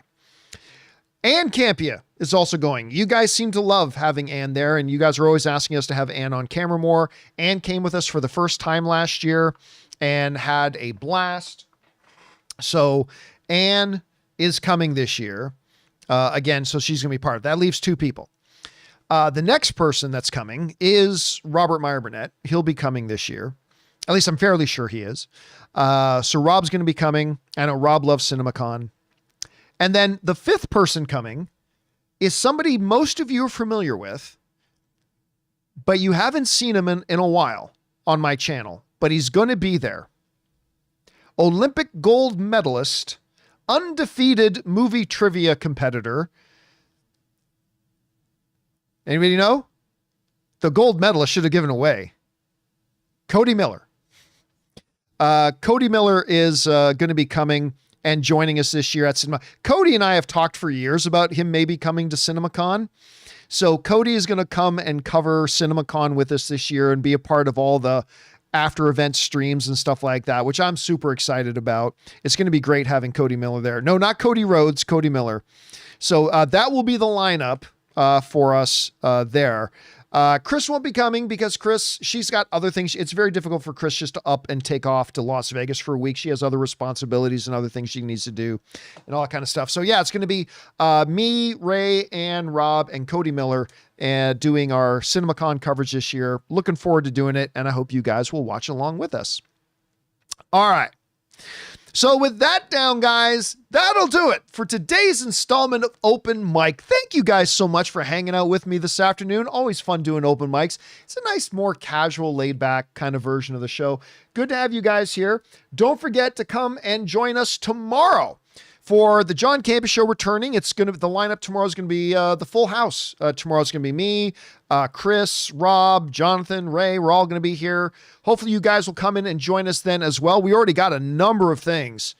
Ann Campea is also going. You guys seem to love having Ann there, and you guys are always asking us to have Ann on camera more. Ann came with us for the first time last year and had a blast. So Ann is coming this year again, so she's going to be part of that. Leaves 2 people. The next person that's coming is Robert Meyer Burnett. He'll be coming this year. At least I'm fairly sure he is. So Rob's going to be coming. I know Rob loves Cinemacon. And then the 5th person coming is somebody most of you are familiar with, but you haven't seen him in a while on my channel, but he's going to be there. Olympic gold medalist, undefeated movie trivia competitor. Anybody know? The gold medalist should have given away. Cody Miller. Cody Miller is going to be coming and joining us this year at Cinema. Cody and I have talked for years about him maybe coming to Cinemacon. So Cody is going to come and cover Cinemacon with us this year and be a part of all the after event streams and stuff like that, which I'm super excited about. It's going to be great having Cody Miller there. No, not Cody Rhodes, Cody Miller. So that will be the lineup for us there. Chris won't be coming because Chris, she's got other things. It's very difficult for Chris just to up and take off to Las Vegas for a week. She has other responsibilities and other things she needs to do and all that kind of stuff. So yeah, it's going to be me, Ray, and Rob and Cody Miller doing our Cinemacon coverage this year. Looking forward to doing it, and I hope you guys will watch along with us. All right. So with that down, guys, that'll do it for today's installment of Open Mic. Thank you guys so much for hanging out with me this afternoon. Always fun doing open mics. It's a nice, more casual, laid-back kind of version of the show. Good to have you guys here. Don't forget to come and join us tomorrow for the John Campea Show returning. The lineup tomorrow is going to be the full house. Tomorrow is going to be me, Chris, Rob, Jonathan, Ray. We're all going to be here. Hopefully you guys will come in and join us then as well. We already got a number of things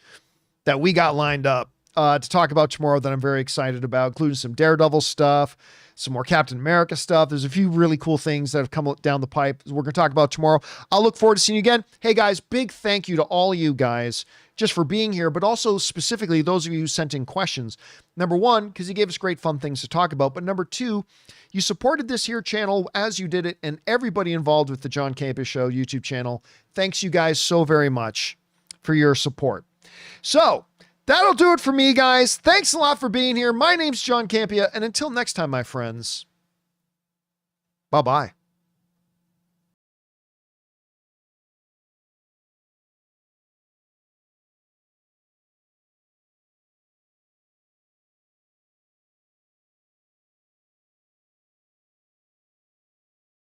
that we got lined up to talk about tomorrow that I'm very excited about, including some Daredevil stuff, some more Captain America stuff. There's a few really cool things that have come down the pipe we're going to talk about tomorrow. I'll look forward to seeing you again. Hey guys, big thank you to all of you guys just for being here, but also specifically those of you who sent in questions. Number one, because you gave us great fun things to talk about, but number two, you supported this here channel as you did it, and everybody involved with the John Campea Show YouTube channel. Thanks you guys so very much for your support. So that'll do it for me, guys. Thanks a lot for being here. My name's John Campea, and until next time, my friends, bye-bye.